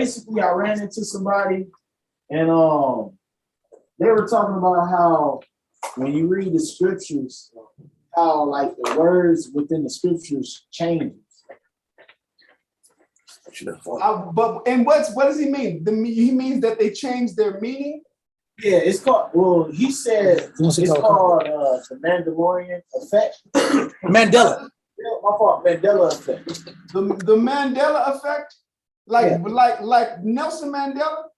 basically I ran into somebody and they were talking about how when you read the scriptures, how like the words within the scriptures change. What does he mean? He means that they changed their meaning? Yeah, it's called, well, he said it's called the Mandalorian Effect. Mandela. Yeah, my fault, Mandela Effect. The Mandela Effect? Like Nelson Mandela?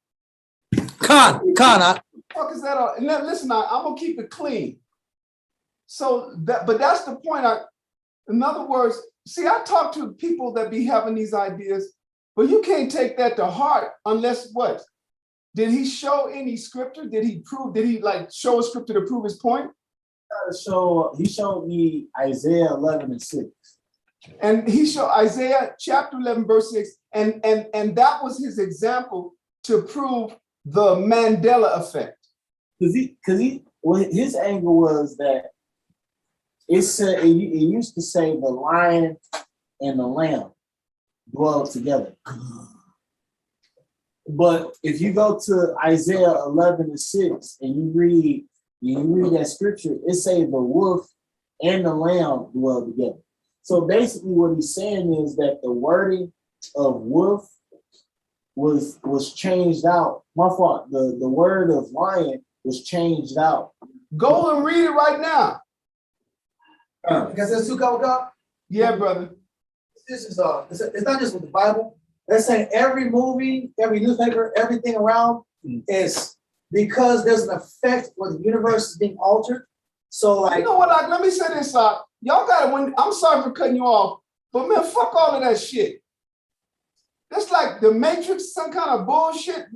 Con. What the fuck is that? Now, listen, I'm gonna keep it clean. So but that's the point. In other words, see, I talk to people that be having these ideas, but you can't take that to heart unless what? Did he show any scripture? Did he like show a scripture to prove his point? He showed me Isaiah 11:6. And he showed Isaiah chapter 11, verse 6, and that was his example to prove the Mandela effect. His angle was that it used to say the lion and the lamb dwell together. But if you go to Isaiah 11:6 and you read that scripture, it say the wolf and the lamb dwell together. So basically what he's saying is that the wording of wolf was changed out. My fault. The word of lion was changed out. Go and read it right now. Because there's two go. Yeah, brother. This is it's not just with the Bible. They're saying every movie, every newspaper, everything around is because there's an effect where the universe is being altered. So like, you know what? Let me say this out. Y'all got it. I'm sorry for cutting you off, but man, fuck all of that shit. That's like the Matrix, some kind of bullshit.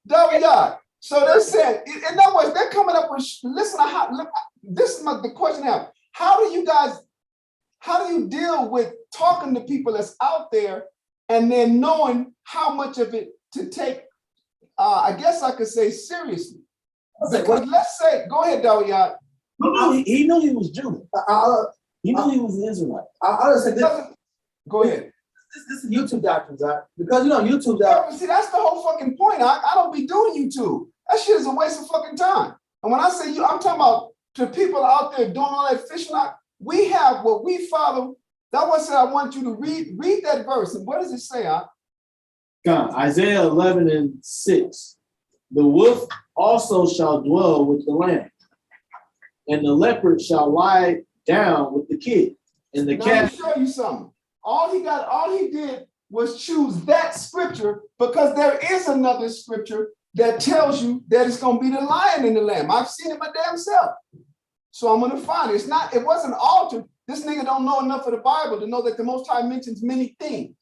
WI. So they said, in other words, they're coming up with. Listen, this is the question I have. How do you deal with talking to people that's out there and then knowing how much of it to take, I guess I could say seriously? Because let's say, go ahead, Dawiyat. He knew he was Jewish. He knew he was an Israelite. I would say this. Go ahead. This is YouTube doctrines, because YouTube. See, that's the whole fucking point. I don't be doing YouTube. That shit is a waste of fucking time. And when I say you, I'm talking about to people out there doing all that fishing out. We have what we follow. That was said. I want you to read that verse. And what does it say? Isaiah 11:6. The wolf also shall dwell with the lamb, and the leopard shall lie down with the kid. And the cat. Let me show you something. All he did was choose that scripture because there is another scripture that tells you that it's going to be the lion and the lamb. I've seen it my damn self. So I'm going to find it. It wasn't altered. This nigga don't know enough of the Bible to know that the Most High mentions many things.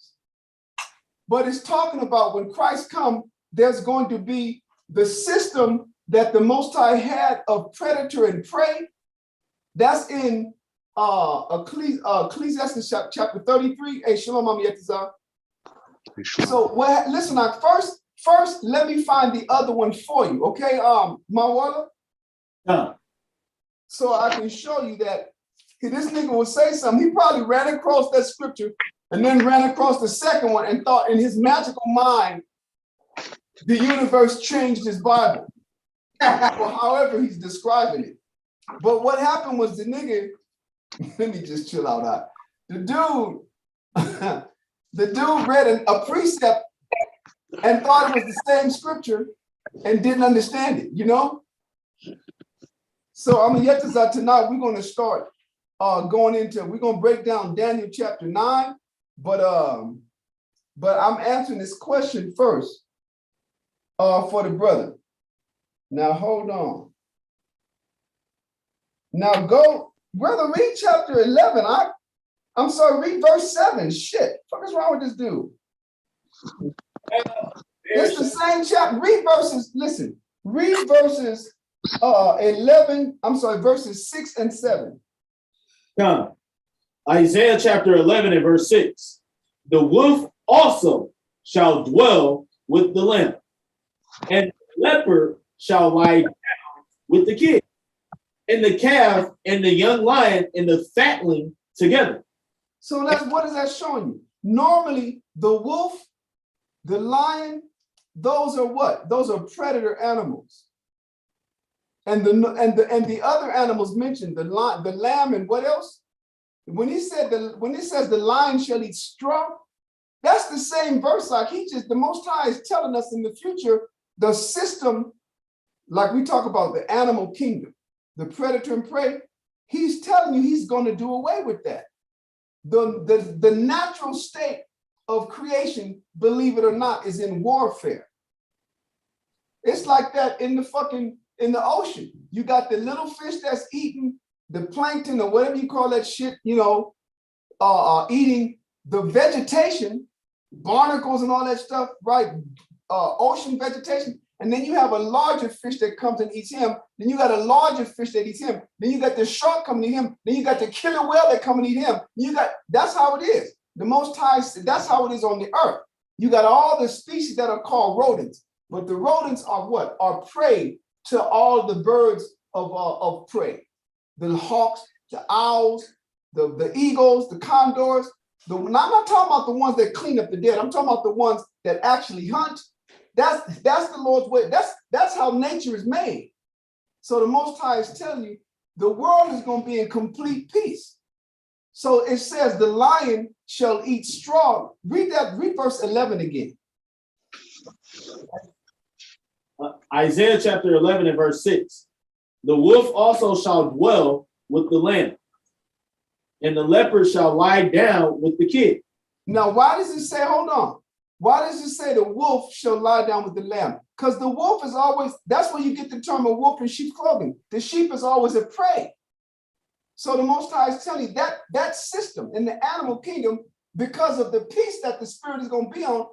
But it's talking about when Christ comes, there's going to be the system that the Most High had of predator and prey. That's in Ecclesiastes chapter 33. Hey, shalom, Yetizah. So listen, first, let me find the other one for you, okay, Mawala? So I can show you that this nigga will say something. He probably ran across that scripture and then ran across the second one and thought in his magical mind, the universe changed his Bible. Or however he's describing it. But what happened was the nigga, let me just chill out. The dude read a precept and thought it was the same scripture and didn't understand it, you know? So I'm yet to tonight, we're going to start we're going to break down Daniel chapter 9, but I'm answering this question first for the brother. Now, hold on. Now go, brother, read chapter 11. I'm sorry, read verse 7. Shit, what is wrong with this dude? It's the same chapter. Read verses, listen, read verses 6 and 7. Come. Isaiah chapter 11 and verse 6. The wolf also shall dwell with the lamb, and the leopard shall lie down with the kid, and the calf and the young lion and the fatling together. So what is that showing you? Normally, the wolf The lion, those are what? Those are predator animals. And the other animals mentioned, the lamb, and what else? When he says the lion shall eat straw, that's the same verse. Like the Most High is telling us in the future, the system, like we talk about the animal kingdom, the predator and prey, he's telling you he's going to do away with that. The natural state of creation, believe it or not, is in warfare. It's like that in the ocean. You got the little fish that's eating the plankton or whatever you call that shit, eating the vegetation, barnacles and all that stuff, right? Ocean vegetation. And then you have a larger fish that comes and eats him. Then you got a larger fish that eats him. Then you got the shark coming to him. Then you got the killer whale that come and eat him. That's how it is. The Most High, that's how it is on the earth. You got all the species that are called rodents. But the rodents are what? Are prey to all the birds of prey. The hawks, the owls, the eagles, the condors. I'm not talking about the ones that clean up the dead. I'm talking about the ones that actually hunt. That's the Lord's way. That's how nature is made. So the Most High is telling you the world is going to be in complete peace. So it says the lion shall eat straw. Read verse 11 again. Isaiah chapter 11 and verse 6. The wolf also shall dwell with the lamb, and the leopard shall lie down with the kid. Now, why does it say, hold on, why does it say the wolf shall lie down with the lamb? Because the wolf is always, that's where you get the term of wolf in sheep's clothing. The sheep is always a prey. So the Most High is telling you that system in the animal kingdom, because of the peace that the spirit is going to be on,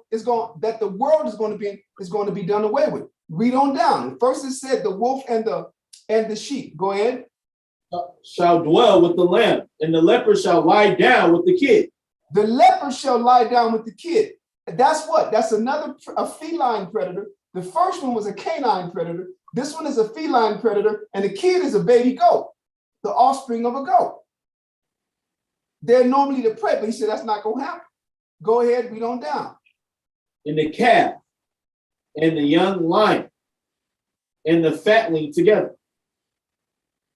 that the world is going to be done away with. Read on down. First it said the wolf and the sheep. Go ahead. Shall dwell with the lamb, and the leopard shall lie down with the kid. The leopard shall lie down with the kid. That's what? That's a feline predator. The first one was a canine predator. This one is a feline predator, and the kid is a baby goat, the offspring of a goat. They're normally the prey, but he said that's not going to happen. Go ahead, read on down. And the calf, and the young lion, and the fatling together,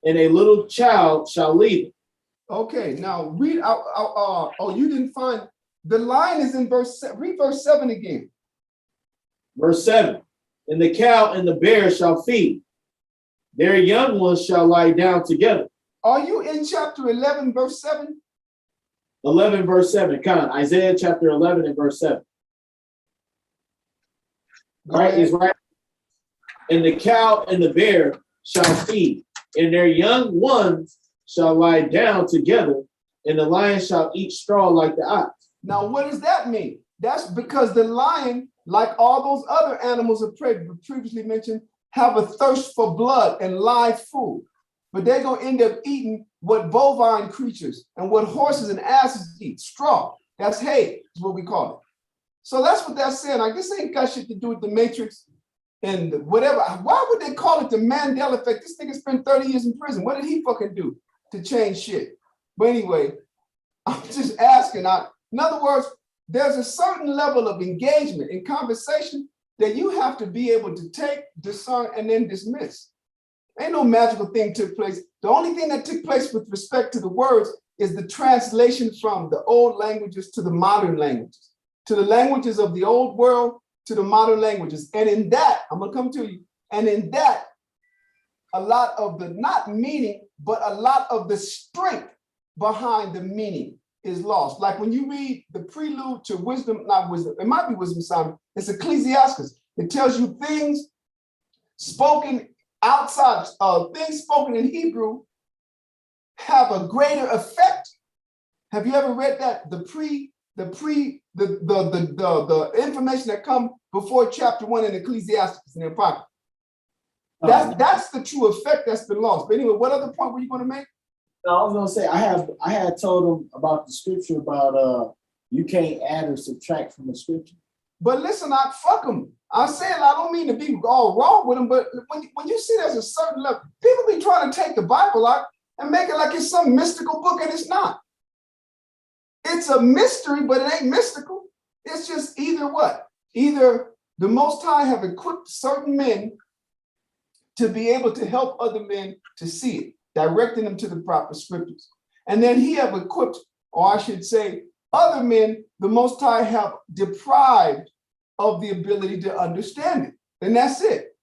and a little child shall lead it. Okay, now read out. Oh, you didn't find the lion is in read verse 7 again. Verse 7. And the cow and the bear shall feed. Their young ones shall lie down together. Are you in chapter 11, verse 7? 11, verse 7. Come on, Isaiah chapter 11 and verse 7. Right, is right. And the cow and the bear shall feed, and their young ones shall lie down together, and the lion shall eat straw like the ox. Now, what does that mean? That's because the lion, like all those other animals of prey previously mentioned, have a thirst for blood and live food. But they're going to end up eating what bovine creatures and what horses and asses eat, straw. That's hay, is what we call it. So that's what that's saying. Like, this ain't got shit to do with the Matrix and whatever. Why would they call it the Mandela Effect? This nigga spent 30 years in prison. What did he fucking do to change shit? But anyway, I'm just asking. In other words, there's a certain level of engagement in conversation that you have to be able to take, discern, and then dismiss. Ain't no magical thing took place. The only thing that took place with respect to the words is the translation from the old languages to the modern languages, to the languages of the old world, to the modern languages. And in that, I'm gonna come to you, and in that, a lot of the, not meaning, but a lot of the strength behind the meaning is lost. Like when you read the prelude to wisdom, not wisdom, it might be Wisdom Simon, it's Ecclesiastes. It tells you things spoken outside, things spoken in Hebrew have a greater effect. Have you ever read that? The information that come before chapter 1 in Ecclesiastes in the Apocrypha. That's the true effect that's been lost. But anyway, what other point were you going to make? No, I was gonna say I had told him about the scripture about you can't add or subtract from the scripture. But listen, fuck them. I said I don't mean to be all wrong with them, but when you see there's a certain level, people be trying to take the Bible out and make it like it's some mystical book, and it's not. It's a mystery, but it ain't mystical. It's just either what? either the Most High have equipped certain men to be able to help other men to see it, directing them to the proper scriptures. And then he have equipped, or I should say, other men, the Most High have deprived of the ability to understand it. And that's it.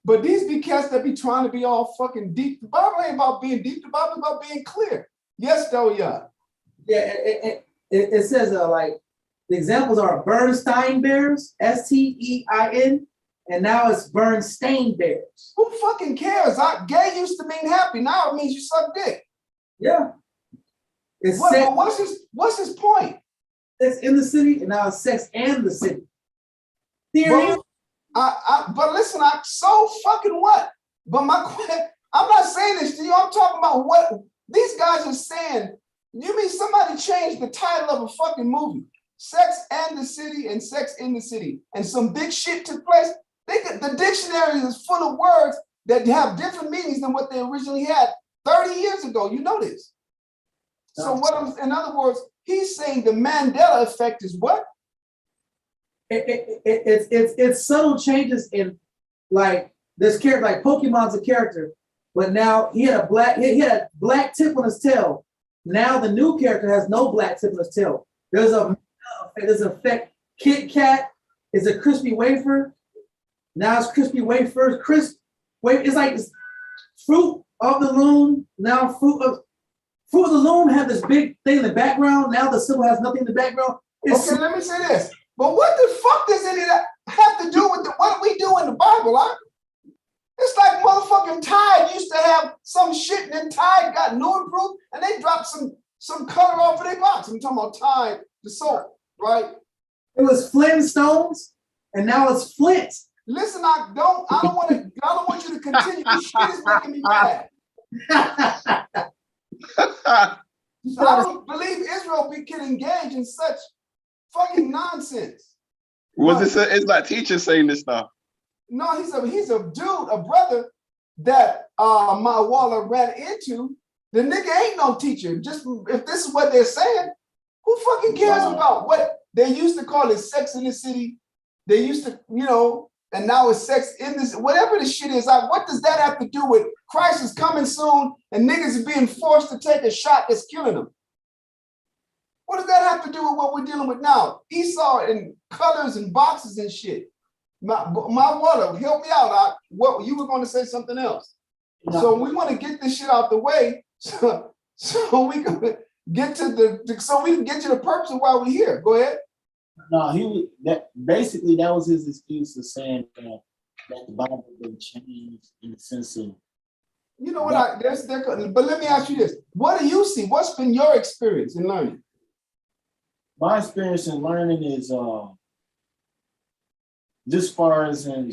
But these be cats that be trying to be all fucking deep. The Bible ain't about being deep. The Bible is about being clear. Yes, though, yeah. Yeah, it says like the examples are Bernstein bears, Stein, and now it's Bernstein bears. Who fucking cares? Gay used to mean happy. Now it means you suck dick. Yeah. What's his point? It's in the city, and now it's sex and the city. Theory. But listen, so fucking what? But I'm not saying this to you. I'm talking about what these guys are saying. You mean somebody changed the title of a fucking movie? Sex and the City and Sex in the City. And some big shit took place. The dictionary is full of words that have different meanings than what they originally had 30 years ago. You know this. So in other words, he's saying the Mandela effect is what? It's subtle changes in like this character, like Pokemon's a character, but now he had a black tip on his tail. Now the new character has no black tip on his tail. There's an effect. Kit Kat is a crispy wafer. Now it's crispy wafers. It's like this Fruit of the Loom. Now Fruit of the Loom had this big thing in the background. Now the symbol has nothing in the background. Okay, let me say this. But what the fuck does any of that have to do with what we do in the Bible? Huh? It's like motherfucking Tide used to have some shit, and then Tide got new improved, and they dropped some color off of their box. I'm talking about Tide, the soap, right? It was Flintstones, and now it's Flint. Listen, I don't want you to continue. This shit is making me mad. So I don't believe Israel can engage in such fucking nonsense. It's like teachers saying this stuff. No, he's a dude, a brother that my Waller ran into. The nigga ain't no teacher. Just if this is what they're saying, who fucking cares about what they used to call it sex in the city? They used to, and now it's sex in this, whatever the shit is. What does that have to do with Christ is coming soon and niggas are being forced to take a shot that's killing them? What does that have to do with what we're dealing with now? Esau in colors and boxes and shit. My Waller, help me out. What you were going to say something else. No. So we want to get this shit out the way so we can get to the purpose of why we're here. Go ahead. No, that was his excuse for saying that the Bible been changed in the sense of. You know what? But let me ask you this: what do you see? What's been your experience in learning? My experience in learning is just far as in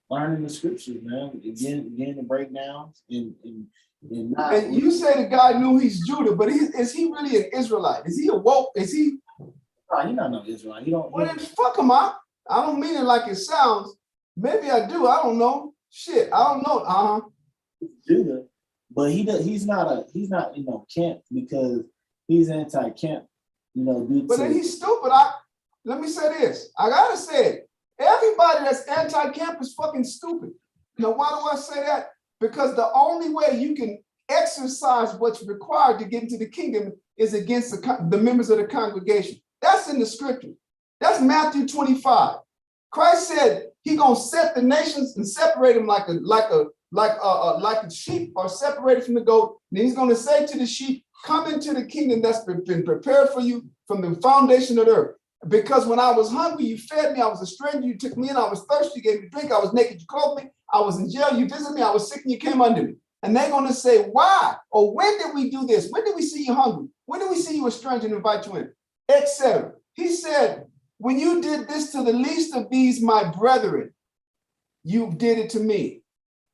learning the scriptures, man. Again, the breakdowns and you say the guy knew he's Judah, but is he really an Israelite? Is he a woke? Is he? He's not no Israelite. He don't. Well, then fuck him up. I don't mean it like it sounds. Maybe I do. I don't know. Shit, I don't know. Judah, but he's not in no camp because he's anti-camp. But then he's stupid. Let me say this. I gotta say it. Everybody that's anti-camp is fucking stupid. Now, why do I say that? Because the only way you can exercise what's required to get into the kingdom is against the members of the congregation. That's in the scripture. That's Matthew 25. Christ said he gonna set the nations and separate them like a sheep are separated from the goat. And he's gonna say to the sheep, "Come into the kingdom that's been prepared for you from the foundation of the earth. Because when I was hungry, you fed me. I was a stranger, you took me in. I was thirsty, you gave me drink. I was naked, you clothed me. I was in jail, you visited me. I was sick, and you came under me." And they're going to say, "Why? Or when did we do this? When did we see you hungry? When did we see you a stranger and invite you in?" Etc. He said, "When you did this to the least of these, my brethren, you did it to me."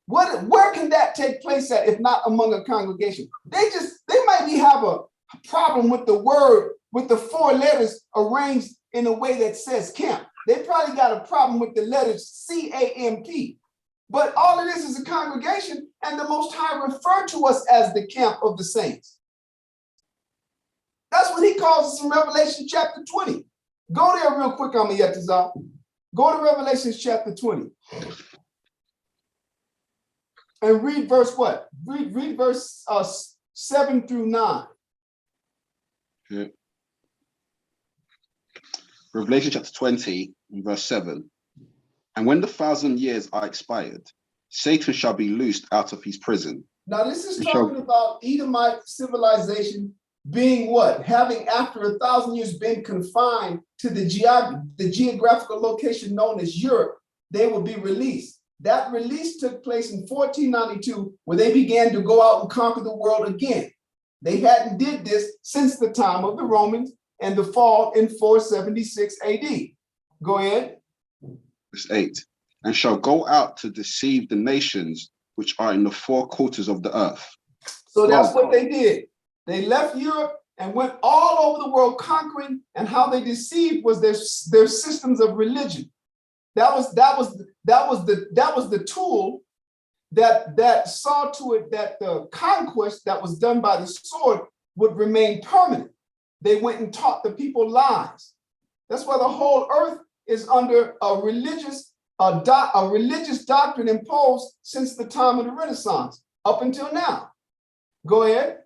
Where can that take place at if not among a congregation? They might have a problem with the word, with the four letters arranged in a way that says camp. They probably got a problem with the letters CAMP. But all it is a congregation, and the Most High referred to us as the camp of the saints. That's what he calls us in Revelation chapter 20. Go there real quick, Amayetazar. Go to Revelation chapter 20. And read verse what? Read verse 7 through 9. Okay. Revelation chapter 20, verse 7. And when the 1,000 years are expired, Satan shall be loosed out of his prison. Now, this is talking about Edomite civilization being what? Having, after 1,000 years, been confined to the geographical location known as Europe, they will be released. That release took place in 1492, where they began to go out and conquer the world again. They hadn't did this since the time of the Romans and the fall in 476 AD. Go ahead. Verse 8. And shall go out to deceive the nations which are in the four quarters of the earth. So that's what they did. They left Europe and went all over the world conquering, and how they deceived was their systems of religion. That was the tool that saw to it that the conquest that was done by the sword would remain permanent. They went and taught the people lies. That's why the whole earth is under a religious doctrine imposed since the time of the Renaissance up until now. Go ahead.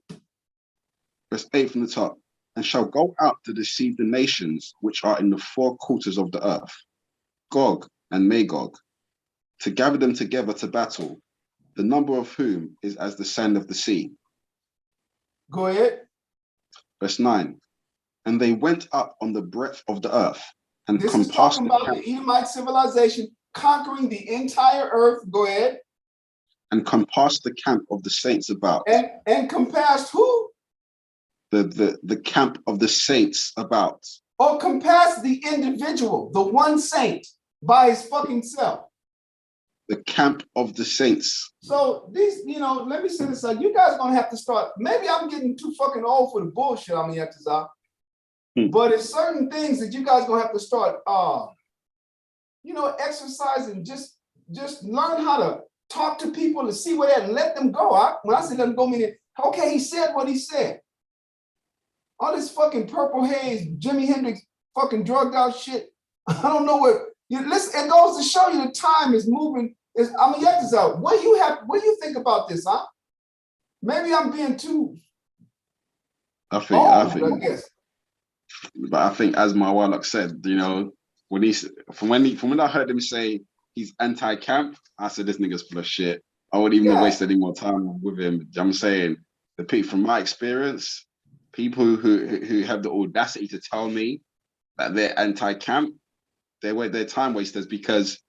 Verse 8 from the top. And shall go out to deceive the nations which are in the four quarters of the earth, Gog and Magog, to gather them together to battle, the number of whom is as the sand of the sea. Go ahead. Verse 9. And they went up on the breadth of the earth and This is talking about the Edomite civilization conquering the entire earth. Go ahead. And compassed the camp of the saints about. And compassed who? The camp of the saints about. Or compassed the individual, the one saint, by his fucking self. The camp of the saints. So these, let me say this out. You guys are gonna have to start. Maybe I'm getting too fucking old for the bullshit I'm yet to But it's certain things that you guys gonna have to start exercising, just learn how to talk to people and see where they're and let them go. When I say let them go, meaning, okay, he said what he said. All this fucking purple haze, Jimi Hendrix fucking drugged out shit. I don't know what you listen. It goes to show you the time is moving. What do you think about this, huh? Maybe I'm being too. I think, as my Warlock said, when I heard him say he's anti-camp, I said this nigga's full of shit. I wouldn't even waste any more time with him. I'm saying from my experience, people who have the audacity to tell me that they're anti-camp, they're time wasters because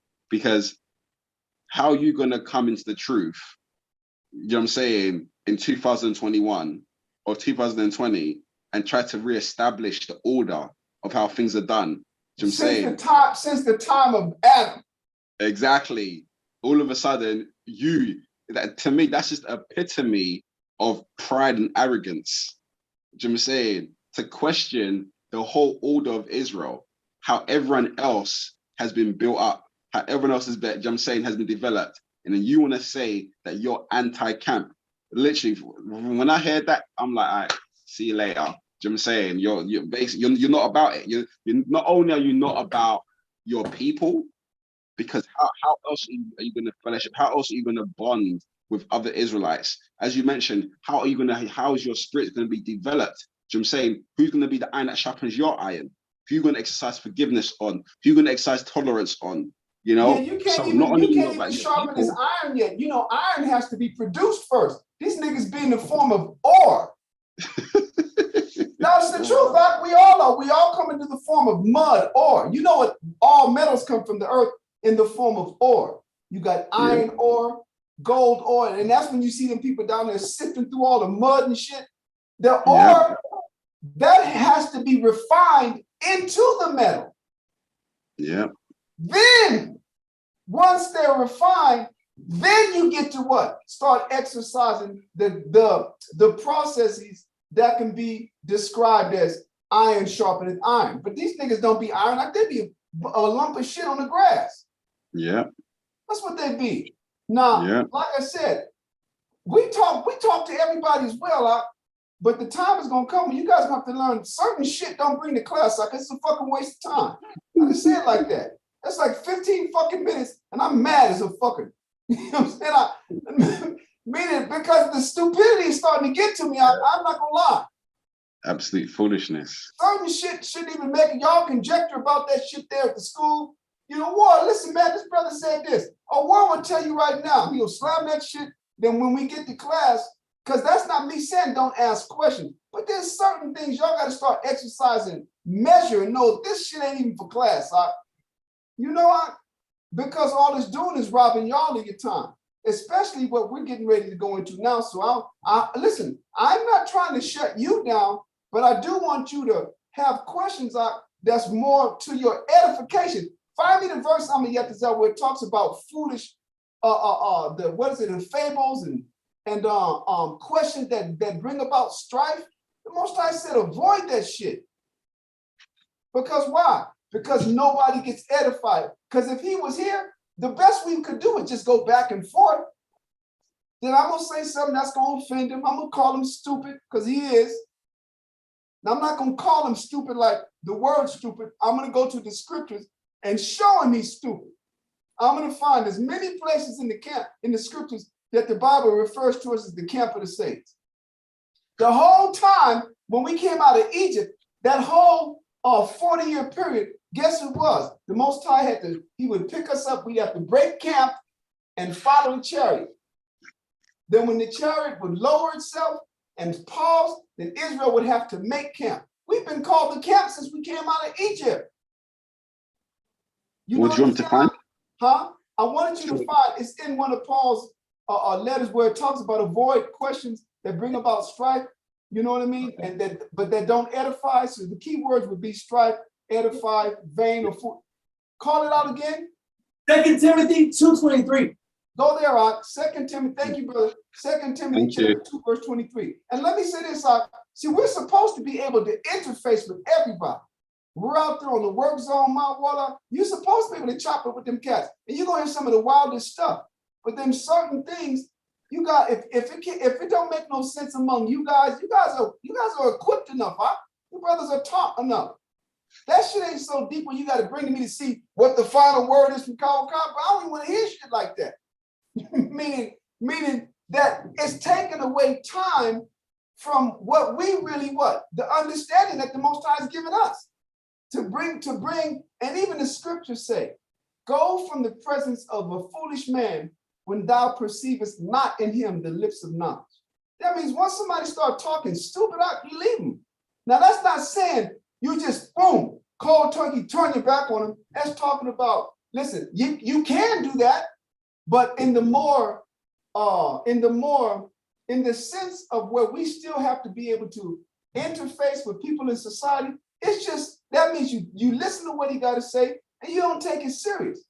how are you gonna come into the truth? You know what I'm saying, in 2021 or 2020 and try to reestablish the order of how things are done. You know what I'm saying? Since the time of Adam. Exactly. All of a sudden, to me, that's just epitome of pride and arrogance. You know what I'm saying? To question the whole order of Israel, how everyone else has been built up, how everyone else has been developed. And then you want to say that you're anti-camp. Literally, when I heard that, I'm like, all right, see you later. You know what I'm saying? You're basically you're not about it. You're not only are you not about your people, because how else are you going to fellowship? How else are you going to bond with other Israelites? As you mentioned, how is your spirit going to be developed? You know what I'm saying? Who's going to be the iron that sharpens your iron? Who you going to exercise forgiveness on? Who you going to exercise tolerance on? Yeah, you can't even sharpen this iron yet. Iron has to be produced first. These niggas be in the form of ore. Now, it's the truth, Doc. We all come into the form of mud, ore. You know what? All metals come from the earth in the form of ore. You got iron ore, gold ore, and that's when you see them people down there sifting through all the mud and shit. The ore, that has to be refined into the metal. Yeah. Then, once they're refined, then you get to what? Start exercising the processes that can be described as iron sharpening iron. But these niggas don't be iron, like they be a lump of shit on the grass. Yeah. That's what they be. Now, like I said, we talk to everybody as well. But the time is gonna come when you guys have to learn certain shit. Don't bring the class like it's a fucking waste of time. I just say it like that. That's like 15 fucking minutes, and I'm mad as a fucking. You know what I'm saying? Meaning because the stupidity is starting to get to me. I'm not gonna lie. Absolute foolishness. Certain shit shouldn't even make y'all conjecture about that shit there at the school. You know what? Listen, man, this brother said this. A word will tell you right now. He'll slam that shit. Then when we get to class, because that's not me saying don't ask questions, but there's certain things y'all got to start exercising, measure, and know this shit ain't even for class. You know what? Because all it's doing is robbing y'all of your time, especially what we're getting ready to go into now. So listen, I'm not trying to shut you down, but I do want you to have questions that's more to your edification. Find me the verse I'm gonna get this out where it talks about foolish, the fables and questions that bring about strife. The Most High said avoid that shit. Because why? Because nobody gets edified. Because if he was here, the best we could do is just go back and forth. Then I'm gonna say something that's gonna offend him. I'm gonna call him stupid because he is. Now I'm not gonna call him stupid like the word stupid. I'm gonna go to the scriptures and show him he's stupid. I'm gonna find as many places in the scriptures that the Bible refers to us as the camp of the saints. The whole time when we came out of Egypt, that whole 40-year period, guess who it was? The Most High he would pick us up, we'd have to break camp and follow the chariot. Then when the chariot would lower itself and pause, then Israel would have to make camp. We've been called to camp since we came out of Egypt. What do you want to find? Huh? I wanted you to find, it's in one of Paul's letters where it talks about avoid questions that bring about strife. You know what I mean? And but that don't edify. So the key words would be strife, edify, vain, or fool. Call it out again. 2 Timothy 2:23. Go there, 2 Timothy. Thank you, brother. 2 Timothy chapter 2, verse 23. And let me say this, see, we're supposed to be able to interface with everybody. We're out there on the work zone, Mount Water. You're supposed to be able to chop it with them cats. And you're going to hear some of the wildest stuff. But then certain things, you got, if it don't make no sense among you guys are equipped enough, huh? You brothers are taught enough. That shit ain't so deep when you got to bring to me to see what the final word is from Kyle Cobb. But I don't even want to hear shit like that. meaning that it's taking away time from what we really the understanding that the Most High has given us to bring, and even the scriptures say, go from the presence of a foolish man when thou perceivest not in him the lips of knowledge. That means once somebody start talking stupid out, you leave them. Now that's not saying you just boom, cold turkey, turn your back on them. That's talking about, listen, you can do that, but in the sense of where we still have to be able to interface with people in society, it's just, that means you listen to what he got to say and you don't take it serious.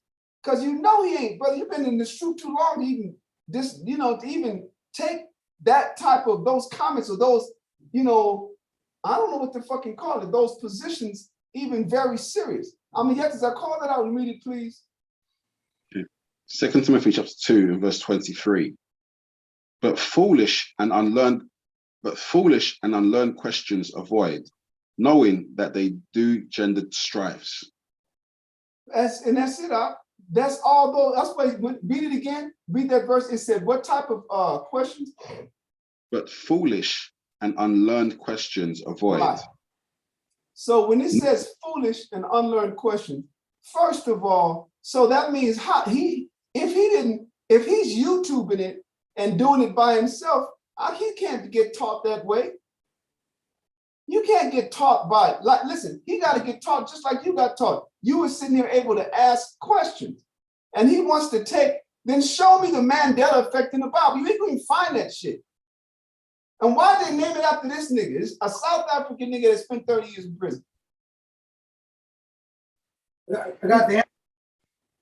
Because you know he ain't, brother, you've been in this truth too long to even to even take that type of those comments or those, I don't know what to fucking call it, those positions even very serious. I mean, yes, I call that out and read it, please. 2 Timothy chapter 2 and verse 23. But foolish and unlearned questions avoid, knowing that they do gendered strifes. That's it. That's all. That's why. Read it again. Read that verse. It said, "What type of questions?" But foolish and unlearned questions avoid. Right. So when it says foolish and unlearned questions, first of all, so that means if he's YouTubing it and doing it by himself, he can't get taught that way. You can't get taught by, listen, he got to get taught just like you got taught. You were sitting there able to ask questions. And he wants to then show me the Mandela Effect in the Bible. You ain't going to find that shit. And why did they name it after this nigga? It's a South African nigga that spent 30 years in prison. I got the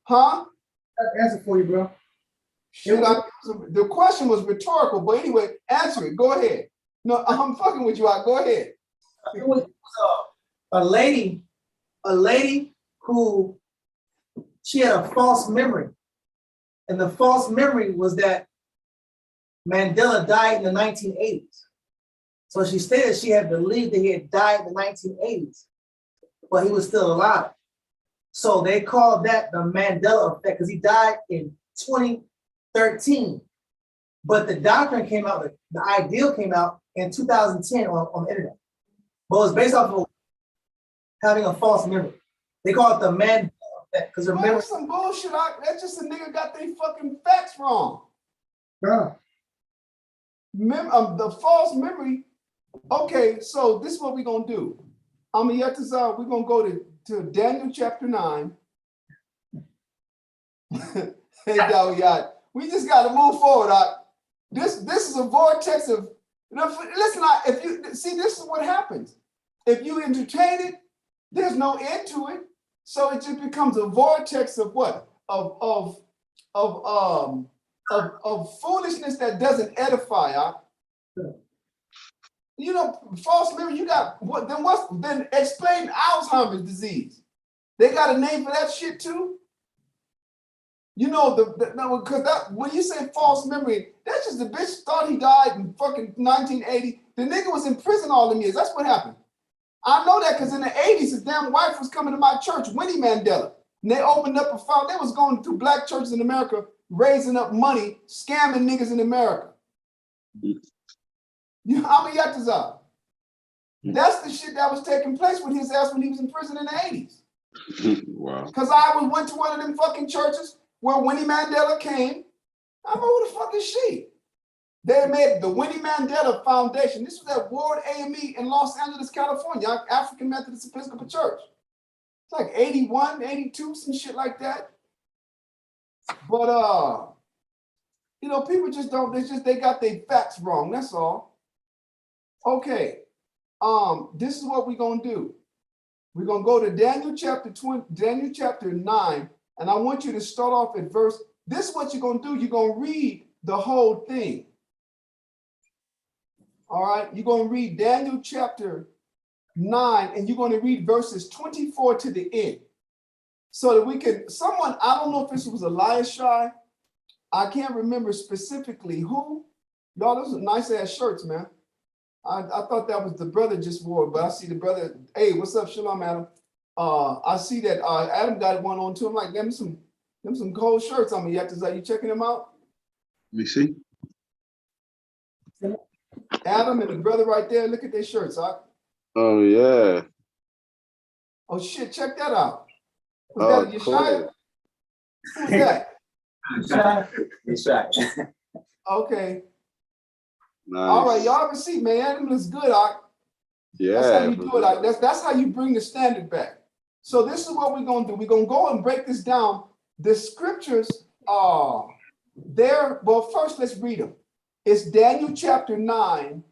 Huh? answer for you, bro. The question was rhetorical, but anyway, answer it. Go ahead. No, I'm fucking with you. Go ahead. It was a lady who she had a false memory. And the false memory was that Mandela died in the 1980s. So she stated she had believed that he had died in the 1980s, but he was still alive. So they called that the Mandela Effect because he died in 2013. But the doctrine came out, the ideal came out in 2010 on the internet. But it was based off of having a false memory. They call it the Mandela Effect because remember, That's some bullshit. That's just a nigga got their fucking facts wrong. yeah. The false memory. Okay, so this is what we're gonna do. We're gonna go to Daniel chapter 9. Hey, Dawiyat, we just gotta move forward. This is a vortex of, listen, if you see, this is what happens. If you entertain it, there's no end to it. So it just becomes a vortex of what? Of foolishness that doesn't edify. You know, false memory, you got what then explain Alzheimer's disease. They got a name for that shit too. You know, because that when you say false memory, that's just the bitch thought he died in fucking 1980. The nigga was in prison all them years. That's what happened. I know that because in the 80s, his damn wife was coming to my church, Winnie Mandela. And they opened up a file. They was going through black churches in America, raising up money, scamming niggas in America. You know, that's the shit that was taking place with his ass when he was in prison in the 80s. Wow. Because I went to one of them fucking churches where Winnie Mandela came. I know who the fuck is she? They made the Winnie Mandela Foundation. This was at Ward AME in Los Angeles, California, African Methodist Episcopal Church. It's like 81, 82, some shit like that. But you know, people just don't, they got their facts wrong, that's all. Okay. This is what we're gonna do. We're gonna go to Daniel chapter 9, and I want you to start off at verse. This is what you're gonna do. You're gonna read the whole thing. All right, you're gonna read Daniel chapter 9, and you're gonna read verses 24 to the end. So that we can, I don't know if this was Eliashai. I can't remember specifically who. Y'all, those are nice ass shirts, man. I thought that was the brother just wore, but I see the brother. Hey, what's up, Shalom, Adam? I see that Adam got one on too. I'm like, them some cold shirts on me. You checking them out? Let me see. Adam and the brother right there. Look at their shirts. Oh yeah. Oh shit, check that out. Oh, Was that cool. Yeshaya? Who's that? Yeshaya. Okay. Nice. All right, y'all have a seat, man. Adam looks good, Yeah. That's how you do it. That's how you bring the standard back. So this is what we're gonna do. We're gonna go and break this down. The scriptures are there. Well, first let's read them. It's Daniel chapter 9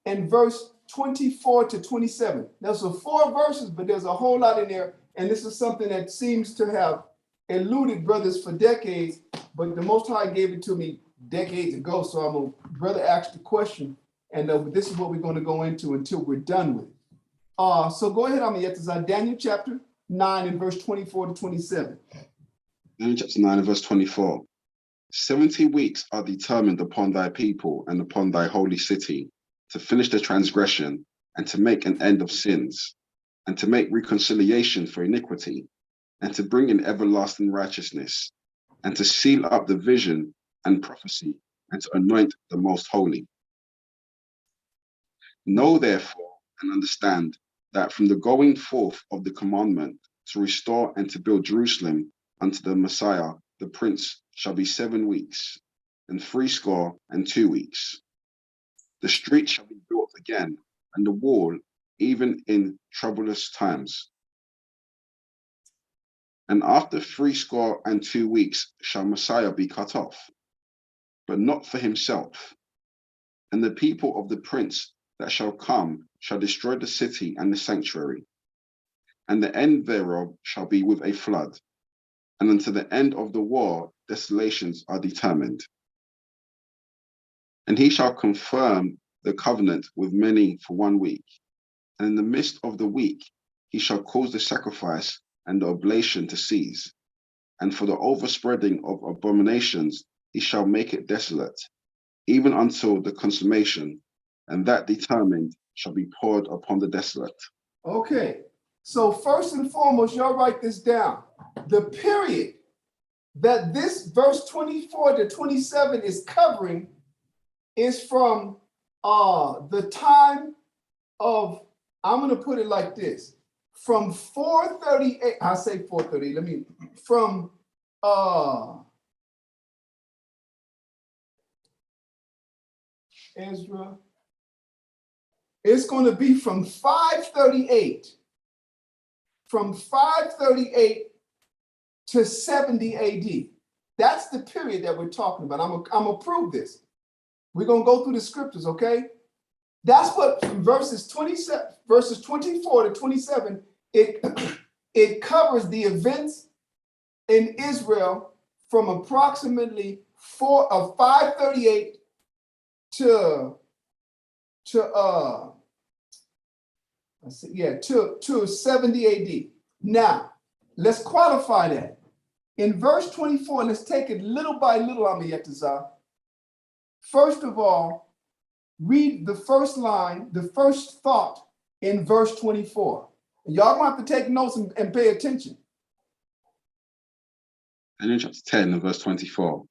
and verse 24 to 27. There's 4 verses, but there's a whole lot in there. And this is something that seems to have eluded brothers for decades, but the Most High gave it to me decades ago. So I'm a brother asked the question, and this is what we're going to go into until we're done with it. So go ahead, Amiyatazar, Daniel chapter 9 and verse 24 to 27. Daniel chapter 9 and verse 24. 70 weeks are determined upon thy people and upon thy holy city to finish the transgression and to make an end of sins and to make reconciliation for iniquity and to bring in everlasting righteousness and to seal up the vision and prophecy and to anoint the most holy. Know therefore and understand that from the going forth of the commandment to restore and to build Jerusalem unto the Messiah, the Prince, shall be 7 weeks, and 62 weeks. The street shall be built again, and the wall, even in troublous times. And after 62 weeks shall Messiah be cut off, but not for himself. And the people of the Prince that shall come shall destroy the city and the sanctuary, and the end thereof shall be with a flood. And unto the end of the war, desolations are determined. And he shall confirm the covenant with many for 1 week. And in the midst of the week, he shall cause the sacrifice and the oblation to cease. And for the overspreading of abominations, he shall make it desolate, even until the consummation. and that determined shall be poured upon the desolate. Okay, so first and foremost, y'all write this down. The period that this verse 24 to 27 is covering is from the time of, I'm going to put it like this, from 438, I say 430, from Ezra, it's going to be from 538 to 70 AD. That's the period that we're talking about. I'm gonna prove this. We're gonna go through the scriptures, okay? That's what from verses 24 to 27, it covers the events in Israel from approximately 538 to 70 AD. Now, let's qualify that. In verse 24, let's take it little by little, Amiyatazah. First of all, read the first line, the first thought in verse 24. And y'all gonna have to take notes and pay attention. And in chapter 10 and verse 24,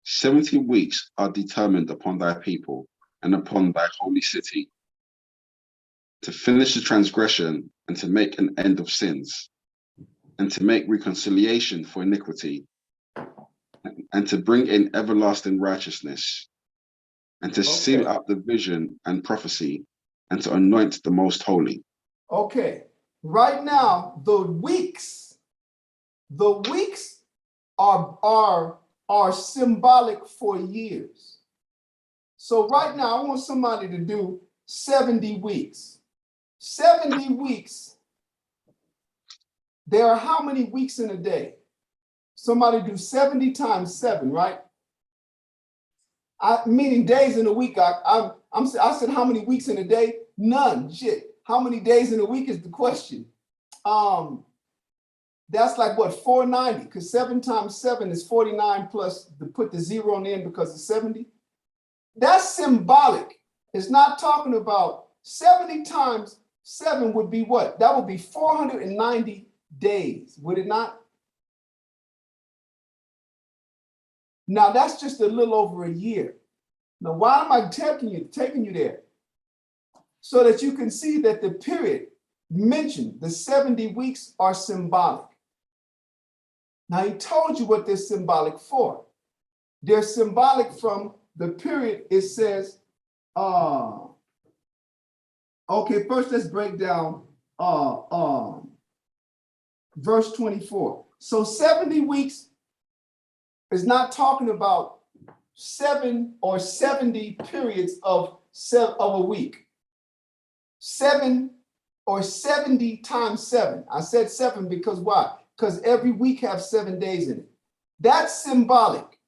70 weeks are determined upon thy people and upon thy holy city, to finish the transgression and to make an end of sins, and to make reconciliation for iniquity, and to bring in everlasting righteousness, and to seal up the vision and prophecy, and to anoint the most holy. Okay, right now, the weeks are symbolic for years. So right now, I want somebody to do 70 weeks. 70 weeks. There are how many weeks in a day? Somebody do 70 times 7, right? Meaning days in a week. I said how many weeks in a day? None. Shit. How many days in a week is the question? That's like what, 490? Because 7 times 7 is 49 plus to put the 0 on the end because it's 70. That's symbolic. It's not talking about 70 times 7 would be what? That would be 490 days, would it not? Now that's just a little over a year. Now, why am I taking you there? So that you can see that the period mentioned, the 70 weeks, are symbolic. Now he told you what they're symbolic for. They're symbolic from the period. It says, okay, first let's break down verse 24. So 70 weeks is not talking about 7 or 70 periods of a week. 7 or 70 times 7. I said 7 because why? Because every week has 7 days in it. That's symbolic.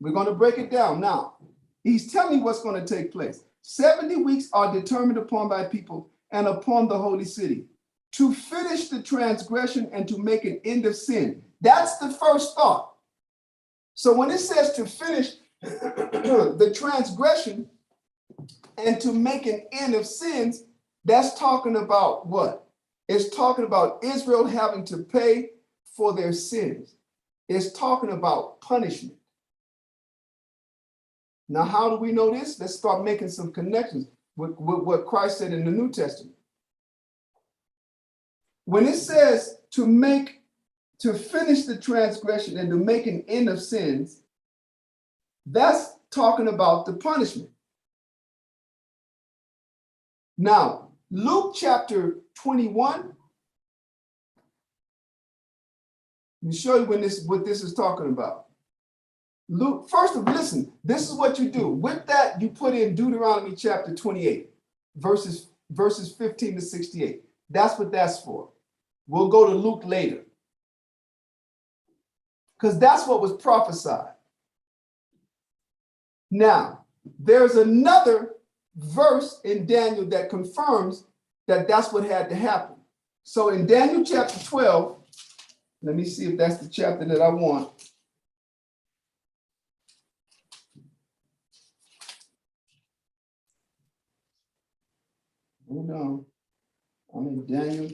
We're going to break it down now. He's telling you what's going to take place. 70 weeks are determined upon thy people and upon the holy city, to finish the transgression and to make an end of sin. That's the first thought. So when it says to finish the transgression and to make an end of sins, that's talking about what? It's talking about Israel having to pay for their sins. It's talking about punishment. Now, how do we know this? Let's start making some connections with what Christ said in the New Testament. When it says to finish the transgression and to make an end of sins, that's talking about the punishment. Now, Luke chapter 21, let me show you what this is talking about. Luke, first of all, listen, this is what you do. With that, you put in Deuteronomy chapter 28, verses 15 to 68. That's what that's for. We'll go to Luke later, because that's what was prophesied. Now, there's another verse in Daniel that confirms that that's what had to happen. So in Daniel chapter 12, let me see if that's the chapter that I want. Hold on. I'm in Daniel.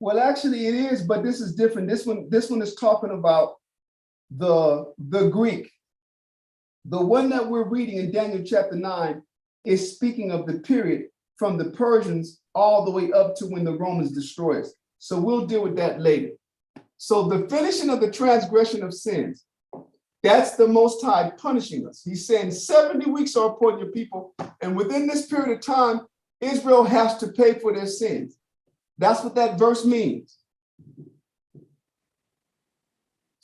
Well, actually it is, but this is different. This one is talking about the Greek. The one that we're reading in Daniel chapter 9 is speaking of the period from the Persians all the way up to when the Romans destroy us. So we'll deal with that later. So the finishing of the transgression of sins, that's the Most High punishing us. He's saying 70 weeks are upon your people, and within this period of time, Israel has to pay for their sins. That's what that verse means.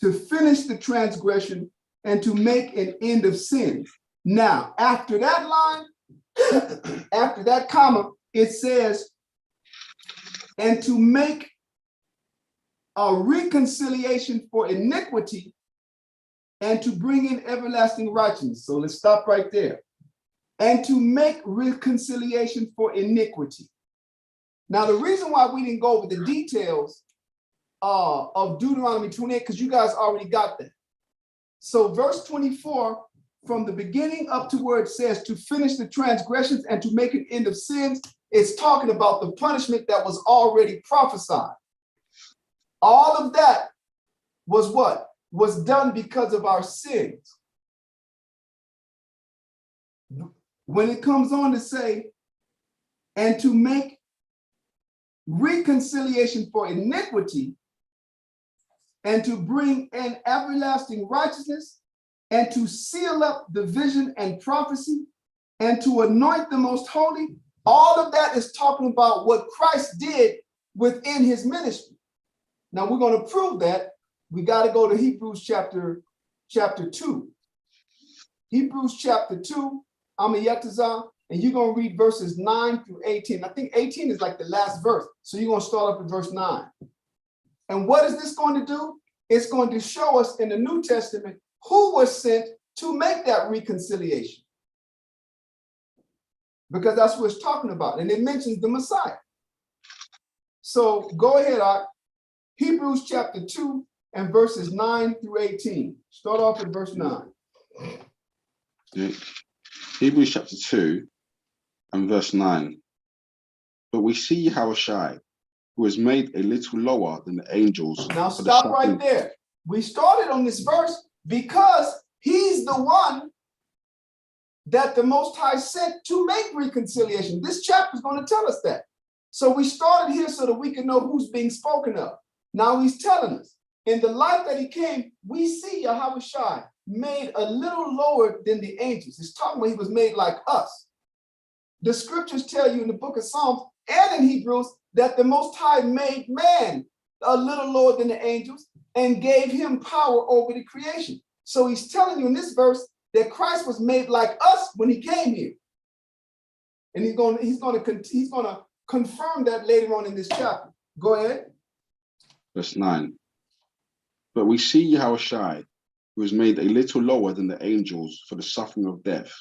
To finish the transgression and to make an end of sin. Now, after that line, after that comma, it says, and to make a reconciliation for iniquity and to bring in everlasting righteousness. So let's stop right there. And to make reconciliation for iniquity. Now, the reason why we didn't go over the details of Deuteronomy 28, because you guys already got that. So verse 24, from the beginning up to where it says to finish the transgressions and to make an end of sins, it's talking about the punishment that was already prophesied. All of that was what? Was done because of our sins. When it comes on to say, and to make reconciliation for iniquity, and to bring an everlasting righteousness, and to seal up the vision and prophecy, and to anoint the most holy, all of that is talking about what Christ did within his ministry. Now we're going to prove that. We got to go to Hebrews chapter 2. Hebrews chapter 2, I'm a Yetazah, and you're going to read verses 9 through 18. I think 18 is like the last verse. So you're going to start up at verse 9. And what is this going to do? It's going to show us in the New Testament who was sent to make that reconciliation. Because that's what it's talking about. And it mentions the Messiah. So go ahead, Hebrews chapter 2 and verses 9 through 18. Start off at verse 9. Yeah. Hebrews chapter 2 and verse 9. But we see Yahushua, who was made a little lower than the angels. Now stop right there. We started on this verse because he's the one that the Most High sent to make reconciliation. This chapter is going to tell us that. So we started here so that we can know who's being spoken of. Now he's telling us, in the life that he came, we see Yahushua made a little lower than the angels. It's talking about he was made like us. The scriptures tell you in the book of Psalms and in Hebrews that the Most High made man a little lower than the angels and gave him power over the creation. So he's telling you in this verse that Christ was made like us when he came here. And he's going to confirm that later on in this chapter. Go ahead. Verse 9. But we see Yahushua, who was made a little lower than the angels for the suffering of death,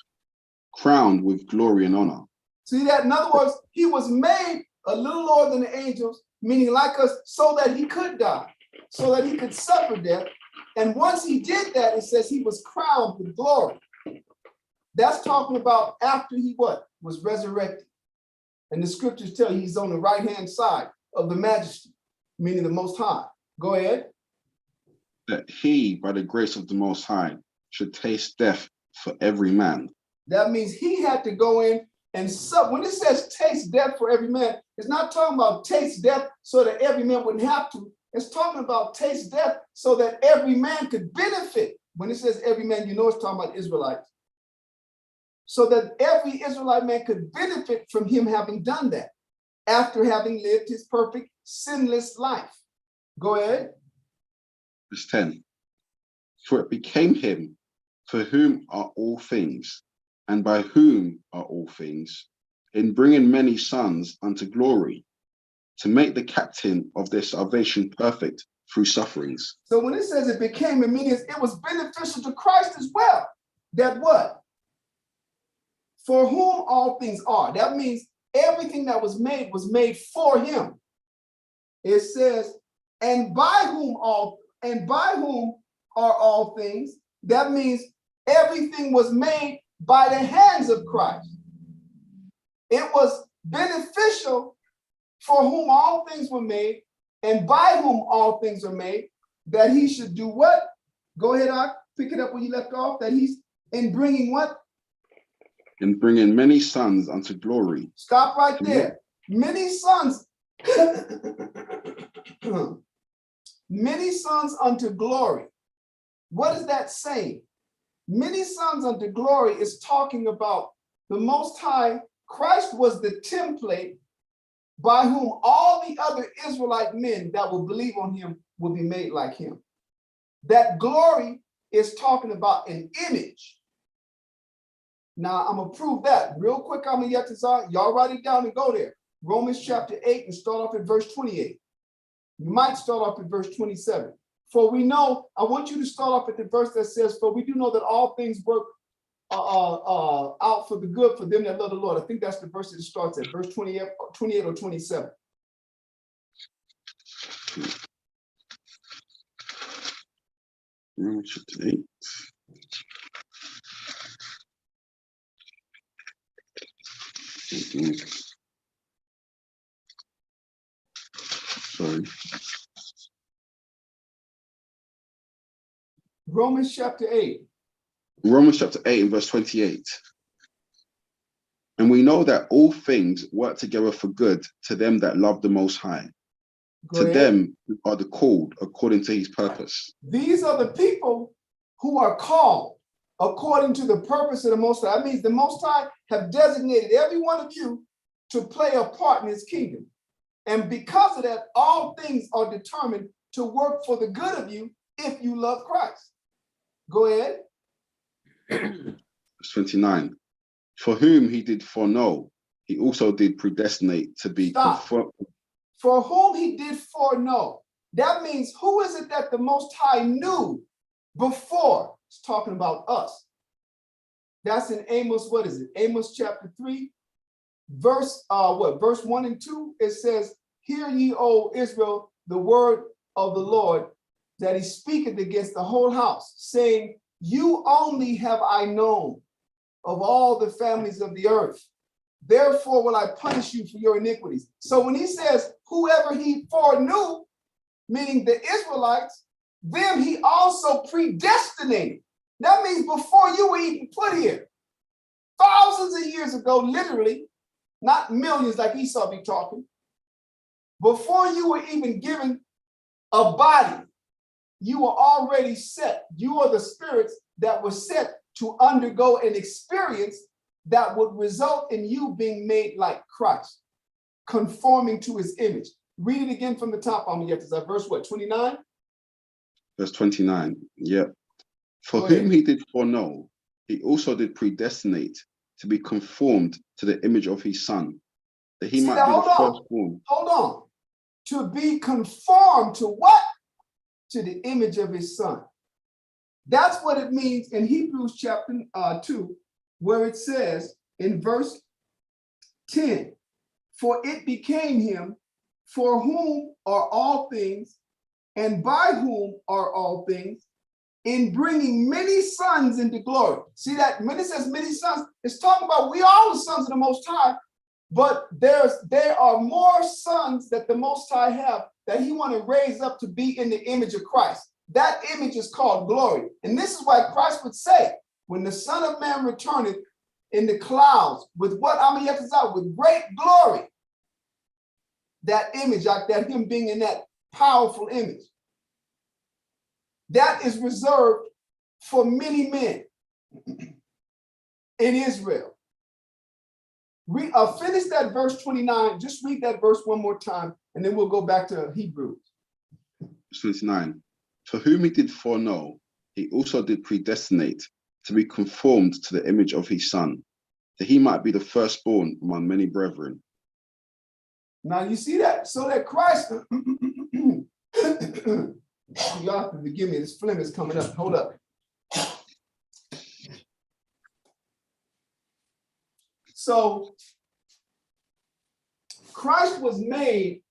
crowned with glory and honor. See that? In other words, he was made a little lower than the angels, meaning like us, so that he could die, so that he could suffer death. And once he did that, it says he was crowned with glory. That's talking about after he what? Was resurrected. And the scriptures tell you he's on the right-hand side of the majesty, meaning the Most High. Go ahead. That he, by the grace of the Most High, should taste death for every man. That means he had to go in and when it says taste death for every man, it's not talking about taste death so that every man wouldn't have to. It's talking about taste death so that every man could benefit. When it says every man, you know it's talking about Israelites. So that every Israelite man could benefit from him having done that after having lived his perfect, sinless life. Go ahead. Verse 10. For it became him for whom are all things, and by whom are all things, in bringing many sons unto glory, to make the captain of their salvation perfect through sufferings. So when it says it became, it means it was beneficial to Christ as well. That what? For whom all things are. That means everything that was made for him. It says, and by whom all and by whom are all things. That means everything was made by the hands of Christ. It was beneficial for whom all things were made and by whom all things are made, that he should do what? Go ahead, Ak, pick it up where you left off. That he's in bringing what? In bringing many sons unto glory. Stop right there. Many sons. Many sons unto glory. What is that saying? Many sons unto glory is talking about the Most High. Christ was the template by whom all the other Israelite men that will believe on him will be made like him. That glory is talking about an image. Now, I'm going to prove that real quick. I'm going to y'all write it down and go there. Romans chapter 8 and start off at verse 28. You might start off at verse 27. For we know, I want you to start off at the verse that says, for we do know that all things work out for the good for them that love the Lord. I think that's the verse that starts at verse 28 or 27. Romans chapter 8. Sorry. Romans chapter 8. Romans chapter 8 and verse 28. And we know that all things work together for good to them that love the Most High, Go to ahead. them who are the called according to his purpose. These are the people who are called according to the purpose of the Most High. That means the Most High have designated every one of you to play a part in his kingdom. And because of that, all things are determined to work for the good of you if you love Christ. Go ahead. Verse 29. For whom he did foreknow, he also did predestinate to be conformed. For whom he did foreknow. That means who is it that the Most High knew before? It's talking about us. That's in Amos, what is it? Amos chapter 3, verse 1 and 2. It says, hear ye, O Israel, the word of the Lord, that he speaketh against the whole house, saying, you only have I known of all the families of the earth. Therefore will I punish you for your iniquities. So when he says, whoever he foreknew, meaning the Israelites, them he also predestinated. That means before you were even put here, thousands of years ago, literally, not millions like Esau be talking, before you were even given a body, you were already set. You are the spirits that were set to undergo an experience that would result in you being made like Christ, conforming to his image. Read it again from the top. Verse what, 29? Verse 29. Yep. For Go whom ahead. he did foreknow, he also did predestinate to be conformed to the image of his son, that he See might that? be the Hold on. firstborn. Hold on. To be conformed to what? To the image of his son. That's what it means in Hebrews chapter 2, where it says in verse 10, for it became him for whom are all things and by whom are all things, in bringing many sons into glory. See that when it says many sons, it's talking about we are all the sons of the Most High, but there are more sons that the Most High have that he want to raise up to be in the image of Christ. That image is called glory. And this is why Christ would say, when the Son of Man returneth in the clouds with what with great glory, that image, like that him being in that powerful image, that is reserved for many men in Israel. Finish that verse 29. Just read that verse one more time, and then we'll go back to Hebrews. Verse 29. For whom he did foreknow, he also did predestinate to be conformed to the image of his son, that he might be the firstborn among many brethren. Now you see that? So that Christ, you have to forgive me, this phlegm is coming up. Hold up. So Christ was made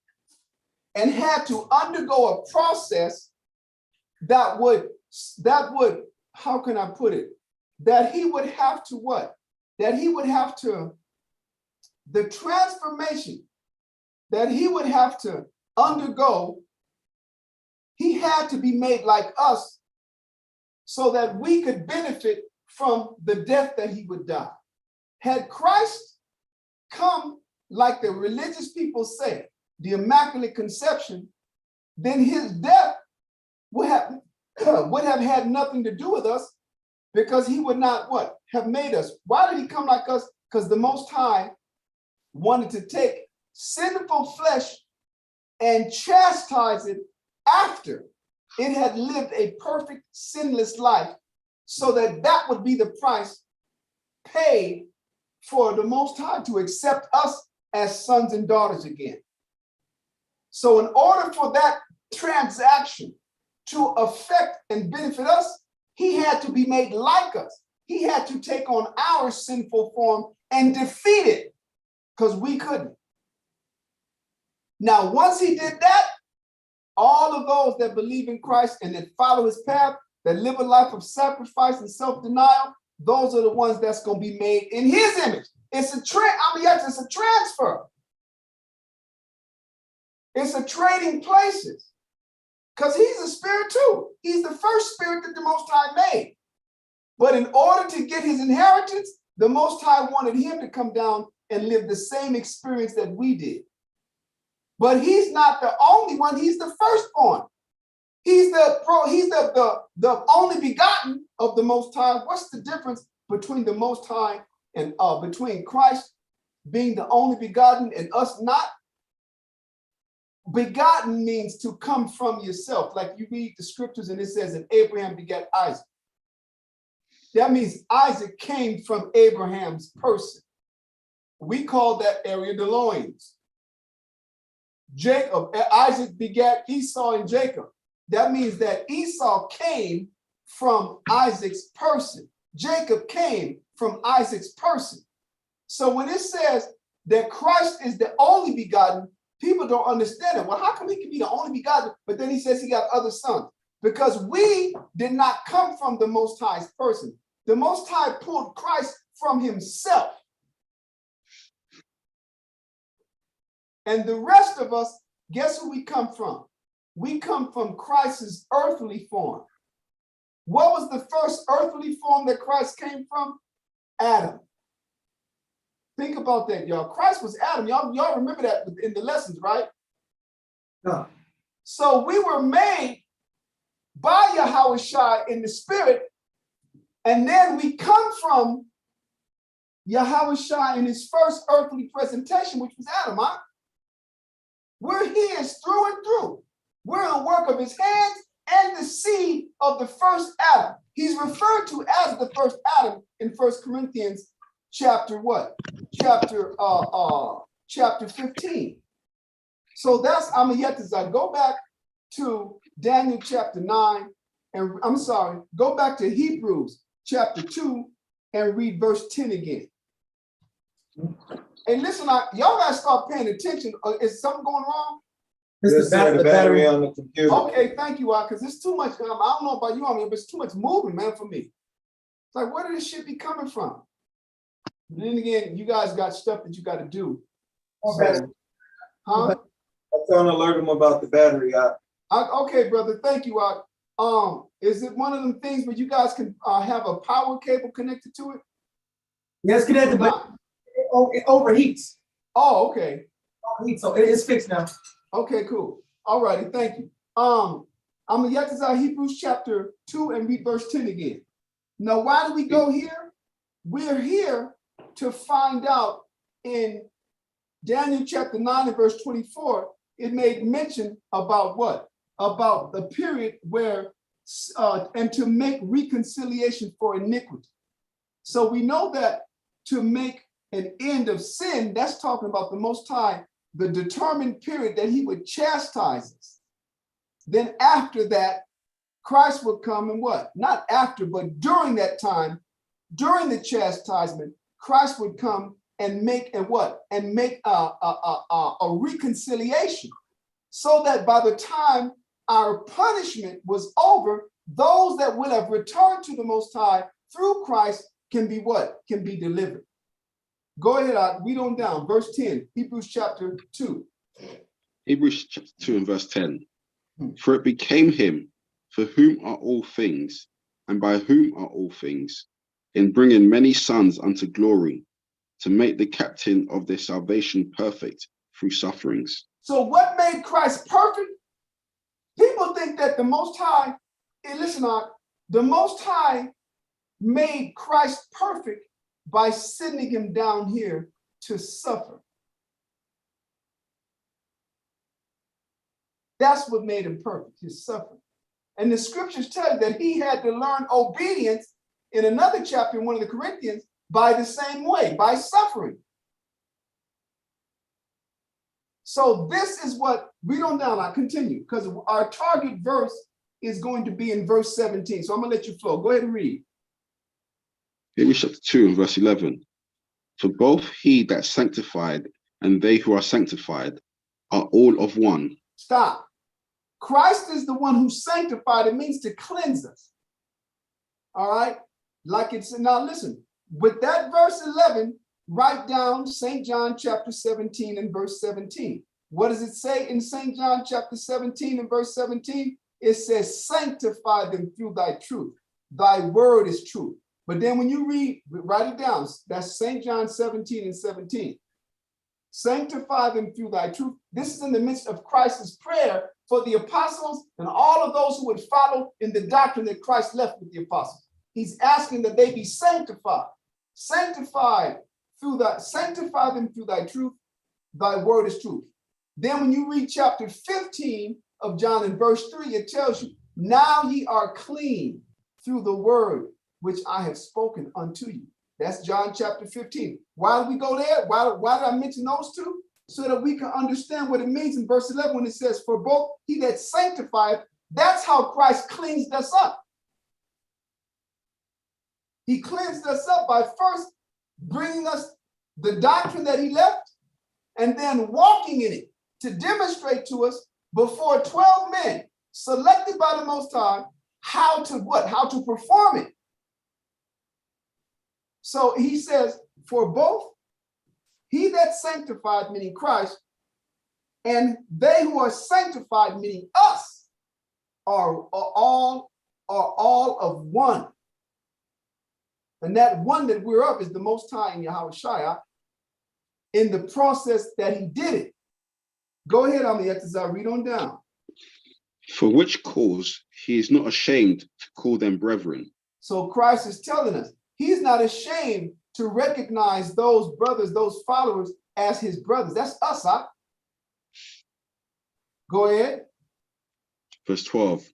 and had to undergo a process that would, how can I put it? That he would have to what? That he would have to, the transformation that he would have to undergo, he had to be made like us so that we could benefit from the death that he would die. Had Christ come like the religious people say, the Immaculate Conception, then his death would have had nothing to do with us, because he would not what? Have made us. Why did he come like us? Because the Most High wanted to take sinful flesh and chastise it after it had lived a perfect sinless life, so that that would be the price paid for the Most High to accept us as sons and daughters again. So in order for that transaction to affect and benefit us, he had to be made like us. He had to take on our sinful form and defeat it, because we couldn't. Now, once he did that, all of those that believe in Christ and that follow his path, that live a life of sacrifice and self-denial, those are the ones that's going to be made in his image. It's a it's a transfer. It's a trading places, because he's a spirit too. He's the first spirit that the Most High made. But in order to get his inheritance, the Most High wanted him to come down and live the same experience that we did. But he's not the only one. He's the firstborn. He's the only begotten of the Most High. What's the difference between the Most High and between Christ being the only begotten and us not? Begotten means to come from yourself. Like you read the scriptures and it says that Abraham begat Isaac. That means Isaac came from Abraham's person. We call that area the loins. Isaac begat Esau and Jacob. That means that Esau came from Isaac's person. Jacob came from Isaac's person. So when it says that Christ is the only begotten, people don't understand it. Well, how come he can be the only begotten, but then he says he got other sons? Because we did not come from the Most High's person. The Most High pulled Christ from himself. And the rest of us, guess who we come from? We come from Christ's earthly form. What was the first earthly form that Christ came from? Adam. Think about that, y'all. Christ was Adam. Y'all remember that in the lessons, right? No. So we were made by Yahushua in the spirit, and then we come from Yahushua in his first earthly presentation, which was Adam. Huh? We're his through and through. We're the work of his hands and the seed of the first Adam. He's referred to as the first Adam in 1 Corinthians chapter what? Chapter 15. So that's Amayetazai. Go back to Daniel chapter 9, and go back to Hebrews chapter 2 and read verse 10 again. And listen, y'all gotta start paying attention. Is something going wrong? Yes, sir, the battery on the computer. Okay, thank you, because it's too much. I don't know about you, but it's too much moving, man, for me. It's like, where did this shit be coming from? But then again, you guys got stuff that you got to do. So, huh? I'm trying to alert them about the battery. Okay, brother, thank you. Is it one of them things where you guys can have a power cable connected to it? Yes, connected, but it overheats. Oh, okay. So it's fixed now. Okay, cool. All righty, thank you. I'm going to Yetazah Hebrews chapter 2 and read verse 10 again. Now, why do we go here? We're here to find out in Daniel chapter 9 and verse 24, it made mention about what? About the period where, and to make reconciliation for iniquity. So we know that to make an end of sin, that's talking about the Most High, the determined period that he would chastise us. Then after that, Christ would come and what? Not after, but during that time, during the chastisement, Christ would come and make and what? And make a reconciliation, so that by the time our punishment was over, those that will have returned to the Most High through Christ can be what? Can be delivered. Go ahead, read on down. Verse 10, Hebrews chapter 2. Hebrews chapter 2 and verse 10. For it became him, for whom are all things, and by whom are all things, in bringing many sons unto glory, to make the captain of their salvation perfect through sufferings. So what made Christ perfect? People think that the Most High, and listen, the Most High made Christ perfect by sending him down here to suffer. That's what made him perfect, his suffering. And the scriptures tell you that he had to learn obedience in another chapter in one of the Corinthians by the same way, by suffering. So this is what, read on down, I continue, because our target verse is going to be in verse 17. So I'm gonna let you flow. Go ahead and read. Hebrews chapter 2 and verse 11. For both he that sanctified and they who are sanctified are all of one. Stop. Christ is the one who sanctified. It means to cleanse us. All right. Like it's, now listen, with that verse 11, write down St. John chapter 17 and verse 17. What does it say in St. John chapter 17 and verse 17? It says, sanctify them through thy truth. Thy word is truth. But then when you read, write it down. That's St. John 17 and 17. Sanctify them through thy truth. This is in the midst of Christ's prayer for the apostles and all of those who would follow in the doctrine that Christ left with the apostles. He's asking that they be sanctified. Sanctify them through thy truth. Thy word is truth. Then when you read chapter 15 of John in verse 3, it tells you, now ye are clean through the word which I have spoken unto you. That's John chapter 15. Why did we go there? Why did I mention those two? So that we can understand what it means in verse 11 when it says, for both he that sanctified, that's how Christ cleansed us up. He cleansed us up by first bringing us the doctrine that he left and then walking in it to demonstrate to us before 12 men selected by the Most High how to what? How to perform it. So he says, for both he that sanctified, meaning Christ, and they who are sanctified, meaning us, are all of one. And that one that we're of is the Most High in Yahushua in the process that he did it. Go ahead, Amiyatazar, read on down. For which cause he is not ashamed to call them brethren. So Christ is telling us, he's not ashamed to recognize those brothers, those followers as his brothers. That's us, huh? Go ahead. Verse 12,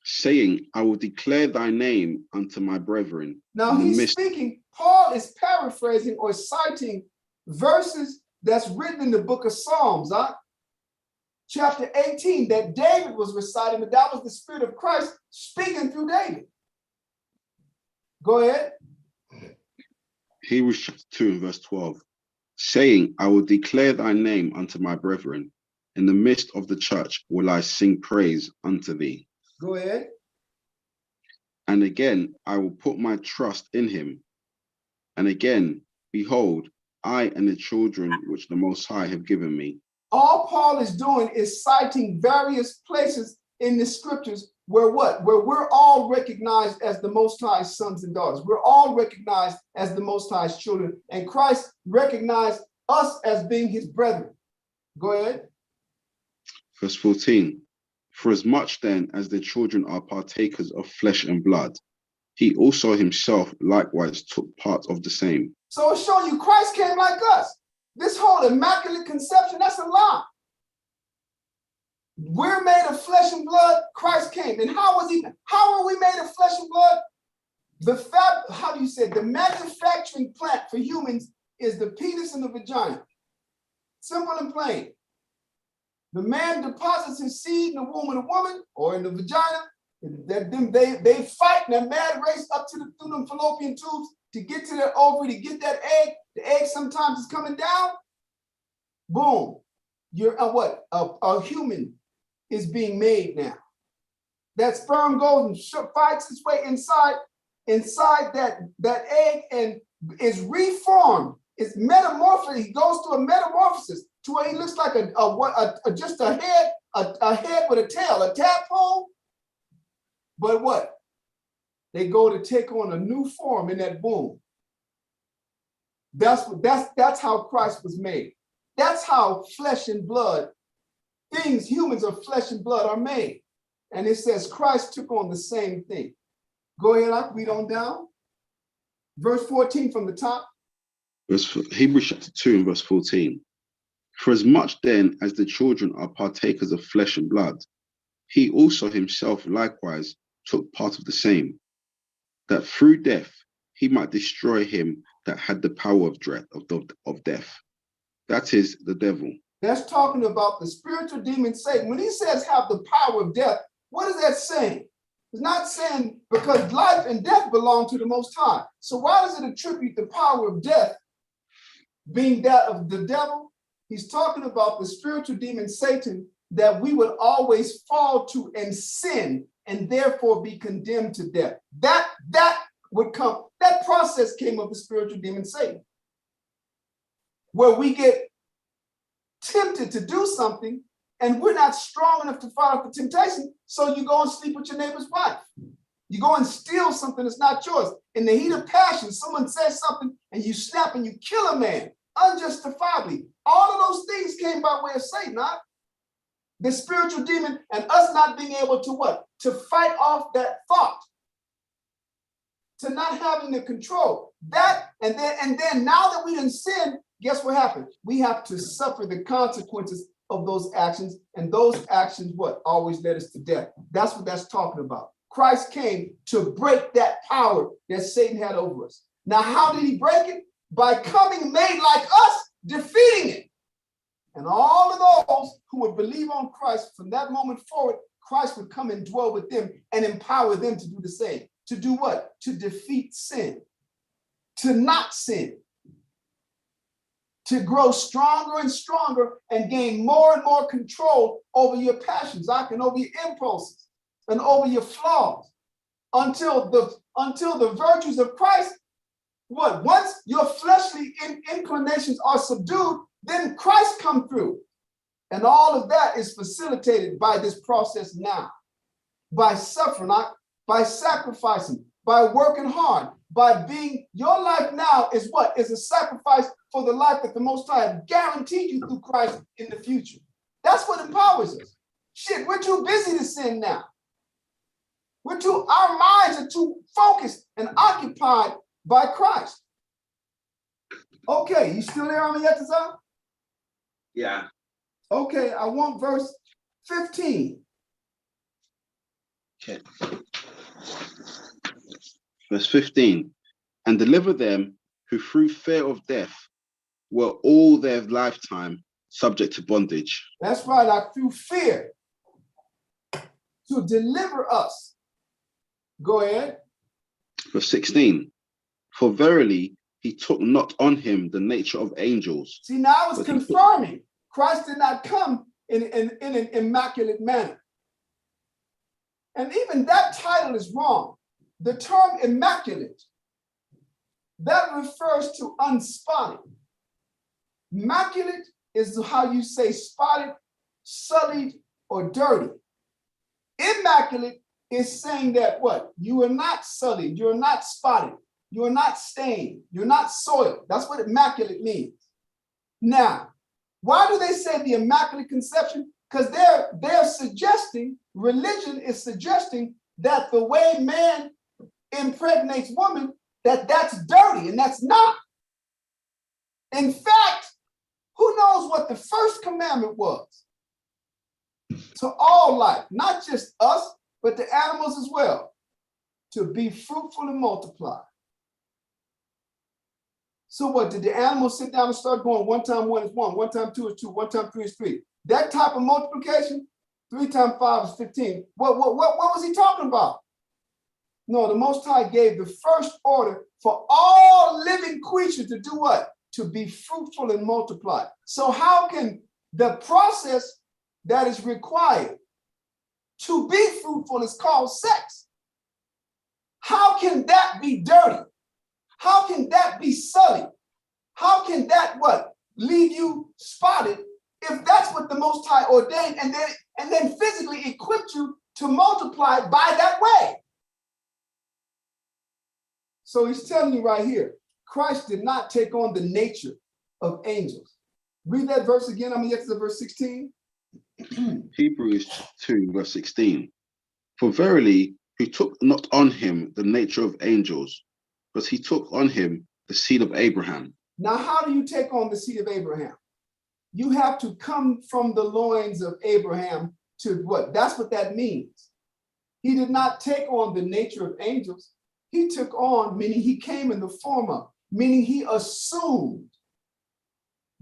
saying, I will declare thy name unto my brethren. Now he's speaking, Paul is paraphrasing or citing verses that's written in the book of Psalms, huh? Chapter 18, that David was reciting, but that was the Spirit of Christ speaking through David. Go ahead. Hebrews chapter 2 and verse 12, saying, I will declare thy name unto my brethren. In the midst of the church will I sing praise unto thee. Go ahead. And again, I will put my trust in him. And again, behold, I and the children which the Most High have given me. All Paul is doing is citing various places in the scriptures where what? Where we're all recognized as the Most High's sons and daughters. We're all recognized as the Most High's children. And Christ recognized us as being his brethren. Go ahead. Verse 14, for as much then as the children are partakers of flesh and blood, he also himself likewise took part of the same. So it's showing you Christ came like us. This whole immaculate conception, that's a lie. We're made of flesh and blood. Christ came. And how are we made of flesh and blood? The manufacturing plant for humans is the penis and the vagina. Simple and plain. The man deposits his seed in the womb of the woman or in the vagina. They fight in a mad race up to through them fallopian tubes to get to that ovary, to get that egg. The egg sometimes is coming down. Boom. You're a human is being made now. That sperm goes and fights its way inside that egg and is reformed. It's metamorphosis. He goes through a metamorphosis to where he looks like just a head with a tail, a tadpole. But what? They go to take on a new form in that womb. That's how Christ was made. That's how flesh and blood, humans of flesh and blood are made. And it says Christ took on the same thing. Go ahead, I'll read on down. Verse 14 from the top. Hebrews chapter 2 and verse 14. For as much then as the children are partakers of flesh and blood, he also himself likewise took part of the same, that through death he might destroy him that had the power of death. That is the devil. That's talking about the spiritual demon Satan. When he says have the power of death, what is that saying? It's not saying because life and death belong to the Most High. So why does it attribute the power of death being that of the devil? He's talking about the spiritual demon Satan that we would always fall to and sin and therefore be condemned to death. That process came of the spiritual demon Satan, where we get tempted to do something and we're not strong enough to fight off the temptation, so you go and sleep with your neighbor's wife. You go and steal something that's not yours. In the heat of passion, someone says something and you snap and you kill a man unjustifiably. All of those things came by way of Satan, not the spiritual demon, and us not being able to what? To fight off that thought, to not having the control. That, and then now that we didn't sin, guess what happened? We have to suffer the consequences of those actions, and those actions, what? Always led us to death. That's what that's talking about. Christ came to break that power that Satan had over us. Now, how did he break it? By coming made like us, defeating it. And all of those who would believe on Christ from that moment forward, Christ would come and dwell with them and empower them to do the same. To do what? To defeat sin, to not sin, to grow stronger and stronger and gain more and more control over your passions, over your impulses and over your flaws, until the virtues of Christ, what? Once your fleshly inclinations are subdued, then Christ come through. And all of that is facilitated by this process now, by suffering, by sacrificing, by working hard, by being, your life now is what? Is a sacrifice for the life that the Most High has guaranteed you through Christ in the future. That's what empowers us. Shit, we're too busy to sin now. Our minds are too focused and occupied by Christ. Okay, you still there on me, Yetazah? Yeah. Okay, I want verse 15. Okay. Verse 15. And deliver them who through fear of death were all their lifetime subject to bondage. That's right, through fear, to deliver us. Go ahead. Verse 16. For verily he took not on him the nature of angels. See, now it's confirming Christ did not come in an immaculate manner. And even that title is wrong. The term immaculate, that refers to unspotted. Immaculate is how you say spotted, sullied, or dirty. Immaculate is saying that what? You are not sullied, you're not spotted, you're not stained, you're not soiled. That's what immaculate means. Now, why do they say the immaculate conception? Because they're suggesting, religion is suggesting that the way man impregnates woman, that's dirty, and that's not. In fact, who knows what the first commandment was? To all life, not just us, but the animals as well, to be fruitful and multiply. So what, did the animals sit down and start going 1 times 1 is 1, 1 times 2 is 2, 1 times 3 is 3? That type of multiplication, 3 times 5 is 15. What was he talking about? No, the Most High gave the first order for all living creatures to do what? To be fruitful and multiply. So how can the process that is required to be fruitful is called sex. How can that be dirty? How can that be sullied? How can that what? Leave you spotted if that's what the Most High ordained and then physically equipped you to multiply by that way. So he's telling you right here, Christ did not take on the nature of angels. Read that verse again. I'm going to get to verse 16. Hebrews 2, verse 16. For verily, he took not on him the nature of angels, but he took on him the seed of Abraham. Now, how do you take on the seed of Abraham? You have to come from the loins of Abraham to what? That's what that means. He did not take on the nature of angels. He took on, meaning he came in the form of, meaning he assumed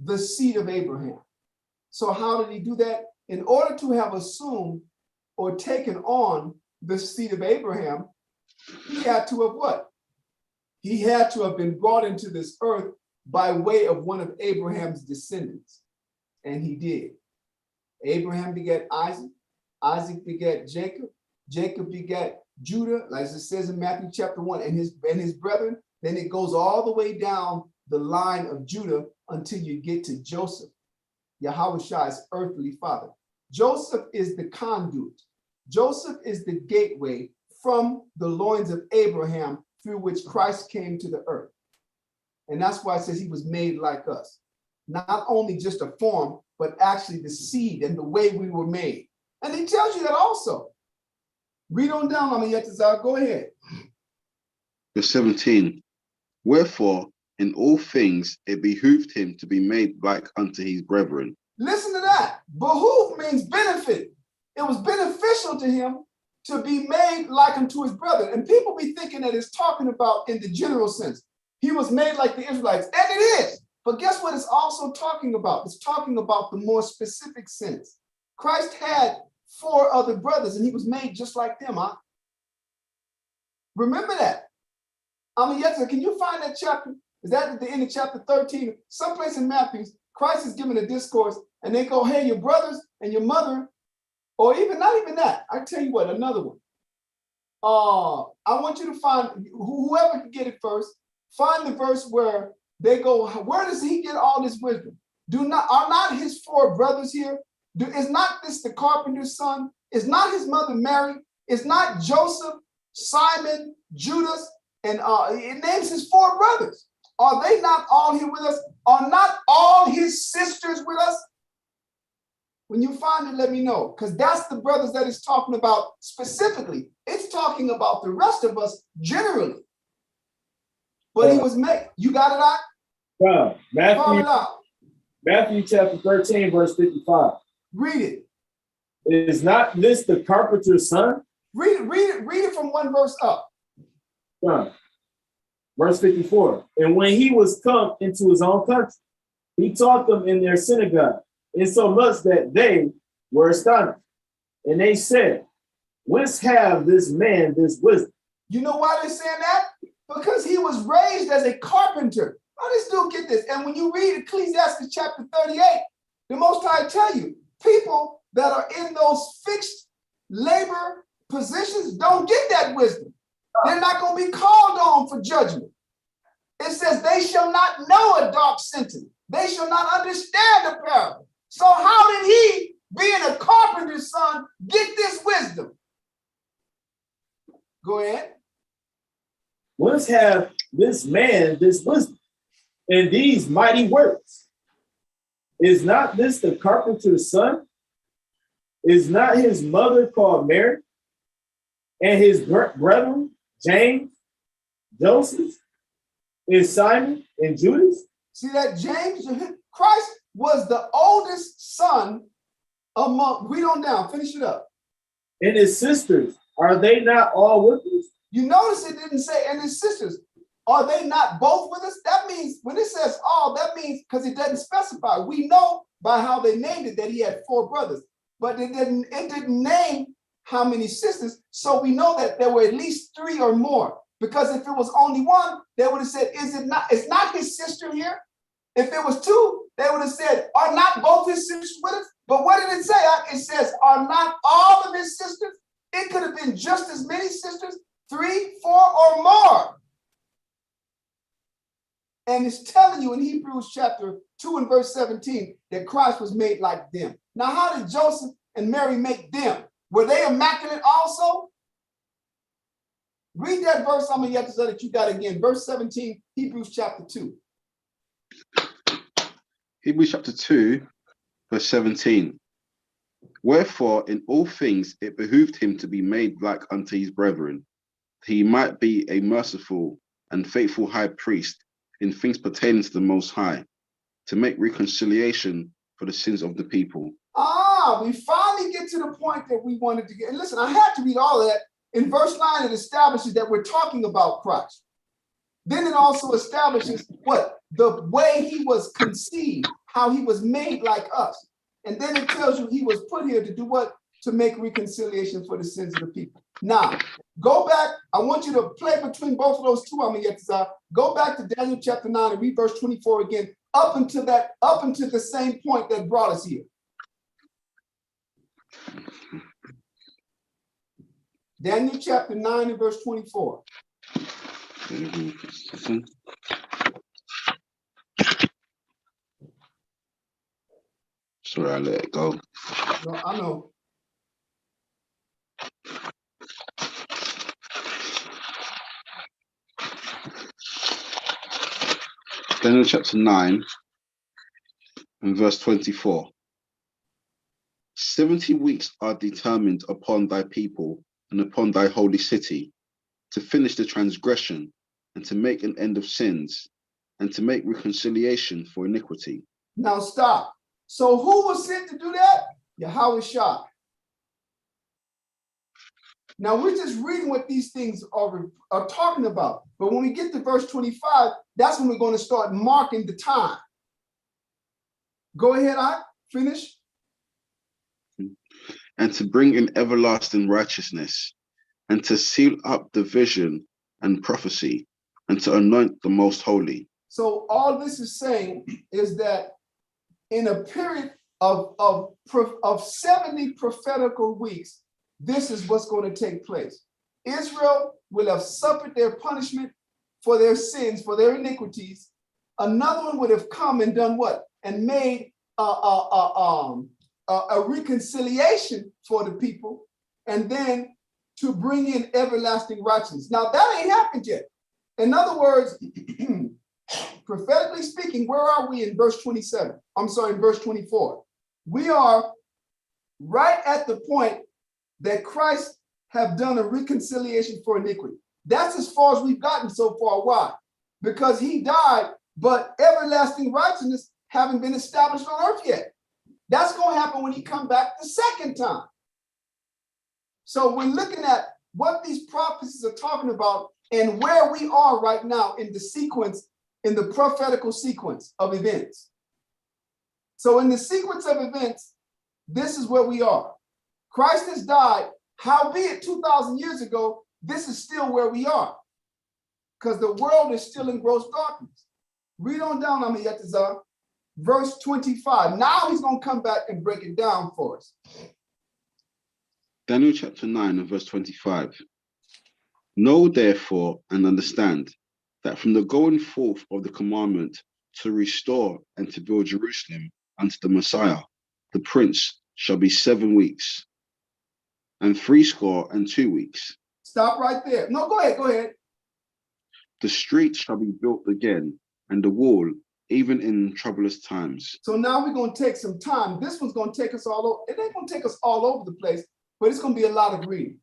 the seed of Abraham. So how did he do that? In order to have assumed or taken on the seed of Abraham, he had to have what? He had to have been brought into this earth by way of one of Abraham's descendants. And he did. Abraham begat Isaac, Isaac begat Jacob, Jacob begat Judah, like it says in Matthew chapter 1, and his brethren. Then it goes all the way down the line of Judah until you get to Joseph, Yahushai's earthly father. Joseph is the conduit. Joseph is the gateway from the loins of Abraham through which Christ came to the earth. And that's why it says he was made like us. Not only just a form, but actually the seed and the way we were made. And he tells you that also. Read on down on the Yetzirah. Go ahead. Verse 17. Wherefore, in all things it behooved him to be made like unto his brethren. Listen to that. Behoove means benefit. It was beneficial to him to be made like unto his brethren. And people be thinking that it's talking about in the general sense. He was made like the Israelites, and it is. But guess what it's also talking about? It's talking about the more specific sense. Christ had 4 other brothers, and he was made just like them, huh? Remember that. Can you find that chapter? Is that at the end of chapter 13? Someplace in Matthew, Christ is giving a discourse, and they go, hey, your brothers and your mother, or even not even that. I tell you what, another one. I want you to find, whoever can get it first, find the verse where they go, where does he get all this wisdom? Are not his 4 brothers here? Is not this the carpenter's son? Is not his mother Mary? Is not Joseph, Simon, Judas, and it names his 4 brothers? Are they not all here with us? Are not all his sisters with us? When you find it, let me know, because that's the brothers that it's talking about specifically. It's talking about the rest of us generally. But he was made. You got it out? Yeah, Matthew chapter 13, verse 55. Read it. Is not this the carpenter's son? Read it from one verse up. Yeah. Verse 54. And when he was come into his own country, he taught them in their synagogue, insomuch that they were astonished. And they said, whence have this man this wisdom? You know why they're saying that? Because he was raised as a carpenter. How does this dude get this? And when you read Ecclesiastes chapter 38, the Most High tell you, people that are in those fixed labor positions don't get that wisdom. They're not going to be called on for judgment. It says they shall not know a dark sentence. They shall not understand a parable. So how did he, being a carpenter's son, get this wisdom? Go ahead. Whence have this man this wisdom and these mighty works? Is not this the carpenter's son? Is not his mother called Mary? And his brethren, James, Joseph, and Simon, and Judas? See that James, Christ was the oldest son among, read on down, finish it up. And his sisters, are they not all with us? You notice it didn't say, and his sisters, are they not both with us? That means, when it says all, that means, because it doesn't specify. We know by how they named it that he had 4 brothers, but it didn't name how many sisters, so we know that there were at least 3 or more, because if it was only 1, they would have said, it's not his sister here? If it was 2, they would have said, are not both his sisters with us? But what did it say? It says, are not all of his sisters? Hebrews chapter 2 and verse 17 that Christ was made like them. Now, how did Joseph and Mary make them? Were they immaculate also? Read that verse, that you got again. Verse 17, Hebrews chapter 2. Hebrews chapter 2, verse 17. Wherefore, in all things it behooved him to be made like unto his brethren, that he might be a merciful and faithful high priest in things pertaining to the Most High, to make reconciliation for the sins of the people. We finally get to the point that we wanted to get. And listen, I had to read all of that. In verse 9, it establishes that we're talking about Christ. Then it also establishes what? The way he was conceived, how he was made like us. And then it tells you he was put here to do what? To make reconciliation for the sins of the people. Now, go back. I want you to play between both of those two. Go back to Daniel chapter 9 and read verse 24 again, up until the same point that brought us here. Daniel chapter 9 and verse 24. Sorry, I let it go. No, I know. Daniel chapter 9 and verse 24. 70 weeks are determined upon thy people and upon thy holy city, to finish the transgression and to make an end of sins and to make reconciliation for iniquity. Now stop. So who was sent to do that? Yahweh Shah. Now we're just reading what these things are talking about. But when we get to verse 25, that's when we're going to start marking the time. Go ahead, I finish. And to bring in everlasting righteousness, and to seal up the vision and prophecy, and to anoint the most holy. So all this is saying is that in a period of 70 prophetical weeks, this is what's going to take place. Israel will have suffered their punishment for their sins, for their iniquities. Another one would have come and done what? And made a reconciliation for the people, and then to bring in everlasting righteousness. Now that ain't happened yet. In other words, prophetically speaking, where are we in verse 27? I'm sorry, in verse 24. We are right at the point that Christ have done a reconciliation for iniquity. That's as far as we've gotten so far. Why? Because he died, but everlasting righteousness haven't been established on earth yet. That's going to happen when he comes back the second time. So we're looking at what these prophecies are talking about and where we are right now in the sequence, in the prophetical sequence of events. So in the sequence of events, this is where we are. Christ has died, howbeit 2,000 years ago, this is still where we are, because the world is still in gross darkness. Read on down, Amiyatazar, verse 25. Now he's going to come back and break it down for us. Daniel chapter 9 and verse 25. Know therefore and understand that from the going forth of the commandment to restore and to build Jerusalem unto the Messiah, the Prince, shall be 7 weeks, and 62 weeks. Stop right there. No, go ahead. The street shall be built again, and the wall, even in troublous times. So now we're going to take some time. This one's going to take us all over. It ain't going to take us all over the place, but it's going to be a lot of reading.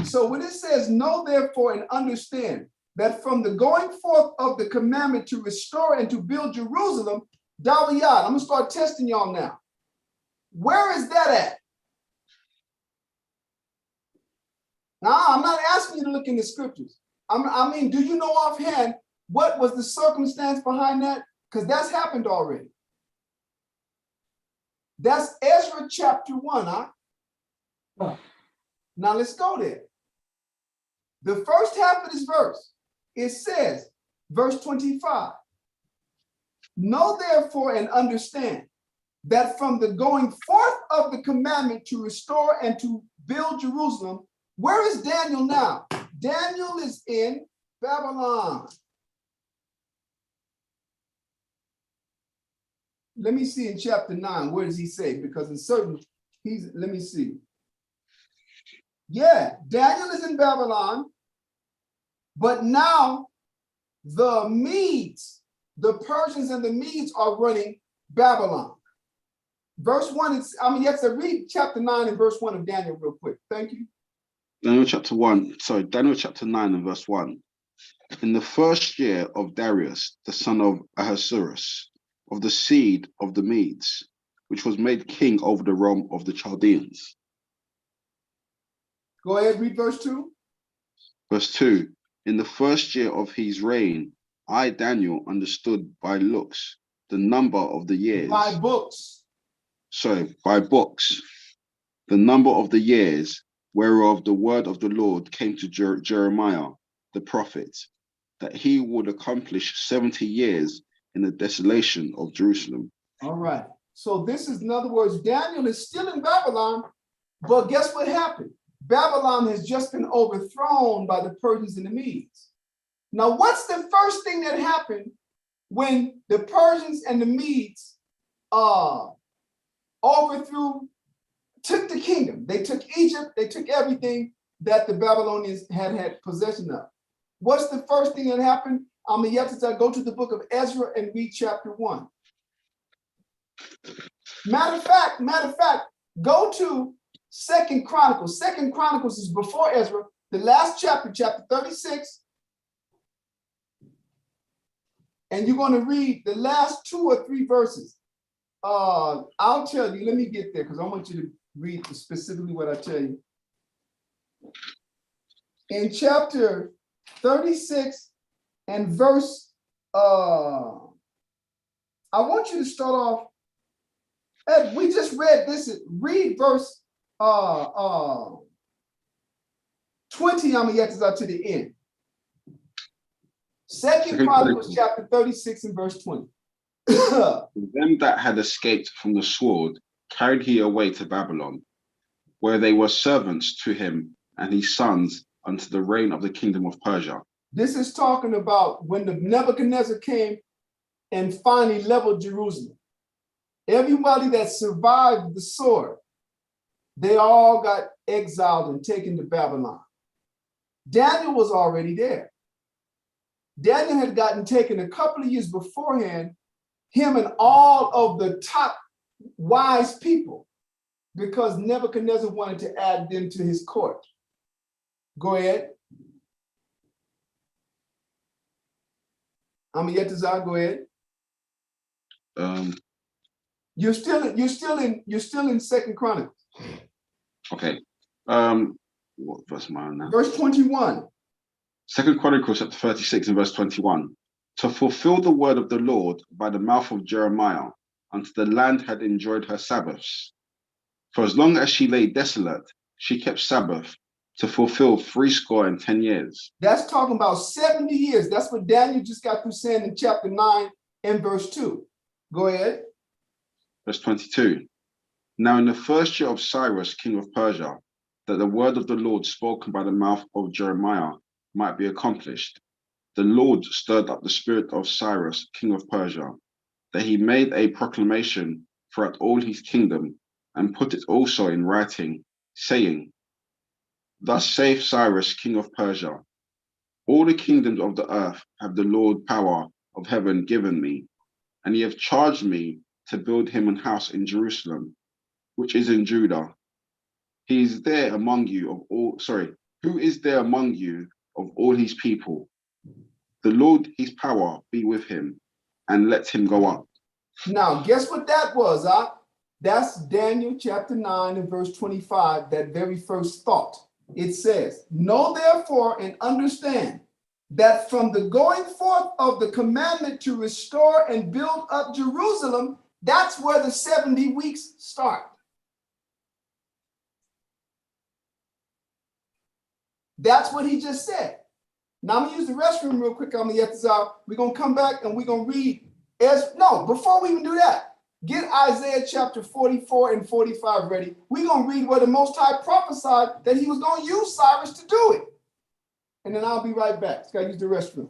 So when it says, know therefore and understand that from the going forth of the commandment to restore and to build Jerusalem, Dawiyad, I'm going to start testing y'all now. Where is that at? Now, I'm not asking you to look in the scriptures. I mean, do you know offhand what was the circumstance behind that? Because that's happened already. That's Ezra chapter 1, huh? Huh. Now let's go there. The first half of this verse, it says, verse 25, know therefore and understand that from the going forth of the commandment to restore and to build Jerusalem, where is Daniel now? Daniel is in Babylon. let me see in chapter 9, where does he say? Because in certain, let me see. Yeah, Daniel is in Babylon, but now the Medes, the Persians and the Medes are running Babylon. Verse 1, you have to read chapter 9 and verse 1 of Daniel real quick. Thank you. Daniel chapter 9 and verse 1. In the first year of Darius, the son of Ahasuerus, of the seed of the Medes, which was made king over the realm of the Chaldeans. Go ahead, read verse 2. Verse 2. In the first year of his reign, I, Daniel, understood by looks the number of the years. By books. By books, the number of the years whereof the word of the Lord came to Jeremiah the prophet, that he would accomplish 70 years in the desolation of Jerusalem. All right. So this is, in other words, Daniel is still in Babylon, but guess what happened? Babylon has just been overthrown by the Persians and the Medes. Now, what's the first thing that happened when the Persians and the Medes took the kingdom? They took Egypt, they took everything that the Babylonians had possession of. What's the first thing that happened? You have to go to the book of Ezra and read chapter 1. Matter of fact, go to 2 Chronicles. 2 Chronicles is before Ezra, the last chapter, chapter 36. And you're going to read the last 2 or 3 verses. I'll tell you, let me get there because I want you to read specifically what I tell you. In chapter 36 and verse, I want you to start off, Ed, we just read this, read verse 20, I'm gonna get this out to the end. 2 Chronicles chapter 36 and verse 20. Them that had escaped from the sword carried he away to Babylon, where they were servants to him and his sons unto the reign of the kingdom of Persia. This is talking about when the Nebuchadnezzar came and finally leveled Jerusalem. Everybody that survived the sword, they all got exiled and taken to Babylon. Daniel was already there. Daniel had gotten taken a couple of years beforehand, him and all of the top wise people, because Nebuchadnezzar wanted to add them to his court. Go ahead. Go ahead. You're still in 2 Chronicles. Okay. What verse am I on now? Verse 21. 2 Chronicles chapter 36 and verse 21. To fulfill the word of the Lord by the mouth of Jeremiah, until the land had enjoyed her Sabbaths. For as long as she lay desolate, she kept Sabbath to fulfill 70 years. That's talking about 70 years. That's what Daniel just got through saying in chapter 9 and verse 2. Go ahead. Verse 22. Now in the first year of Cyrus, king of Persia, that the word of the Lord spoken by the mouth of Jeremiah might be accomplished, the Lord stirred up the spirit of Cyrus, king of Persia, that he made a proclamation throughout all his kingdom, and put it also in writing, saying, Thus saith Cyrus, king of Persia, all the kingdoms of the earth have the Lord power of heaven given me, and he hath charged me to build him an house in Jerusalem, which is in Judah. He is there among you of all, who is there among you of all his people? The Lord, his power, be with him, and let him go up. Now, guess what that was, huh? That's Daniel chapter 9 and verse 25, that very first thought. It says, know therefore and understand that from the going forth of the commandment to restore and build up Jerusalem, that's where the 70 weeks start. That's what he just said. Now I'm gonna use the restroom real quick. I'm gonna get this out. We're gonna come back and we're gonna read before we even do that, get Isaiah chapter 44 and 45 ready. We're gonna read where the Most High prophesied that he was gonna use Cyrus to do it. And then I'll be right back. Just gotta use the restroom.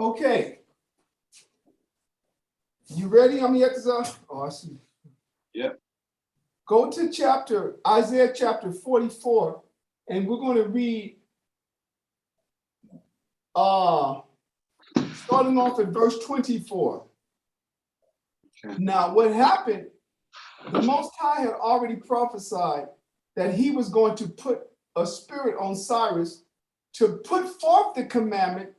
Okay. You ready? I'm yet to. Oh, I see. Yep. Go to Isaiah chapter 44, and we're going to read starting off at verse 24. Okay. Now, what happened, the Most High had already prophesied that he was going to put a spirit on Cyrus to put forth the commandment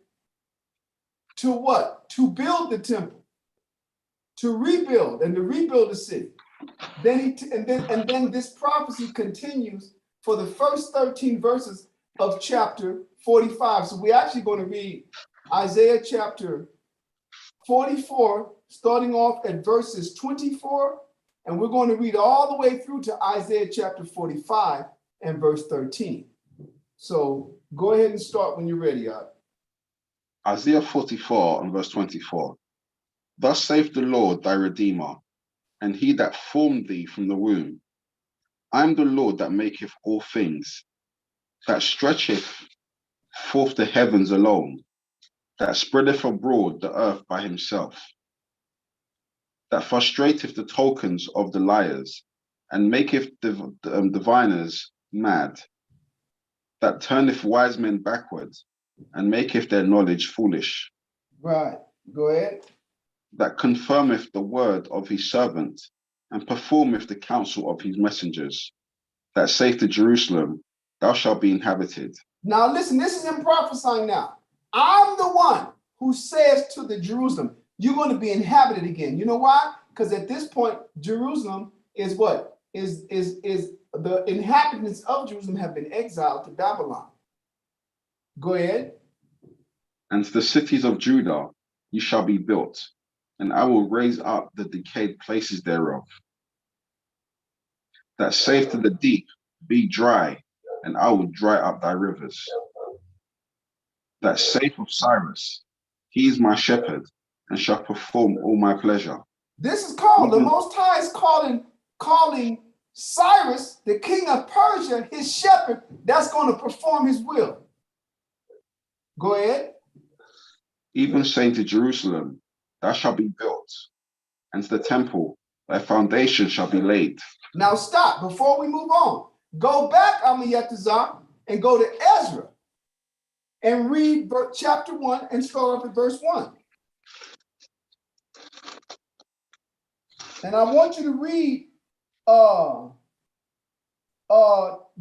to what? To build the temple, to rebuild and to rebuild the city. Then then this prophecy continues for the first 13 verses of chapter 45. So we're actually going to read Isaiah chapter 44, starting off at verses 24, and we're going to read all the way through to Isaiah chapter 45 and verse 13. So go ahead and start when you're ready, Isaiah 44 and verse 24. Thus saith the Lord thy Redeemer, and he that formed thee from the womb. I am the Lord that maketh all things, that stretcheth forth the heavens alone, that spreadeth abroad the earth by himself, that frustrateth the tokens of the liars, and maketh the diviners mad, that turneth wise men backward, and maketh their knowledge foolish, Right. Go ahead. that confirmeth the word of his servant, and performeth the counsel of his messengers, that saith to Jerusalem, thou shalt be inhabited. Now listen, this is him prophesying now. I'm the one who says to the Jerusalem, you're going to be inhabited again. You know why? Because at this point, Jerusalem is what? Is the inhabitants of Jerusalem have been exiled to Babylon. Go ahead. And to the cities of Judah ye shall be built, and I will raise up the decayed places thereof. That saith to the deep, be dry, and I will dry up thy rivers. That saith of Cyrus, he is my shepherd, and shall perform all my pleasure. This is called, the Most High is calling Cyrus, the king of Persia, his shepherd, that's going to perform his will. Go ahead. Even saying to Jerusalem, thou shalt be built, and to the temple, thy foundation shall be laid. Now stop, before we move on. Go back, Amiyatazar, and go to Ezra and read chapter 1 and start off at verse 1. And I want you to read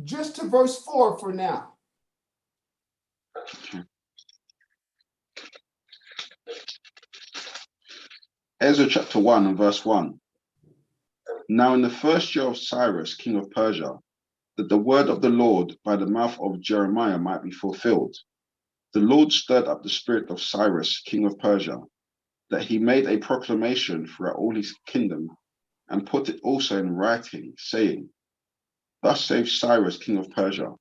just to verse 4 for now. Ezra chapter 1 and verse 1. Now in the first year of Cyrus, king of Persia, that the word of the Lord by the mouth of Jeremiah might be fulfilled, the Lord stirred up the spirit of Cyrus, king of Persia, that he made a proclamation throughout all his kingdom, and put it also in writing, saying, thus saith Cyrus, king of Persia,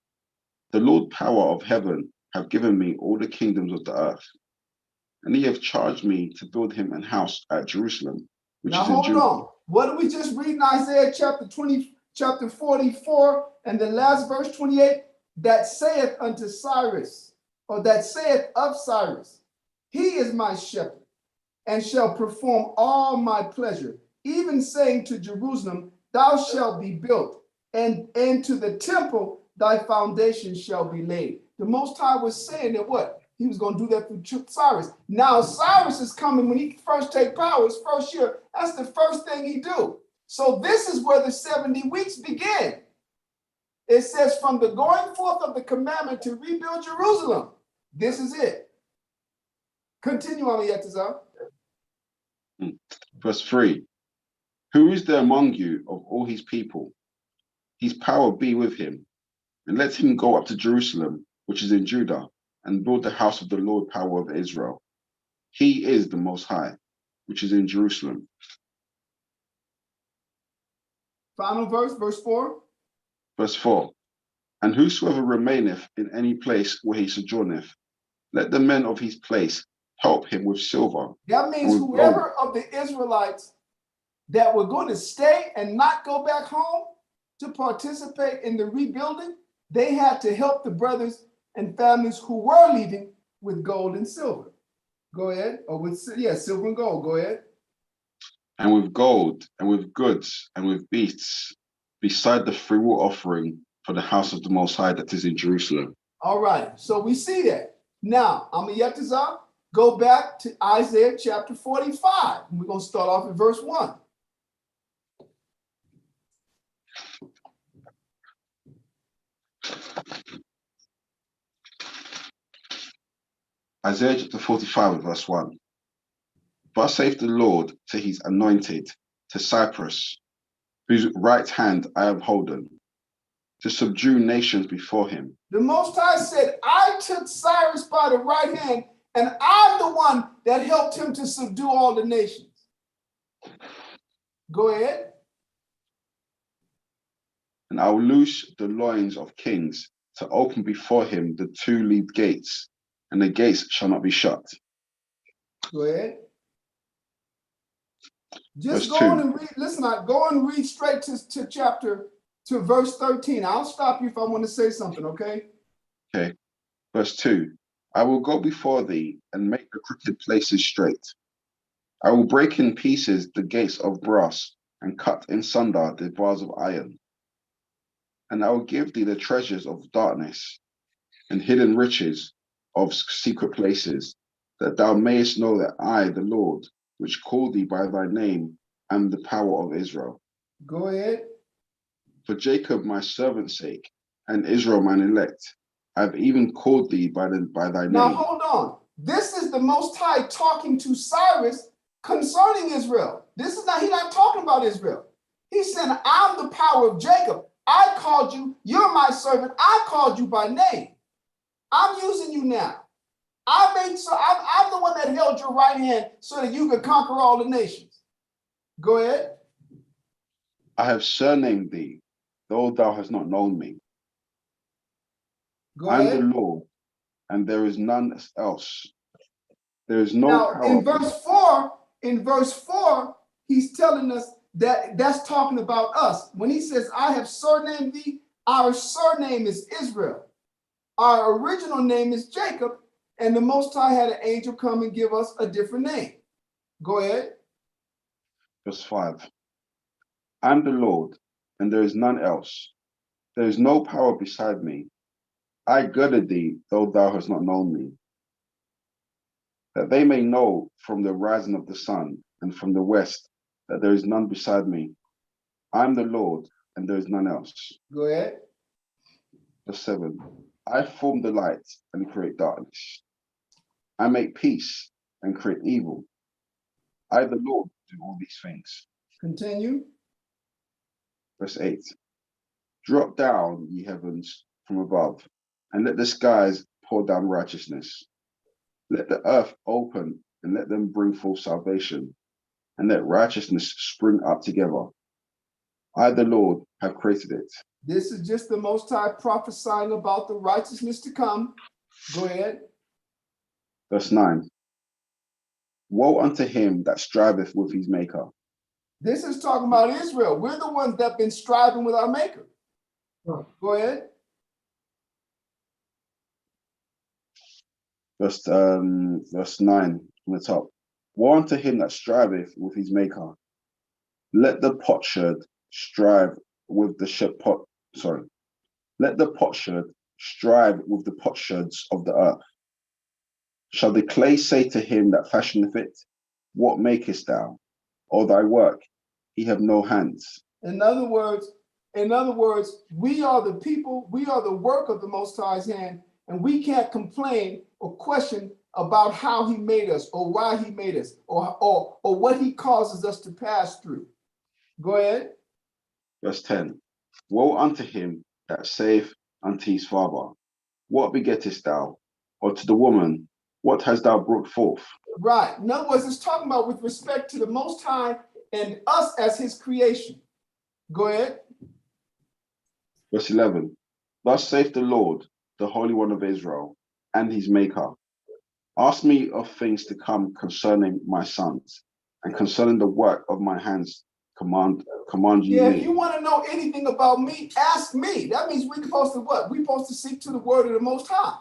the Lord power of heaven have given me all the kingdoms of the earth, and he have charged me to build him an house at Jerusalem, which Now is in hold Judah. on. What did we just read in Isaiah chapter 44 and the last verse 28? That saith unto Cyrus, or that saith of Cyrus, he is my shepherd, and shall perform all my pleasure, even saying to Jerusalem, thou shalt be built, and to the temple thy foundation shall be laid. The Most High was saying that what? He was going to do that through Cyrus. Now Cyrus is coming when he first take power, his first year. That's the first thing he do. So this is where the 70 weeks begin. It says from the going forth of the commandment to rebuild Jerusalem. This is it. Continue on, Yetazar. Verse 3. Who is there among you of all his people? His power be with him, and let him go up to Jerusalem, which is in Judah, and build the house of the Lord power of Israel. He is the Most High, which is in Jerusalem. Final verse, verse 4. Verse 4. And whosoever remaineth in any place where he sojourneth, let the men of his place help him with silver. That means whoever of the Israelites that were going to stay and not go back home to participate in the rebuilding, they had to help the brothers and families who were leaving with gold and silver. Go ahead. Or with silver and gold. Go ahead. And with gold, and with goods, and with beasts, beside the freewill offering for the house of the Most High that is in Jerusalem. All right. So we see that. Now, Amayetazar, go back to Isaiah chapter 45. We're going to start off at verse 1. Isaiah chapter 45, verse 1. Thus saith the Lord to his anointed, to Cyprus, whose right hand I have holden, to subdue nations before him. The Most High said, I took Cyrus by the right hand, and I'm the one that helped him to subdue all the nations. Go ahead. And I will loose the loins of kings, to open before him the two-leaved gates, and the gates shall not be shut. Go ahead. Just Verse go 2. on and read. Listen, go and read straight to verse 13. I'll stop you if I want to say something, okay? Okay. Verse 2. I will go before thee and make the crooked places straight. I will break in pieces the gates of brass and cut in sunder the bars of iron. And I will give thee the treasures of darkness and hidden riches of secret places, that thou mayest know that I, the Lord, which called thee by thy name, am the power of Israel. Go ahead. For Jacob my servant's sake, and Israel mine elect, I have even called thee by thy name. Now hold on. This is the Most High talking to Cyrus concerning Israel. He's not talking about Israel. He's saying, I'm the power of Jacob. I called you, you're my servant. I called you by name. I'm using you now. I'm the one that held your right hand so that you could conquer all the nations. Go ahead. I have surnamed thee, though thou hast not known me. Go I am ahead. the Lord, and there is none else. There is no Now, power. in verse 4, he's telling us that that's talking about us. When he says, I have surnamed thee, our surname is Israel. Our original name is Jacob, and the Most High had an angel come and give us a different name. Go ahead. Verse 5. I am the Lord, and there is none else. There is no power beside me. I girded thee, though thou hast not known me, that they may know from the rising of the sun and from the west that there is none beside me. I am the Lord, and there is none else. Go ahead. Verse 7. I form the light and create darkness. I make peace and create evil. I, the Lord, do all these things. Continue. Verse 8. Drop down, ye heavens, from above, and let the skies pour down righteousness. Let the earth open, and let them bring forth salvation, and let righteousness spring up together. I, the Lord, have created it. This is just the Most High prophesying about the righteousness to come. Go ahead. Verse 9. Woe unto him that striveth with his maker. This is talking about Israel. We're the ones that have been striving with our maker. Go ahead. Verse 9 from the top. Woe unto him that striveth with his maker. Let the potsherd strive with the pot. Sorry. Let the potsherd strive with the potsherds of the earth. Shall the clay say to him that fashioneth it, what makest thou? Or thy work, he have no hands. In other words, we are the people, we are the work of the Most High's hand, and we can't complain or question about how he made us or why he made us or what he causes us to pass through. Go ahead. Verse 10. Woe unto him that saith unto his father, what begettest thou? Or to the woman, what hast thou brought forth? Right. In other words, it's talking about with respect to the Most High and us as his creation. Go ahead. Verse 11. Thus saith the Lord, the Holy One of Israel, and his maker. Ask me of things to come concerning my sons, and concerning the work of my hands, command you Yeah, me. if you want to know anything about me, ask me. That means we're supposed to what? We're supposed to seek to the word of the Most High.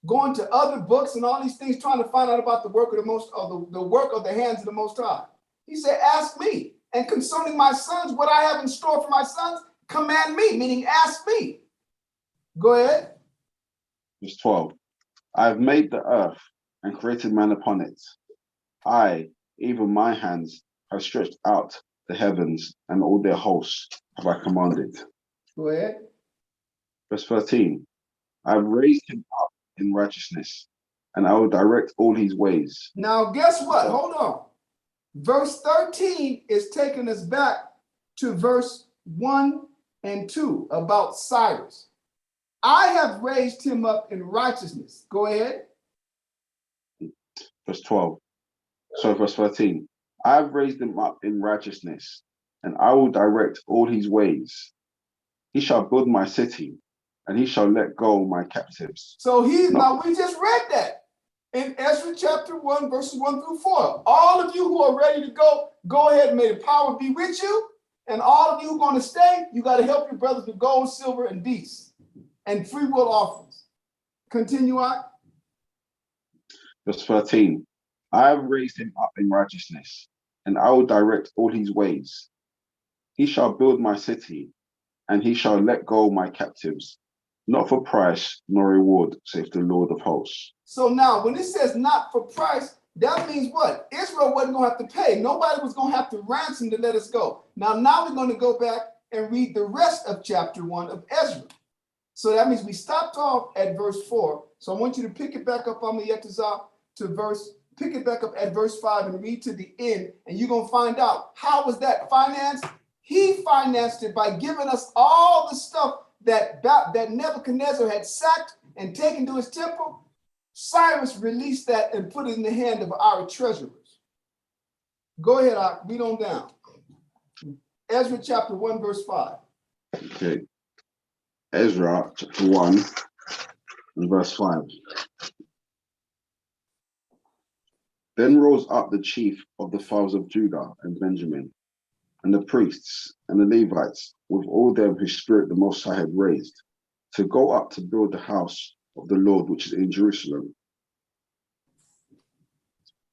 going to other books and all these things, trying to find out about the work of the work of the hands of the Most High. He said, ask me. And concerning my sons, what I have in store for my sons, command me, meaning ask me. Go ahead. Verse 12. I have made the earth and created man upon it. I, even my hands, have stretched out the heavens, and all their hosts have I commanded. Go ahead. Verse 13. I have raised him up in righteousness, and I will direct all his ways. Now, guess what? Hold on. Verse 13 is taking us back to verse 1 and 2 about Cyrus. I have raised him up in righteousness. Go ahead. Verse 12. So verse 13. I have raised him up in righteousness, and I will direct all his ways. He shall build my city, and he shall let go my captives. So now we just read that in Ezra chapter 1, verses 1 through 4. All of you who are ready to go ahead and may the power be with you. And all of you who are going to stay, you got to help your brothers with gold, silver, and beasts, and free will offerings. Continue on. Verse 13. I have raised him up in righteousness, and I will direct all his ways. He shall build my city, and he shall let go my captives, not for price nor reward, saith the Lord of hosts. So now, when it says not for price, that means what? Israel wasn't going to have to pay. Nobody was going to have to ransom to let us go. Now we're going to go back and read the rest of chapter 1 of Ezra. So that means we stopped off at verse 4. So I want you to pick it back up on the Yetazah to pick it back up at verse 5 and read to the end. And you're going to find out how was that financed? He financed it by giving us all the stuff that Nebuchadnezzar had sacked and taken to his temple. Cyrus released that and put it in the hand of our treasurers. Go ahead, read on down. Ezra chapter 1, verse 5. Okay. Ezra chapter 1 and verse 5. Then rose up the chief of the fathers of Judah and Benjamin, and the priests and the Levites, with all them whose spirit the Most High had raised, to go up to build the house of the Lord which is in Jerusalem.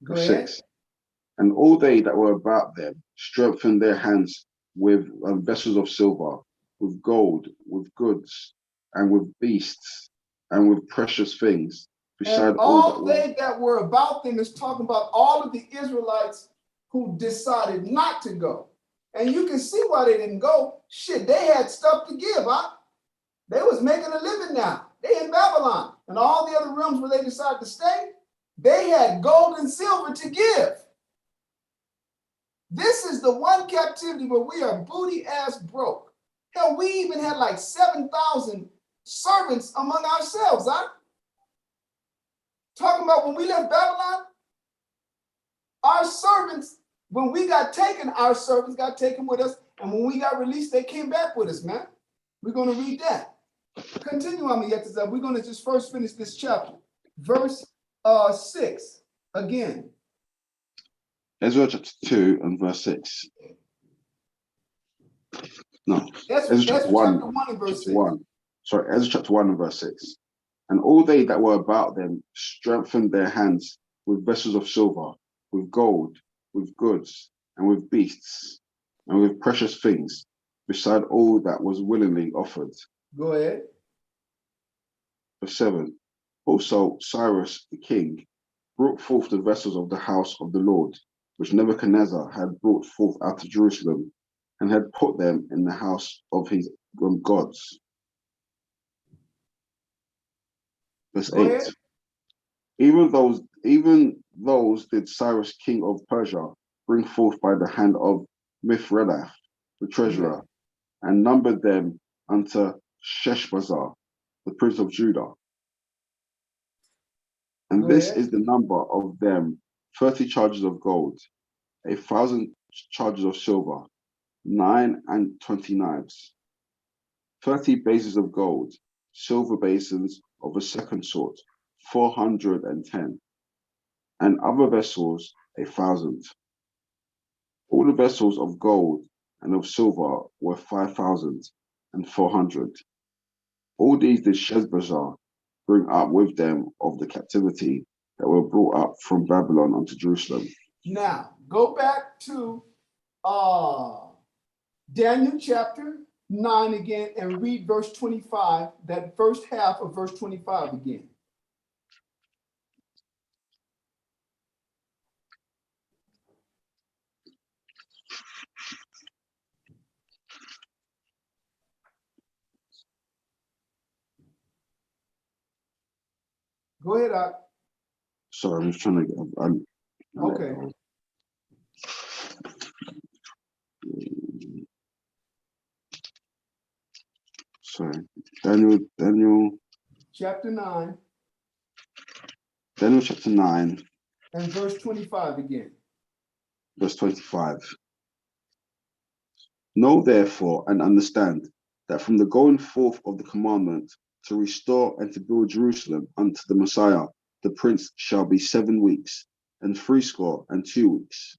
Verse 6. And all they that were about them strengthened their hands with vessels of silver, with gold, with goods, and with beasts, and with precious things. Beside and all they that were about them is talking about all of the Israelites who decided not to go. And you can see why they didn't go. Shit, they had stuff to give, huh? They was making a living now. They in Babylon. And all the other rooms where they decided to stay, they had gold and silver to give. This is the one captivity where we are booty ass broke. Hell, we even had like 7,000 servants among ourselves, huh? Talking about when we left Babylon, our servants, when we got taken, our servants got taken with us. And when we got released, they came back with us, man. We're going to read that. Continue on me, Yetazah. We're going to just first finish this chapter. Verse 6 again. Ezra chapter 2 and verse 6. No, Ezra chapter 1 and verse 6. Sorry, Ezra chapter 1 and verse 6. And all they that were about them strengthened their hands with vessels of silver, with gold, with goods, and with beasts, and with precious things, beside all that was willingly offered. Go ahead. Verse 7. Also Cyrus the king brought forth the vessels of the house of the Lord, which Nebuchadnezzar had brought forth out of Jerusalem, and had put them in the house of his gods. Verse 8. Even those did Cyrus king of Persia bring forth by the hand of Mithredath, the treasurer, and numbered them unto Sheshbazzar, the prince of Judah. And this is the number of them: 30 charges of gold, 1,000 charges of silver, 29 knives, 30 bases of gold, silver basins of a second sort, 410, and other vessels 1,000. All the vessels of gold and of silver were 5,400. All these did Sheshbazzar bring up with them of the captivity that were brought up from Babylon unto Jerusalem. Now, go back to Daniel chapter 9 again and read verse 25, that first half of verse 25 again. Go ahead, Ak. Sorry, I'm just trying to get. Okay. Sorry, Daniel Chapter 9 chapter 9, and verse 25 again. verse 25. Know therefore and understand that from the going forth of the commandment to restore and to build Jerusalem unto the Messiah, the Prince shall be 7 weeks, and 62 weeks.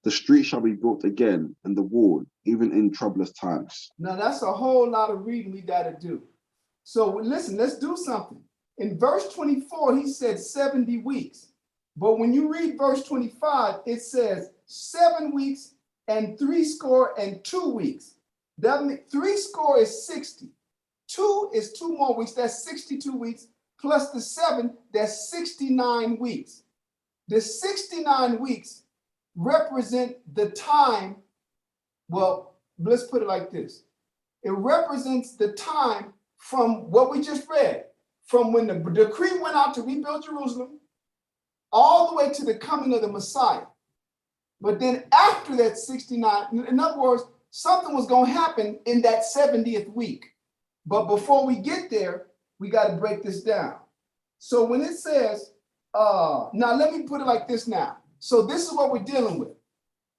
The street shall be built again, and the wall, even in troublous times. Now, that's a whole lot of reading we got to do. So listen, let's do something. In verse 24, he said 70 weeks. But when you read verse 25, it says 7 weeks and 62 weeks. That means 60 is 60. 2 is 2 more weeks. That's 62 weeks. Plus the 7, that's 69 weeks. The 69 weeks represent the time. Well, let's put it like this. It represents the time from what we just read, from when the decree went out to rebuild Jerusalem, all the way to the coming of the Messiah. But then after that 69, in other words, something was going to happen in that 70th week. But before we get there, we got to break this down. So when it says, now let me put it like this now. So this is what we're dealing with.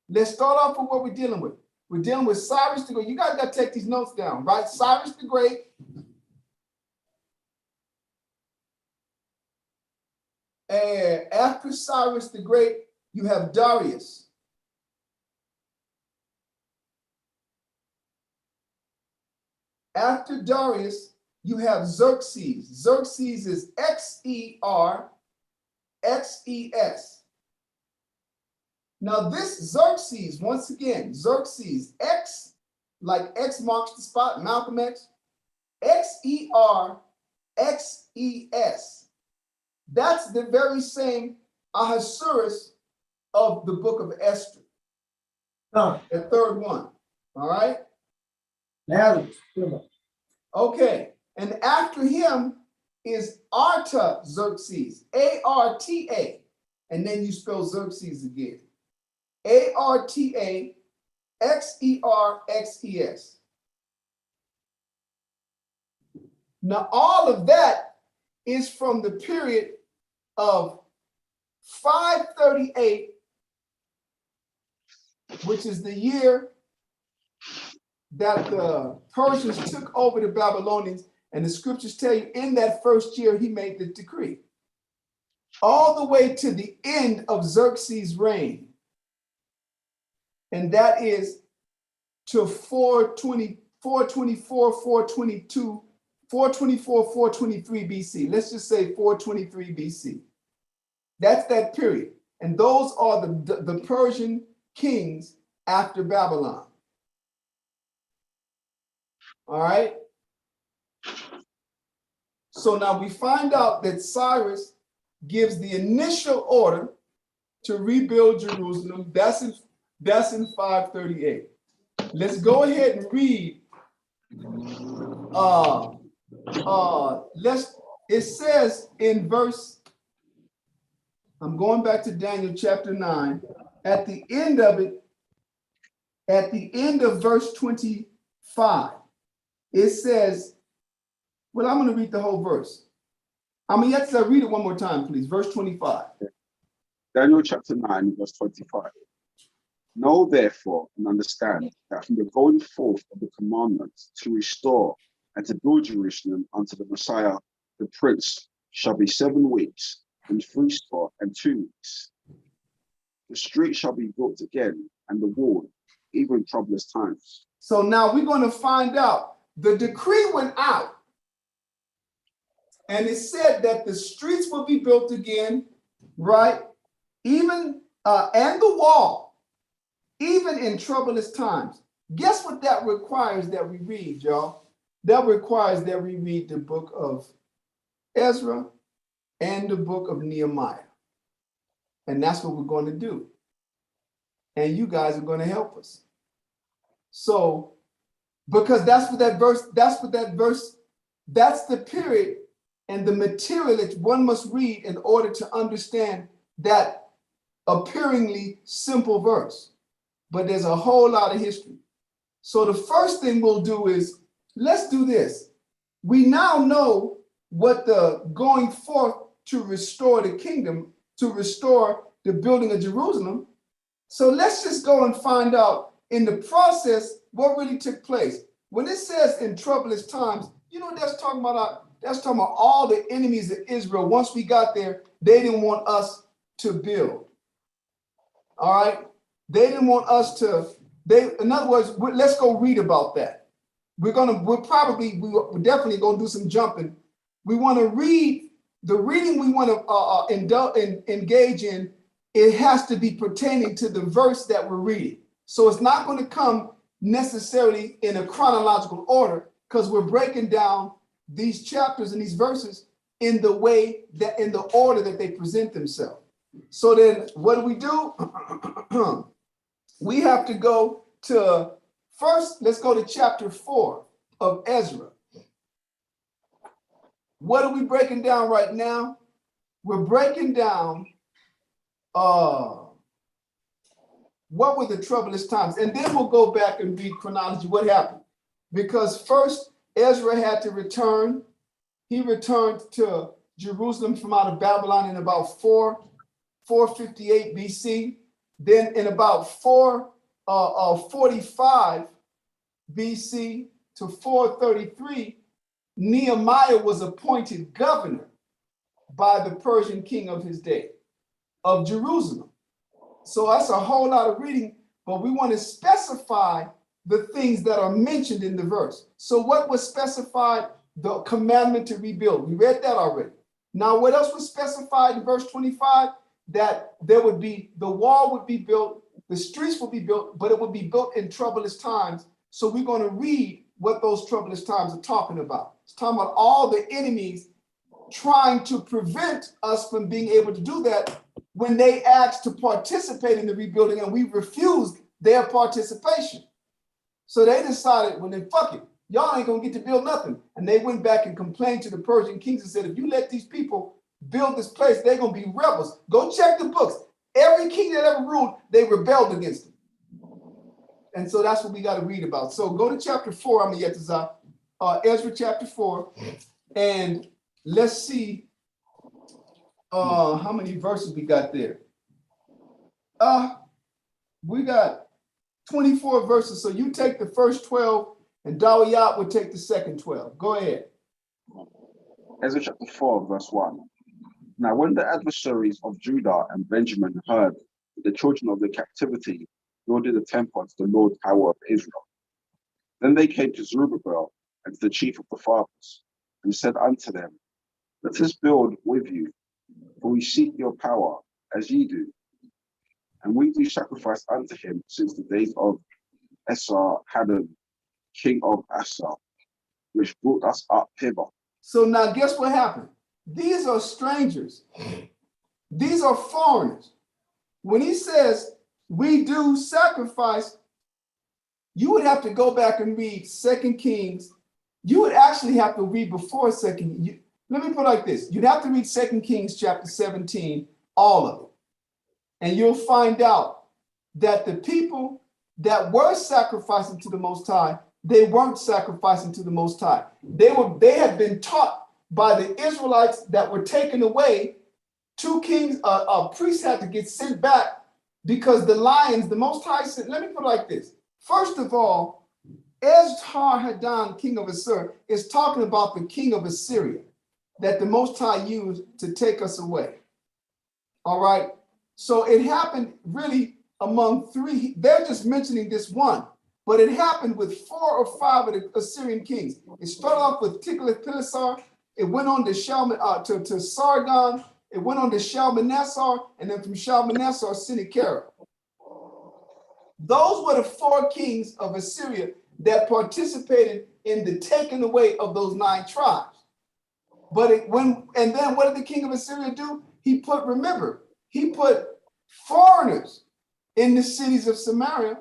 Let's start off with what we're dealing with. We're dealing with Cyrus the Great. You guys got to take these notes down, right? Cyrus the Great. And after Cyrus the Great, you have Darius. After Darius, you have Xerxes. Xerxes is Xerxes. Now this Xerxes, once again, Xerxes, X, like X marks the spot, Malcolm X, Xerxes. That's the very same Ahasuerus of the book of Esther. The third one, all right? Okay, and after him is Artaxerxes, Arta, and then you spell Xerxes again. Artaxerxes. Now, all of that is from the period of 538, which is the year that the Persians took over the Babylonians, and the scriptures tell you in that first year he made the decree, all the way to the end of Xerxes' reign. And that is to 424, 423 BC. Let's just say 423 BC. That's that period. And those are the Persian kings after Babylon. All right. So now we find out that Cyrus gives the initial order to rebuild Jerusalem. That's in 538. Let's go ahead and read. It says in verse, I'm going back to Daniel chapter 9. At the end of it, at the end of verse 25, it says, well, I'm going to read the whole verse. Yes, read it one more time, please. Verse 25. Daniel chapter 9, verse 25. Know therefore and understand that from the going forth of the commandment to restore and to build Jerusalem unto the Messiah, the Prince, shall be 7 weeks and 62 weeks. The street shall be built again, and the wall, even troublous times. So now we're going to find out. The decree went out And it said that the streets will be built again, right? Even, and the wall, even in troublous times. Guess what that requires that we read, y'all? That requires that we read the book of Ezra and the book of Nehemiah. And that's what we're going to do. And you guys are going to help us. So, because that's the period and the material that one must read in order to understand that appearingly simple verse. But there's a whole lot of history. So the first thing we'll do is, let's do this. We now know what the going forth to restore the kingdom, to restore the building of Jerusalem. So let's just go and find out in the process what really took place. When it says in troublous times, you know, that's talking about all the enemies of Israel. Once we got there, they didn't want us to build. All right. They didn't want us to, in other words, let's go read about that. We're definitely going to do some jumping. We want to read the reading we want to engage in. It has to be pertaining to the verse that we're reading. So it's not going to come necessarily in a chronological order, because we're breaking down these chapters and these verses in the way that, in the order that they present themselves. So then what do? We have to go to, first, let's go to chapter 4 of Ezra. What are we breaking down right now? We're breaking down what were the troublous times? And then we'll go back and read chronology, what happened. Because first, Ezra had to return. He returned to Jerusalem from out of Babylon in about 458 BC. Then in about 445 BC to 433, Nehemiah was appointed governor by the Persian king of his day of Jerusalem. So that's a whole lot of reading, but we want to specify the things that are mentioned in the verse. So what was specified? The commandment to rebuild. We read that already. Now, what else was specified in verse 25? That there would be, the wall would be built, the streets would be built, but it would be built in troublous times. So we're going to read what those troublous times are talking about. It's talking about all the enemies trying to prevent us from being able to do that when they asked to participate in the rebuilding and we refused their participation. So they decided, well, then fuck it, y'all ain't gonna get to build nothing. And they went back and complained to the Persian kings and said, if you let these people build this place, they're gonna be rebels. Go check the books. Every king that ever ruled, they rebelled against him. And so that's what we got to read about. So go to chapter 4, I'm gonna get this out. Ezra chapter 4, and let's see how many verses we got there. We got 24 verses. So you take the first 12 and Dawiyat would take the second 12. Go ahead. Ezra chapter 4, verse 1. Now, when the adversaries of Judah and Benjamin heard that the children of the captivity builded a temple to the Lord power of Israel, then they came to Zerubbabel and to the chief of the fathers, and said unto them, let us build with you, for we seek your power, as ye do. And we do sacrifice unto him since the days of Esarhaddon, king of Assar, which brought us up hither. So now guess what happened? These are strangers. These are foreigners. When he says we do sacrifice, you would have to go back and read 2 Kings. You would actually have to read before let me put it like this. You'd have to read 2 Kings chapter 17, all of it. And you'll find out that the people that were sacrificing to the Most High, they weren't sacrificing to the Most High. They had been taught by the Israelites that were taken away. 2 kings, priests had to get sent back because the lions, the Most High said, let me put it like this. First of all, Esarhaddon, king of Assur, is talking about the king of Assyria that the Most High used to take us away. All right. So it happened really among 3. They're just mentioning this one, but it happened with 4 or 5 of the Assyrian kings. It started off with Tiglath-Pileser, it went on to Sargon, it went on to Shalmaneser, and then from Shalmaneser, Sennacherib. Those were the 4 kings of Assyria that participated in the taking away of those 9 tribes. And then what did the king of Assyria do? He put foreigners in the cities of Samaria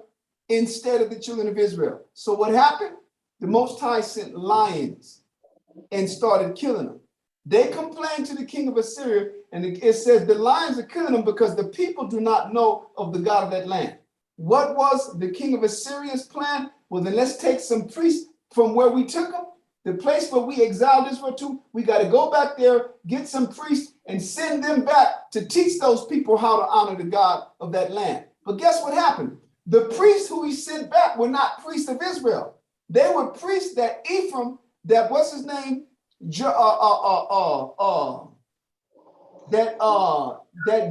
instead of the children of Israel. So what happened? The Most High sent lions and started killing them. They complained to the king of Assyria, and it says the lions are killing them because the people do not know of the God of that land. What was the king of Assyria's plan? Well, then let's take some priests from where we took them, the place where we exiled Israel to. We got to go back there, get some priests, and send them back to teach those people how to honor the God of that land. But guess what happened? The priests who he sent back were not priests of Israel. They were priests that Ephraim, that what's his name? That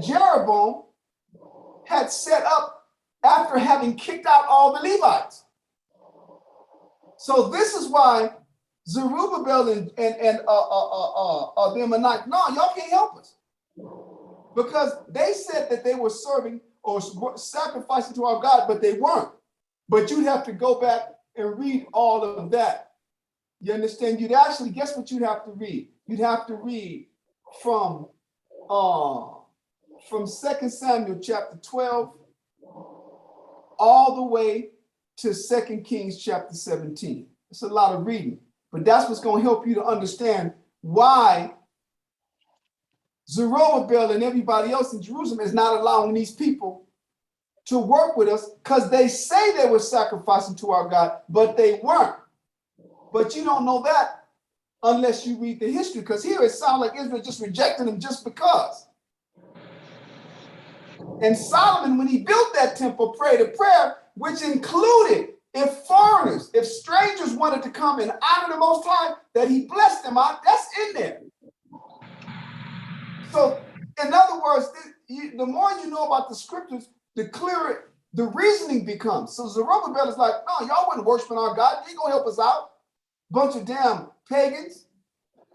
Jeroboam had set up after having kicked out all the Levites. So this is why Zerubbabel and them are like, no, y'all can't help us. Because they said that they were serving or sacrificing to our God, but they weren't. But you'd have to go back and read all of that. You understand? You'd actually, guess what you'd have to read? You'd have to read from 2 Samuel chapter 12 all the way to 2 Kings chapter 17. It's a lot of reading, but that's what's going to help you to understand why Zerubbabel and everybody else in Jerusalem is not allowing these people to work with us, because they say they were sacrificing to our God, but they weren't. But you don't know that unless you read the history, because here it sounds like Israel just rejecting them just because. And Solomon, when he built that temple, prayed a prayer which included if foreigners, if strangers wanted to come and honor the Most High, that he blessed them out. That's in there. So, in other words, the more you know about the scriptures, the clearer the reasoning becomes. So Zerubbabel is like, no, y'all wasn't worshiping our God. You ain't gonna help us out. Bunch of damn pagans.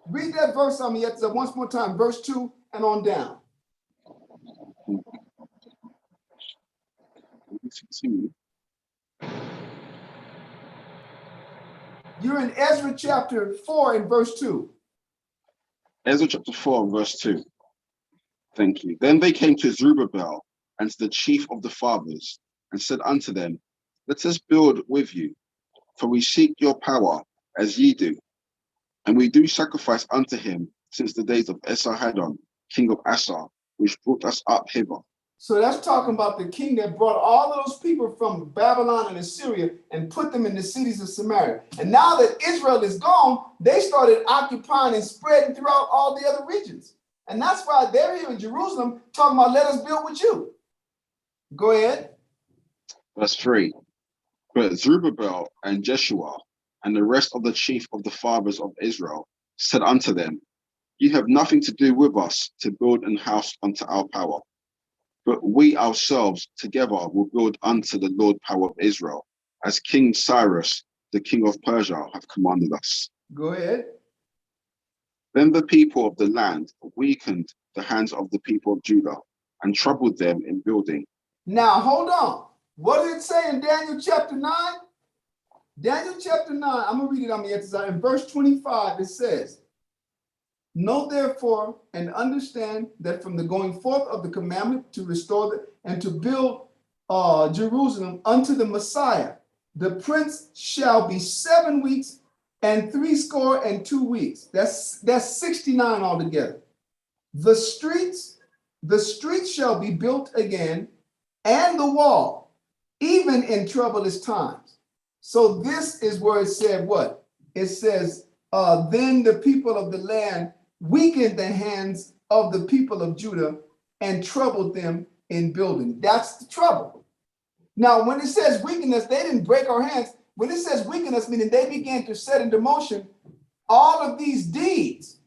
Read that verse on me once more time, verse 2 and on down. You're in Ezra chapter 4 and verse 2. Ezra chapter 4, verse 2. Thank you. Then they came to Zerubbabel and to the chief of the fathers and said unto them, let us build with you, for we seek your power as ye do. And we do sacrifice unto him since the days of Esarhaddon, king of Assar, which brought us up hither. So that's talking about the king that brought all of those people from Babylon and Assyria and put them in the cities of Samaria. And now that Israel is gone, they started occupying and spreading throughout all the other regions. And that's why they're here in Jerusalem talking about, let us build with you. Go ahead. Verse 3. But Zerubbabel and Jeshua and the rest of the chief of the fathers of Israel said unto them, ye have nothing to do with us to build an house unto our power. But we ourselves together will build unto the Lord power of Israel, as King Cyrus, the king of Persia, hath commanded us. Go ahead. Then the people of the land weakened the hands of the people of Judah and troubled them in building. Now, hold on. What did it say in Daniel chapter 9? Daniel chapter 9, I'm going to read it on the exercise. In verse 25, it says, know therefore and understand that from the going forth of the commandment to restore and to build Jerusalem unto the Messiah, the prince shall be 7 weeks and 62 weeks. That's 69 altogether. The streets shall be built again, and the wall, even in troublous times. So this is where it said what? It says, then the people of the land weakened the hands of the people of Judah and troubled them in building. That's the trouble. Now, when it says weaken us, they didn't break our hands. When it says weaken us, meaning they began to set into motion all of these deeds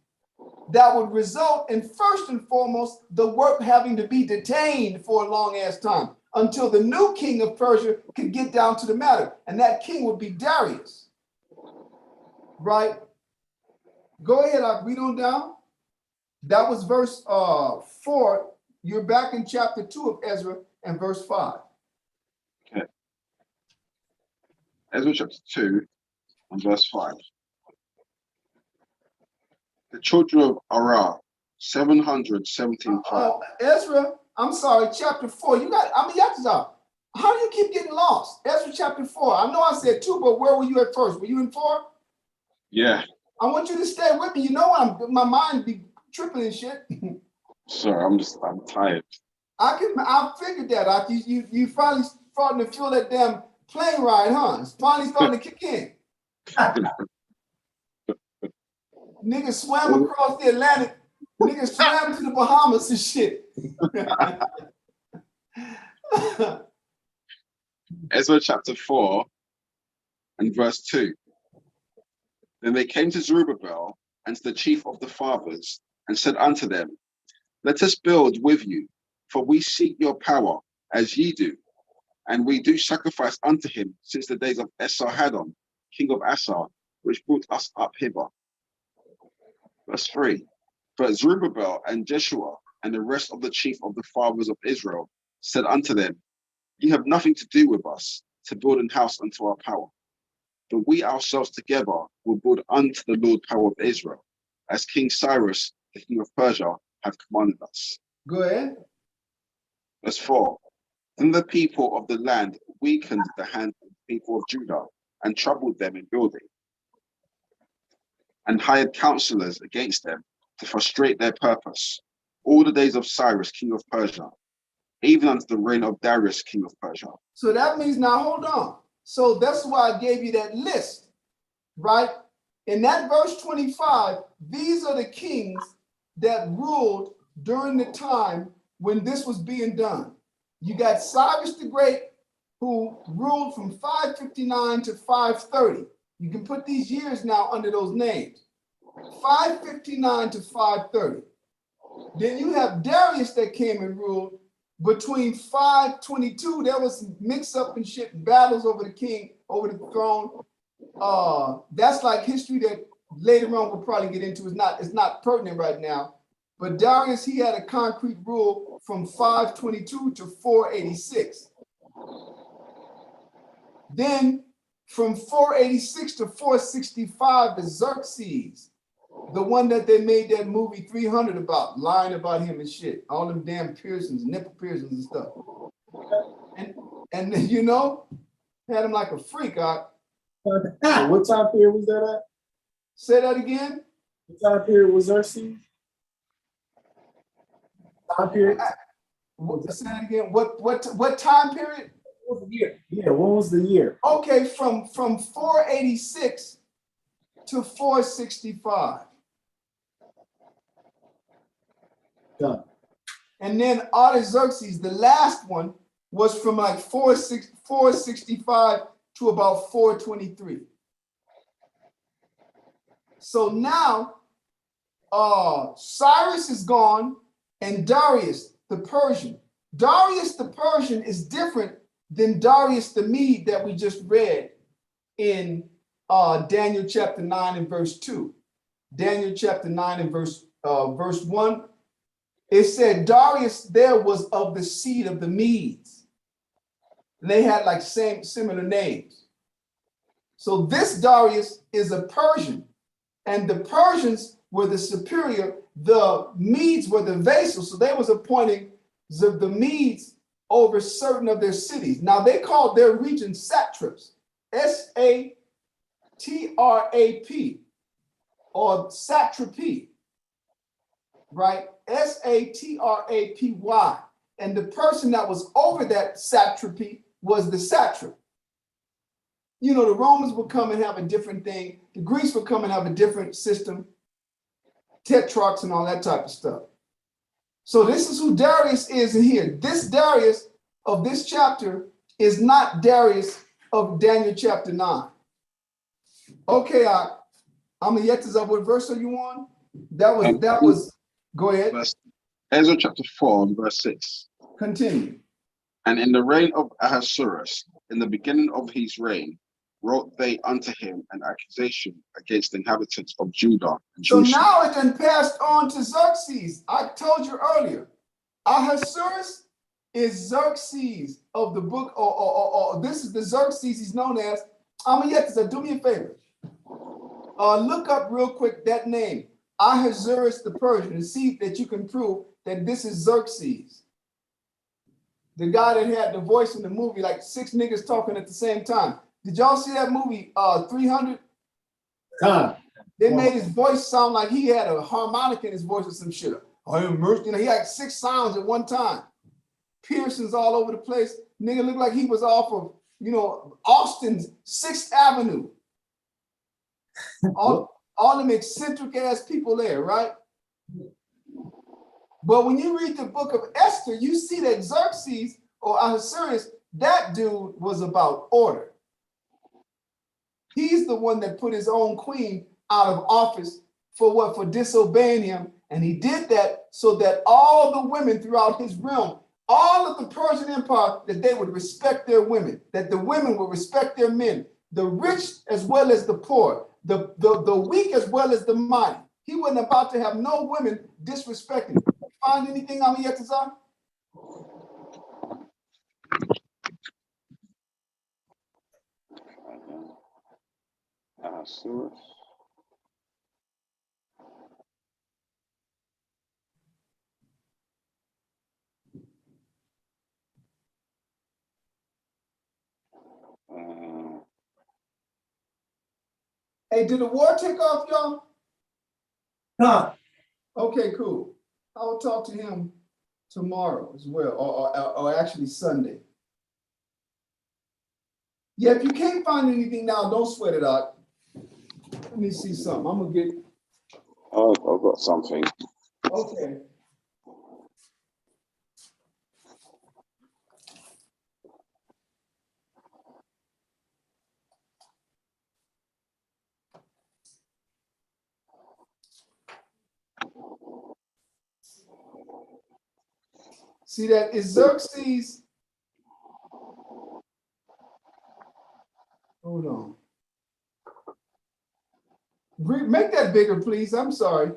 that would result in, first and foremost, the work having to be detained for a long ass time until the new king of Persia could get down to the matter. And that king would be Darius, right? Go ahead, I'll read on down. That was verse 4. You're back in chapter 2 of Ezra and verse 5. Ezra chapter 2 and verse 5. The children of Arah, 717 tribes. Ezra, I'm sorry, chapter 4. You got, I mean, how do you keep getting lost? Ezra chapter 4. I know I said 2, but where were you at first? Were you in 4? Yeah. I want you to stay with me. You know my mind be tripping and shit. Sorry, I'm tired. I figured that. You finally starting to feel that damn plane ride, huh? It's finally starting to kick in. Niggas swam across the Atlantic. Niggas swam to the Bahamas and shit. Ezra chapter 4 and verse 2. Then they came to Zerubbabel and to the chief of the fathers and said unto them, let us build with you, for we seek your power as ye do, and we do sacrifice unto him since the days of Esarhaddon, king of Assar, which brought us up hither. Verse 3. But Zerubbabel and Jeshua and the rest of the chief of the fathers of Israel said unto them, ye have nothing to do with us to build an house unto our power, but we ourselves together will build unto the Lord power of Israel, as King Cyrus, the king of Persia, hath commanded us. Go ahead. Verse 4. Then the people of the land weakened the hand of the people of Judah and troubled them in building, and hired counselors against them to frustrate their purpose all the days of Cyrus, king of Persia, even unto the reign of Darius, king of Persia. So that means, now hold on. So that's why I gave you that list, right? In that verse 25, these are the kings that ruled during the time when this was being done. You got Cyrus the Great, who ruled from 559 to 530. You can put these years now under those names. 559 to 530. Then you have Darius that came and ruled between 522. There was some mix up and shit, battles over the king, over the throne. That's like history that later on we'll probably get into. It's not pertinent right now. But Darius, he had a concrete rule from 522 to 486. Then from 486 to 465 is Xerxes, the one that they made that movie 300 about, lying about him and shit. All them damn piercings, nipple piercings and stuff. And you know, had him like a freak. So what time period was that at? Say that again. What time period was Xerxes? Time period? Say that again. What time period? What was the year? Yeah, what was the year? Okay, from 486 to 465. Done. And then Artaxerxes, the last one, was from like 465 to about 423. So now Cyrus is gone and Darius the Persian. Darius the Persian is different than Darius the Mede that we just read in Daniel chapter 9 and verse 2. Daniel chapter 9 and verse 1. It said Darius there was of the seed of the Medes. And they had like similar names. So this Darius is a Persian, and the Persians were the superior, the Medes were the vassals, so they was appointing the Medes over certain of their cities. Now they called their region satraps, S-A-T-R-A-P, or satrapy, right? S-A-T-R-A-P-Y. And the person that was over that satrapy was the satrap. You know, the Romans would come and have a different thing. The Greeks would come and have a different system, tetrarchs and all that type of stuff. So this is who Darius is in here. This Darius of this chapter is not Darius of Daniel chapter 9. Okay, I'm gonna get this up. What verse are you on? That was. Go ahead. Ezra chapter 4, verse 6. Continue. And in the reign of Ahasuerus, in the beginning of his reign, wrote they unto him an accusation against the inhabitants of Judah and So Jerusalem. now it then passed on to Xerxes. I told you earlier, Ahasuerus is Xerxes of the book, or this is the Xerxes he's known as. So do me a favor. Look up real quick that name, Ahasuerus the Persian, and see that you can prove that this is Xerxes. The guy that had the voice in the movie, like 6 niggas talking at the same time. Did y'all see that movie, 300? They made his voice sound like he had a harmonic in his voice or some shit. I am mercy. You know, he had 6 sounds at one time. Piercings all over the place. Nigga looked like he was off of, you know, Austin's 6th Avenue. All them eccentric ass people there, right? But when you read the book of Esther, you see that Xerxes or Ahasuerus, that dude was about order. He's the one that put his own queen out of office for what? For disobeying him. And he did that so that all the women throughout his realm, all of the Persian Empire, that they would respect their women, that the women would respect their men, the rich as well as the poor, the weak as well as the mighty. He wasn't about to have no women disrespecting. Find anything on yet to say? Hey, did the war take off, y'all? Huh. Okay, cool. I will talk to him tomorrow as well, or actually Sunday. Yeah, if you can't find anything now, don't sweat it out. Let me see something. I'm gonna get. Oh, I've got something. Okay. See that is Xerxes. Hold on. Make that bigger, please. I'm sorry.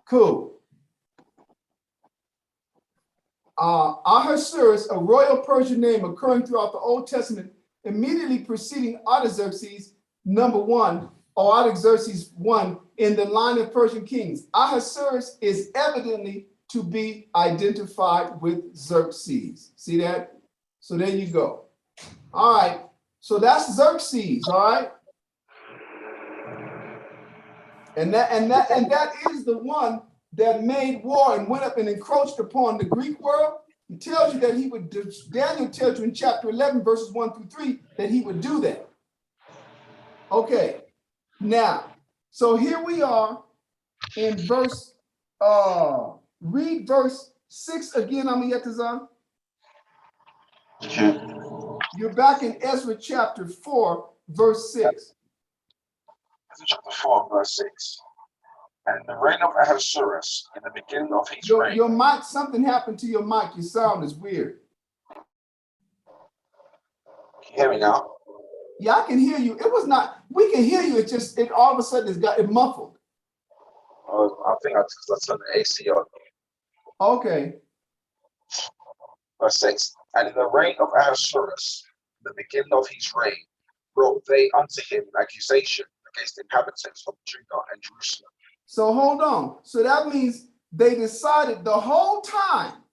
Cool. Ahasuerus, a royal Persian name occurring throughout the Old Testament, immediately preceding Artaxerxes, number 1, or Artaxerxes 1, in the line of Persian kings. Ahasuerus is evidently to be identified with Xerxes. See that? So there you go. All right. So that's Xerxes. All right. And that is the one that made war and went up and encroached upon the Greek world. He tells you that he would. Daniel tells you in chapter 11, verses 1 through 3, that he would do that. Okay. Now, so here we are in verse. Read verse 6 again, Amiyatazan. You're back in Ezra chapter 4, verse 6. Ezra chapter 4, verse 6. And the reign of Ahasuerus, in the beginning of his reign. Your mic, something happened to your mic. Your sound is weird. Can you hear me now? Yeah, I can hear you. It was not, we can hear you. It all of a sudden it muffled. I think I turned the AC on. Okay. Verse 6. And in the reign of Ahasuerus, in the beginning of his reign, brought they unto him an accusation against the inhabitants of Judah and Jerusalem. So hold on. So that means they decided the whole time,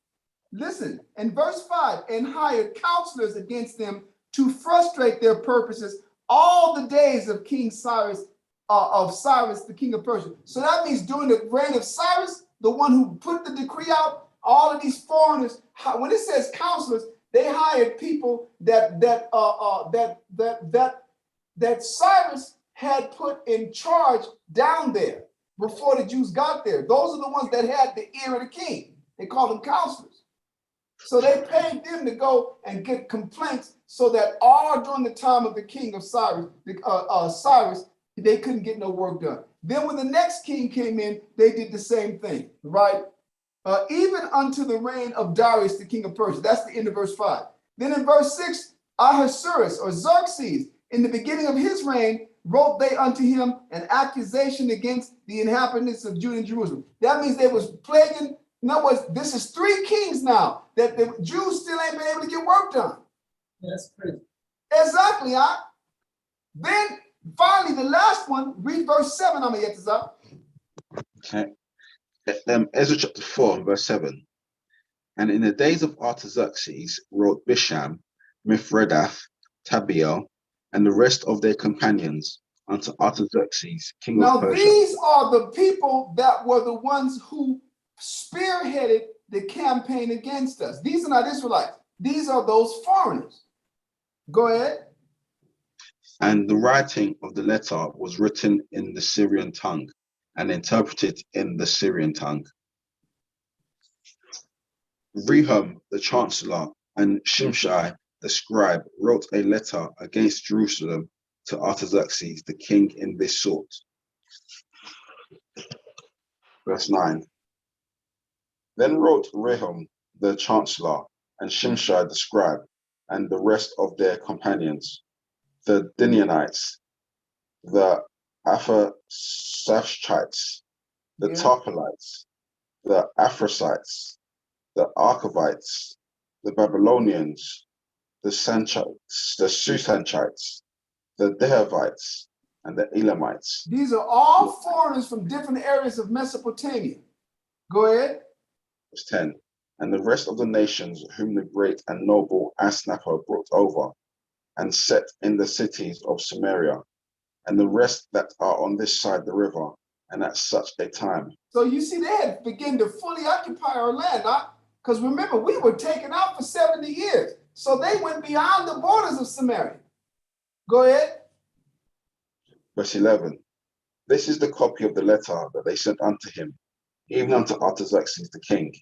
listen, in verse 5, and hired counselors against them to frustrate their purposes all the days of King Cyrus, the king of Persia. So that means during the reign of Cyrus, the one who put the decree out, all of these foreigners, when it says counselors, they hired people that Cyrus had put in charge down there before the Jews got there. Those are the ones that had the ear of the king. They called them counselors. So they paid them to go and get complaints so that all during the time of the king of Cyrus, Cyrus, they couldn't get no work done. Then when the next king came in, they did the same thing, right? Even unto the reign of Darius, the king of Persia. That's the end of verse 5. Then in verse 6, Ahasuerus or Xerxes, in the beginning of his reign, wrote they unto him an accusation against the inhabitants of Judah and Jerusalem. That means they was plaguing. In other words, this is 3 kings now that the Jews still ain't been able to get work done. That's crazy. Exactly, huh? Then finally, the last one, read verse 7. I'm gonna get this up. Okay. Ezra chapter 4, verse 7. And in the days of Artaxerxes wrote Bisham, Mithredath, Tabiel, and the rest of their companions unto Artaxerxes, king of Now, Persia. these are the people that were the ones who spearheaded the campaign against us. These are not Israelites. These are those foreigners. Go ahead. And the writing of the letter was written in the Syrian tongue and interpreted in the Syrian tongue. Rehum, the chancellor, and Shimshai, the scribe, wrote a letter against Jerusalem to Artaxerxes, the king, in this sort. Verse 9. Then wrote Rehum, the chancellor, and Shimshai, the scribe, and the rest of their companions, the Dinianites, the Aphasachites, the Tarpelites, the Aphrasites, the Archavites, the Babylonians, the Susanchites, the Dehavites, and the Elamites. These are all foreigners from different areas of Mesopotamia. Go ahead. Verse 10. And the rest of the nations whom the great and noble Asnapper brought over and set in the cities of Samaria, and the rest that are on this side the river, and at such a time. So you see, they had begun to fully occupy our land, because remember, we were taken out for 70 years. So they went beyond the borders of Samaria. Go ahead. Verse 11. This is the copy of the letter that they sent unto him, even unto Artaxerxes the king.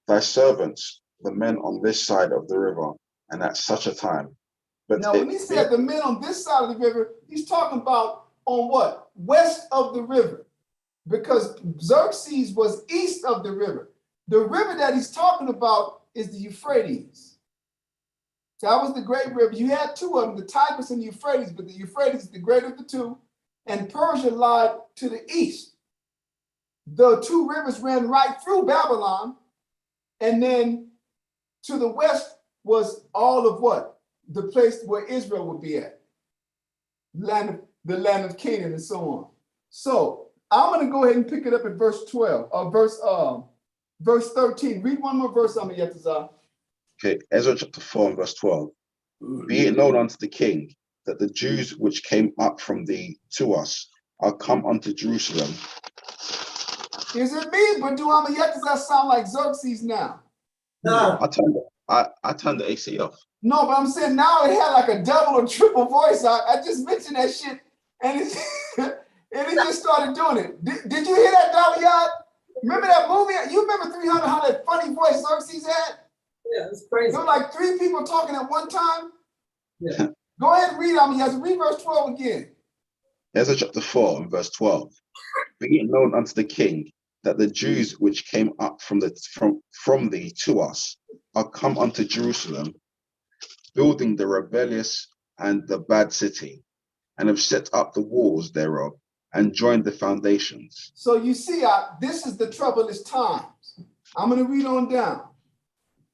Thy servants, the men on this side of the river, and at such a time. But now, when he said the men on this side of the river, he's talking about on what? West of the river. Because Xerxes was east of the river. The river that he's talking about is the Euphrates. That was the great river. You had 2 of them, the Tigris and the Euphrates, but the Euphrates is the greater of the 2, and Persia lied to the east. The 2 rivers ran right through Babylon, and then to the west was all of what? The place where Israel would be at. The land of Canaan and so on. So I'm going to go ahead and pick it up at verse 12, verse 13. Read one more verse on me, Yetazah. Okay, Ezra chapter 4 and verse 12. Be it known unto the king that the Jews which came up from thee to us are come unto Jerusalem. Is it me, but do Yetazah sound like Xerxes now? Nah. I turned the AC off. No, but I'm saying now it had like a double or triple voice. I just mentioned that shit, and it just started doing it. Did you hear that, Dawiyad? Remember that movie? You remember 300, how that funny voice Xerxes had? Yeah, it's crazy. There were like 3 people talking at one time. Yeah. Go ahead and read read verse 12 again. Ezra chapter 4 and verse 12. Be it known unto the king that the Jews which came up from thee to us are come unto Jerusalem, building the rebellious and the bad city, and have set up the walls thereof, and joined the foundations. So you see, this is the troublous times. I'm going to read on down.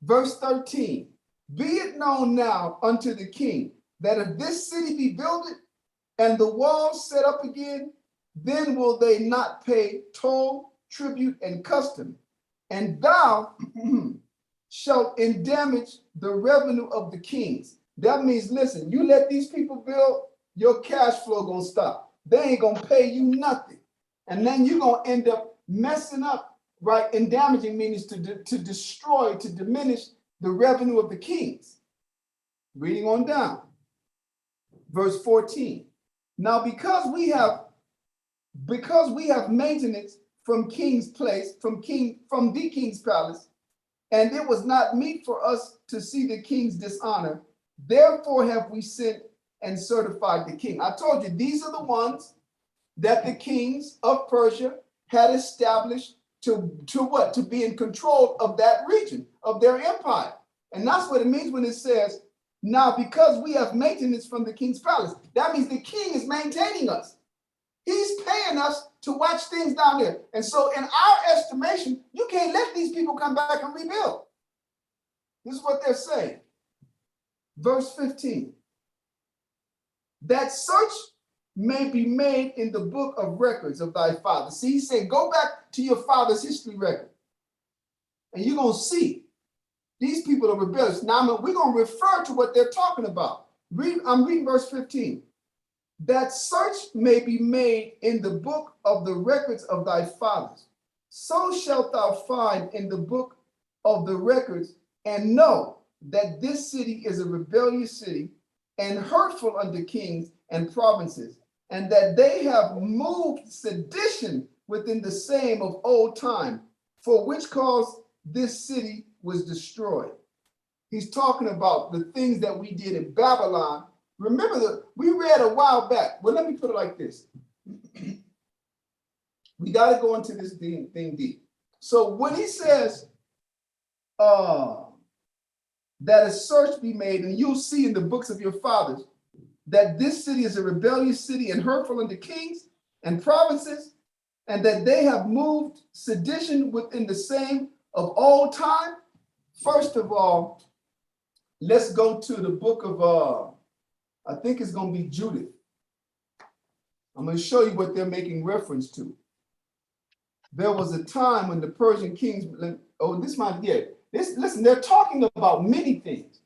Verse 13. Be it known now unto the king that if this city be builded and the walls set up again, then will they not pay toll, tribute, and custom, and thou shalt endamage the revenue of the kings. That means, listen, you let these people build, your cash flow gonna stop. They ain't gonna pay you nothing. And then you're gonna end up messing up, right? And damaging means to destroy, to diminish the revenue of the kings. Reading on down. Verse 14. Now, because we have maintenance from king's place, from the king's palace, and it was not meet for us to see the king's dishonor, therefore have we sent and certified the king. I told you, these are the ones that the kings of Persia had established to what? To be in control of that region, of their empire. And that's what it means when it says, Now, because we have maintenance from the king's palace, that means the king is maintaining us. He's paying us to watch things down there. And so in our estimation, you can't let these people come back and rebuild. This is what they're saying. Verse 15. That search may be made in the book of records of thy father. See, he's saying, go back to your father's history record. And you're going to see these people are rebellious. Now, we're going to refer to what they're talking about. I'm reading verse 15. That search may be made in the book of the records of thy fathers. So shalt thou find in the book of the records and know that this city is a rebellious city and hurtful unto kings and provinces, and that they have moved sedition within the same of old time, for which cause this city was destroyed. He's talking about the things that we did in Babylon. Remember that we read a while back. Well, let me put it like this. We got to go into this thing deep. So when he says that a search be made, and you'll see in the books of your fathers that this city is a rebellious city and hurtful unto kings and provinces, and that they have moved sedition within the same of old time. First of all, let's go to the book of, I think it's going to be Judith. I'm going to show you what they're making reference to. There was a time when the Persian kings, listen, they're talking about many things,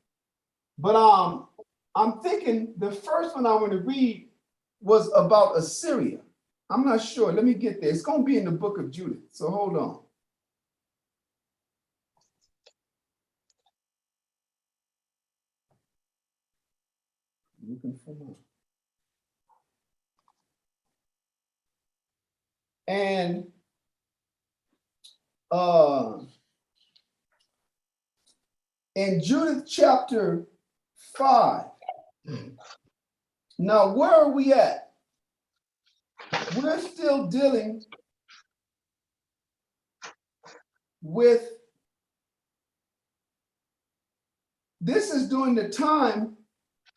but I'm thinking the first one I want to read was about Assyria. I'm not sure. Let me get there. It's going to be in the book of Judith. So hold on. Looking for more. And in Judith chapter 5. Now, where are we at? We're still dealing with, this is during the time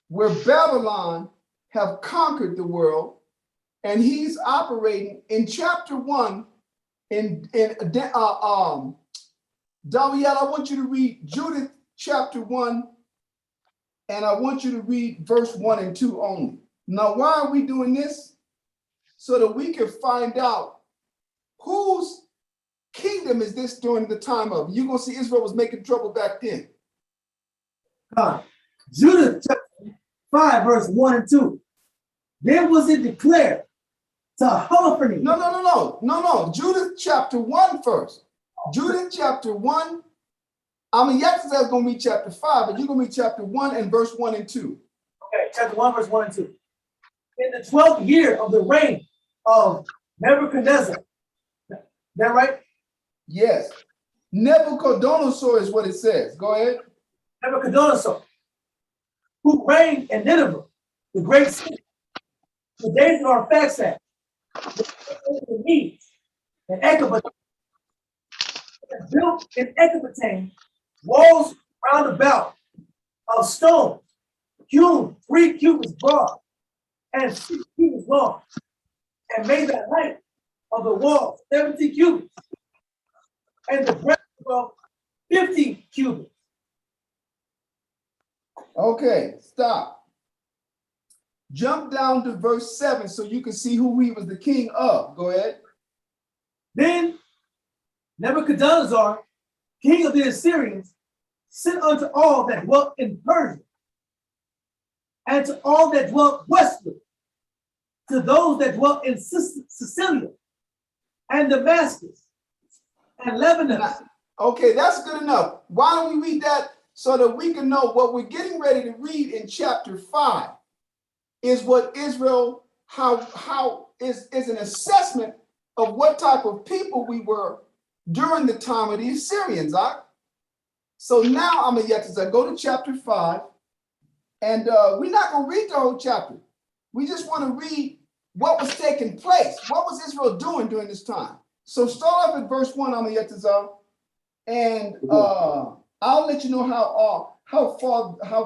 where Babylon have conquered the world, and he's operating in chapter 1 Dawiyat, I want you to read Judith chapter 1, and I want you to read verse 1 and 2 only. Now, why are we doing this? So that we can find out whose kingdom is this during the time of. You're going to see Israel was making trouble back then. Judith chapter 5, verse 1 and 2. Then was it declared to Holophony. No. Judith chapter 1 first. Judith chapter 1. I mean, Yahweh is going to read chapter 5, but you're going to read chapter 1 and verse 1 and 2. Okay, chapter 1, verse 1 and 2. In the 12th year of the reign of Nebuchadnezzar. That right? Yes. Nebuchadnezzar is what it says. Go ahead. Nebuchadnezzar, who reigned in Nineveh, the great city, the days of our Arphaxad, the Medes, and Ecbatane, built in Ecbatane walls round about of stone, hewn 3 cubits broad and 6 cubits long, and made the height of the wall 70 cubits, and the breadth of 50 cubits. Okay, stop. Jump down to verse 7 so you can see who he was the king of. Go ahead. Then Nebuchadnezzar, king of the Assyrians, sent unto all that dwelt in Persia, and to all that dwelt westward, to those that dwelt in Sicilia, and Damascus, and Lebanon. Okay, that's good enough. Why don't we read that so that we can know what we're getting ready to read in chapter 5 is what Israel, how is an assessment of what type of people we were during the time of the Assyrians. So now I'm going go to chapter 5, and we're not going to read the whole chapter. We just want to read what was taking place. What was Israel doing during this time? So start off at verse 1, and I'll let you know how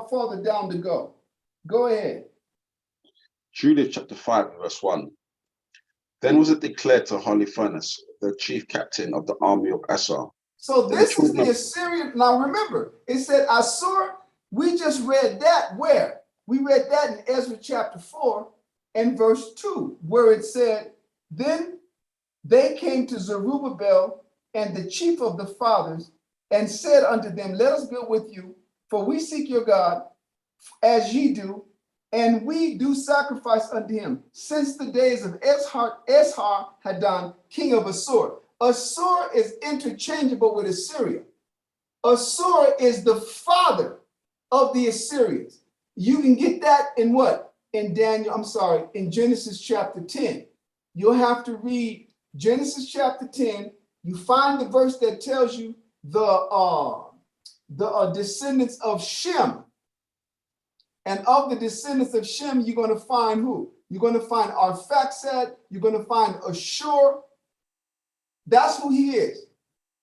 farther down to go. Go ahead. Judith chapter 5, verse 1. Then was it declared to Holofernes, the chief captain of the army of Assur. So Then this is children the of- Assyrian. Now remember, it said Assur. We just read that where? We read that in Ezra chapter 4 and verse 2, where it said, then they came to Zerubbabel and the chief of the fathers and said unto them, let us go with you, for we seek your God as ye do, and we do sacrifice unto him since the days of Esarhaddon, king of Assur. Assur is interchangeable with Assyria. Assur is the father of the Assyrians. You can get that in what? In Genesis chapter 10. You'll have to read Genesis chapter 10. You find the verse that tells you the descendants of Shem. And of the descendants of Shem, you're going to find who? You're going to find Arphaxad. You're going to find Ashur. That's who he is.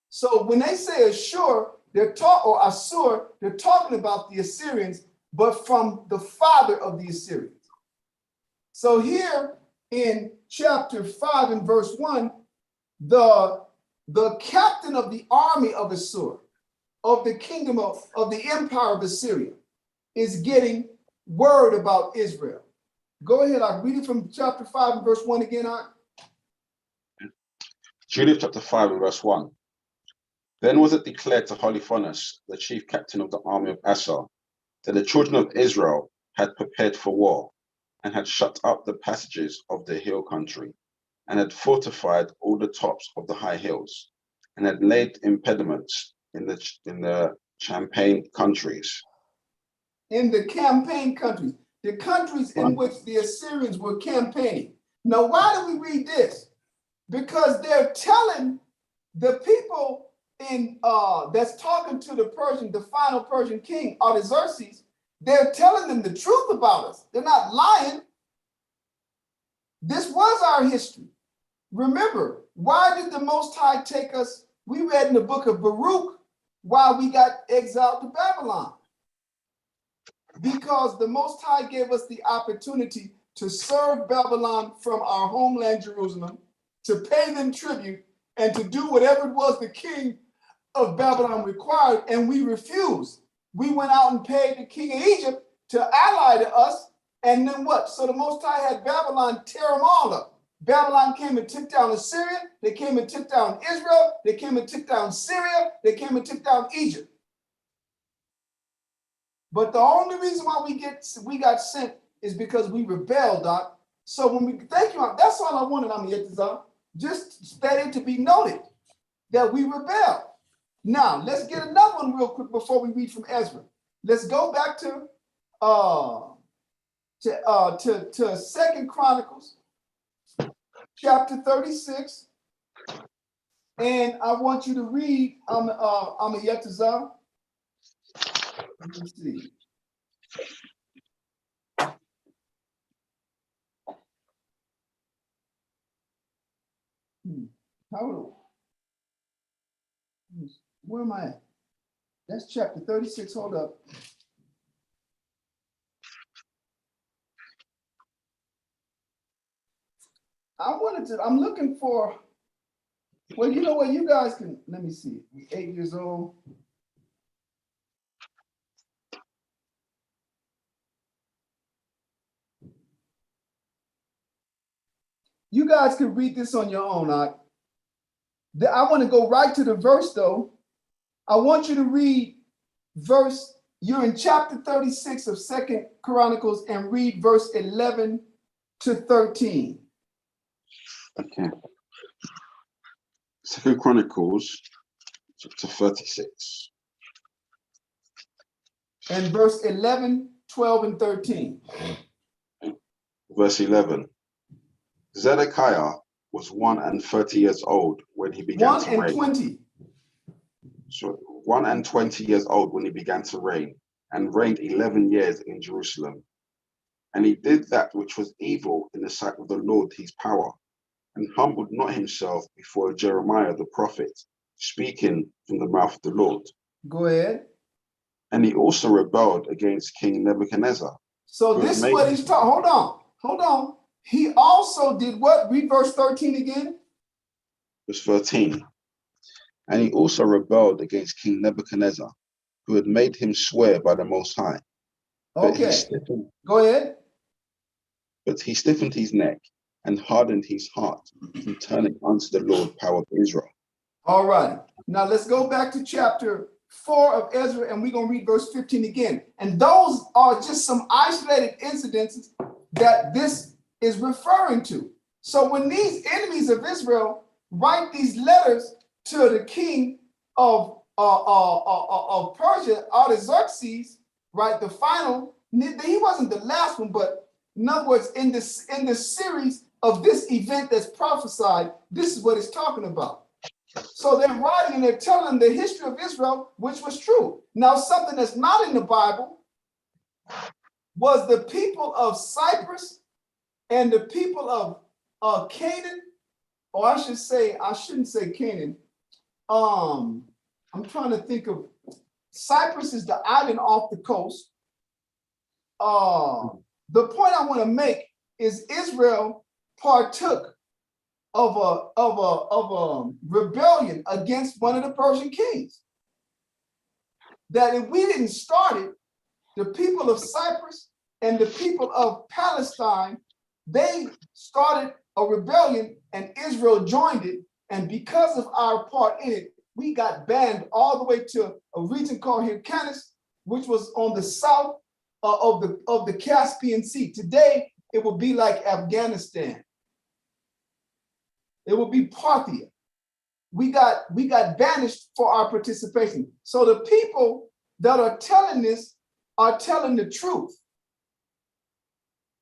So when they say Ashur, or Assur, they're talking about the Assyrians, but from the father of the Assyrians. So here in chapter 5 and verse 1, the captain of the army of Assur, of the kingdom of the empire of Assyria, is getting word about Israel. Go ahead, I'll read it from chapter 5 and verse 1 again. Judith chapter 5 and verse 1. Then was it declared to Holofernes, the chief captain of the army of Assur, that the children of Israel had prepared for war, and had shut up the passages of the hill country, and had fortified all the tops of the high hills, and had laid impediments in the champaign countries. In the campaign countries, the countries in which the Assyrians were campaigning. Now, why do we read this? Because they're telling the people that's talking to the final Persian king, Artaxerxes, they're telling them the truth about us. They're not lying. This was our history. Remember, why did the Most High take us? We read in the book of Baruch why we got exiled to Babylon. Because the Most High gave us the opportunity to serve Babylon from our homeland, Jerusalem, to pay them tribute, and to do whatever it was the king of Babylon required, and we refused. We went out and paid the king of Egypt to ally to us, and then what? So the Most High had Babylon tear them all up. Babylon came and took down Assyria, they came and took down Israel, they came and took down Syria, they came and took down Egypt. But the only reason why we got sent is because we rebelled, Doc. So when we thank you, that's all I wanted on the Yetzirah. Just that it to be noted that we rebelled. Now let's get another one real quick before we read from Ezra. Let's go back to 2 Chronicles chapter 36, and I want you to read Yetzirah. Let me see. Where am I at? That's chapter 36. Hold up. I'm looking for, well, you know what? You guys can, let me see. 8 years old. You guys can read this on your own. I want to go right to the verse, though. I want you to read verse, you're in chapter 36 of 2 Chronicles, and read verse 11 to 13. Okay. 2 Chronicles chapter 36. And verse 11, 12, and 13. Verse 11. Zedekiah was 31 years old when he began to reign. 1 and 20. So 21 years old when he began to reign, and reigned 11 years in Jerusalem. And he did that which was evil in the sight of the Lord his power, and humbled not himself before Jeremiah the prophet, speaking from the mouth of the Lord. Go ahead. And he also rebelled against King Nebuchadnezzar. So Who this is made what him- he's talking. Hold on. He also did what? Read verse 13 again. Verse 13. And he also rebelled against King Nebuchadnezzar, who had made him swear by the Most High. But he Okay, stiffened, go ahead. his neck and hardened his heart from turning unto the Lord power of Israel. All right. Now let's go back to chapter 4 of Ezra, and we're going to read verse 15 again. And those are just some isolated incidents that this is referring to. So when these enemies of Israel write these letters to the king of Persia, Artaxerxes, right? The final, he wasn't the last one, but in other words, in this series of this event that's prophesied, this is what it's talking about. So they're writing and they're telling the history of Israel, which was true. Now, something that's not in the Bible was the people of Cyprus and the people of Canaan, or I shouldn't say Canaan. I'm trying to think of, Cyprus is the island off the coast. The point I want to make is Israel partook of a rebellion against one of the Persian kings. That if we didn't start it, the people of Cyprus and the people of Palestine, they started a rebellion and Israel joined it. And because of our part in it, we got banned all the way to a region called Hyrcanus, which was on the south of the Caspian Sea. Today, it would be like Afghanistan. It would be Parthia. We got banished for our participation. So the people that are telling this are telling the truth.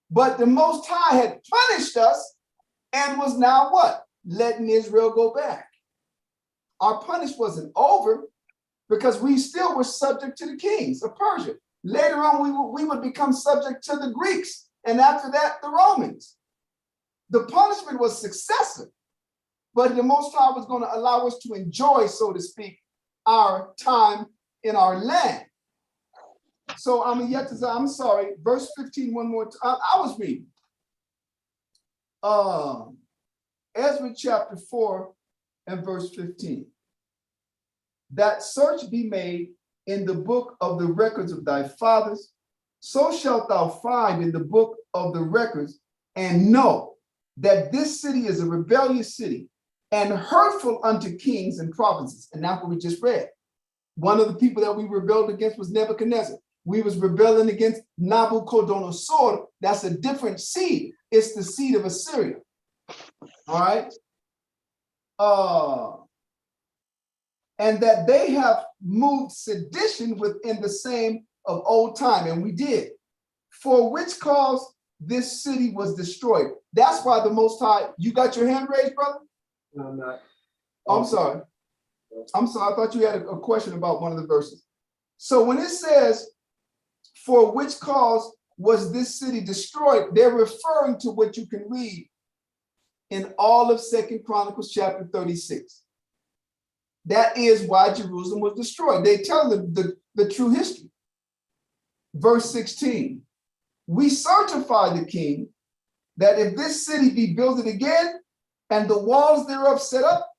But the Most High had punished us and was now what? Letting Israel go back. Our punishment wasn't over because we still were subject to the kings of Persia. Later on, we would become subject to the Greeks, and after that, the Romans. The punishment was successive, but the Most High was going to allow us to enjoy, so to speak, our time in our land. So I'm sorry, verse 15, one more time. I was reading. Ezra chapter 4 and verse 15. That search be made in the book of the records of thy fathers, so shalt thou find in the book of the records, and know that this city is a rebellious city and hurtful unto kings and provinces. And that's what we just read. One of the people that we rebelled against was Nebuchadnezzar. We was rebelling against Nabucodonosor. That's a different seed. It's the seed of Assyria. All right. And that they have moved sedition within the same of old time. And we did. For which cause this city was destroyed. That's why the Most High, you got your hand raised, brother? No, I'm not. I'm sorry. I thought you had a question about one of the verses. So when it says, for which cause was this city destroyed, they're referring to what you can read in all of 2 Chronicles chapter 36. That is why Jerusalem was destroyed. They tell the true history. Verse 16, we certify the king that if this city be builded again and the walls thereof set up,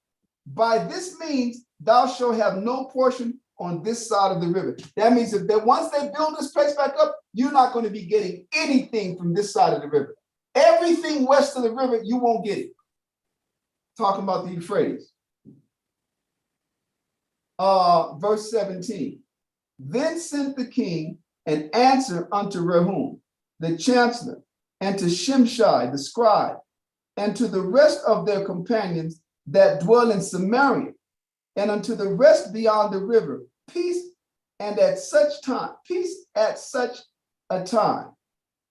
by this means thou shalt have no portion on this side of the river. That means that once they build this place back up, you're not going to be getting anything from this side of the river. Everything west of the river, you won't get it. Talking about the Euphrates. Verse 17. Then sent the king an answer unto Rehum, the chancellor, and to Shimshai, the scribe, and to the rest of their companions that dwell in Samaria, and unto the rest beyond the river, peace at such a time.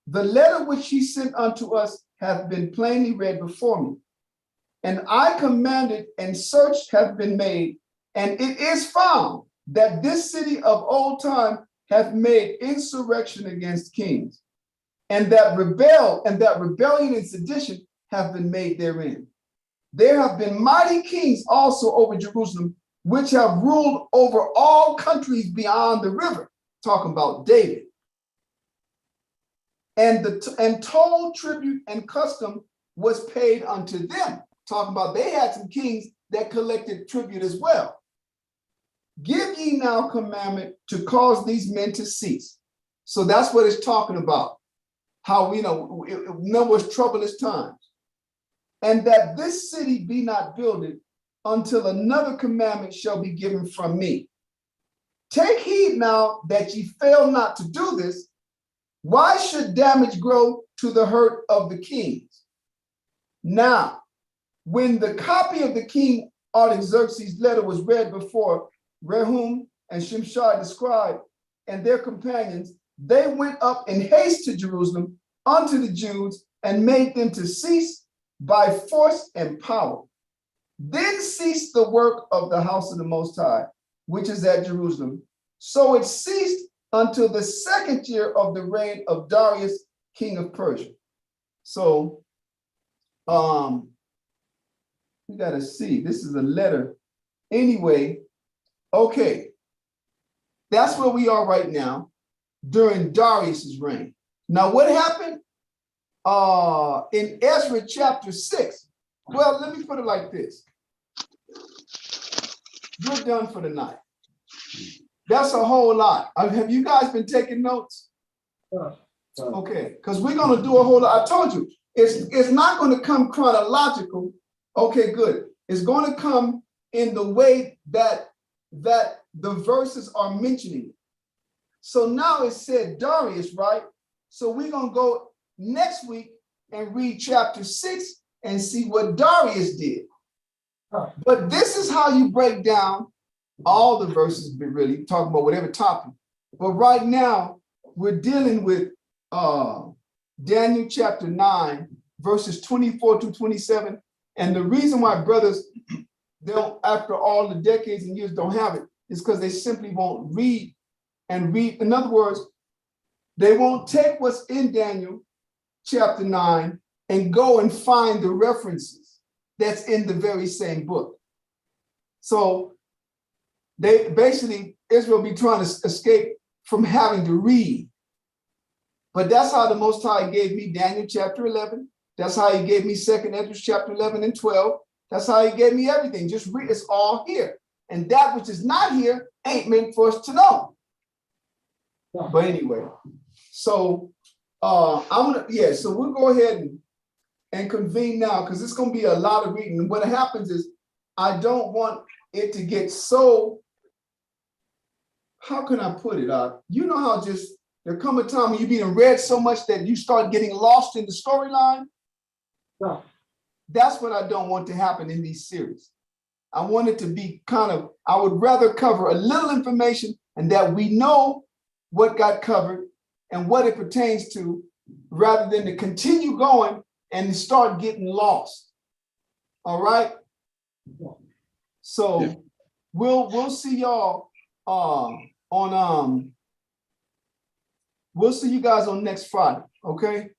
The letter which he sent unto us hath been plainly read before me. And I commanded, and search hath been made, and it is found that this city of old time hath made insurrection against kings, and that rebellion and sedition have been made therein. There have been mighty kings also over Jerusalem, which have ruled over all countries beyond the river. talking about David. And toll, tribute, and custom was paid unto them. Talking about they had some kings that collected tribute as well. Give ye now commandment to cause these men to cease. So that's what it's talking about. How we know was troublous times. And that this city be not builded until another commandment shall be given from me. Take heed now that ye fail not to do this. Why should damage grow to the hurt of the kings? Now, when the copy of the king Artaxerxes' letter was read before Rehum and Shimshai the scribe and their companions, they went up in haste to Jerusalem unto the Jews and made them to cease by force and power. Then ceased the work of the house of the Most High, which is at Jerusalem. So it ceased until the second year of the reign of Darius, king of Persia. So, we got to see. This is a letter. Anyway, okay. That's where we are right now during Darius's reign. Now, what happened in Ezra chapter 6? Well, let me put it like this. We're done for the night. That's a whole lot. Have you guys been taking notes? Okay, because we're going to do a whole lot. I told you, it's not going to come chronological. Okay, good. It's going to come in the way that the verses are mentioning it. So now it said Darius, right? So we're going to go next week and read chapter 6 and see what Darius did. But this is how you break down all the verses, really talking about whatever topic. But right now, we're dealing with Daniel chapter 9, verses 24 to 27. And the reason why brothers don't, after all the decades and years, don't have it is because they simply won't read and read. In other words, they won't take what's in Daniel chapter 9 and go and find the references that's in the very same book. So they basically, Israel be trying to escape from having to read. But that's how the Most High gave me Daniel chapter 11. That's how he gave me 2nd Ezra chapter 11 and 12. That's how he gave me everything. Just read, it's all here. And that which is not here ain't meant for us to know. But anyway, so so we'll go ahead and convene now because it's going to be a lot of reading. And what happens is I don't want it to get so, how can I put it? You know how just there come a time when you've been read so much that you start getting lost in the storyline? Yeah. That's what I don't want to happen in these series. I want it to be kind of, I would rather cover a little information and that we know what got covered and what it pertains to, rather than to continue going and start getting lost. All right. So yeah. We'll see y'all we'll see you guys on next Friday. Okay.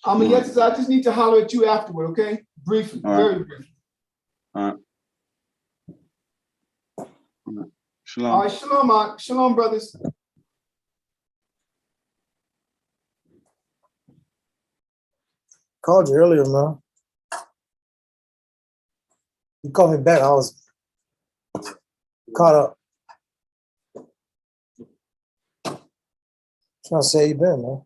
Yes, I just need to holler at you afterward. Okay, briefly, very briefly. All right. Shalom. All right, shalom, brothers. Called you earlier, man. You called me back. I was caught up. Trying to say how you been, man.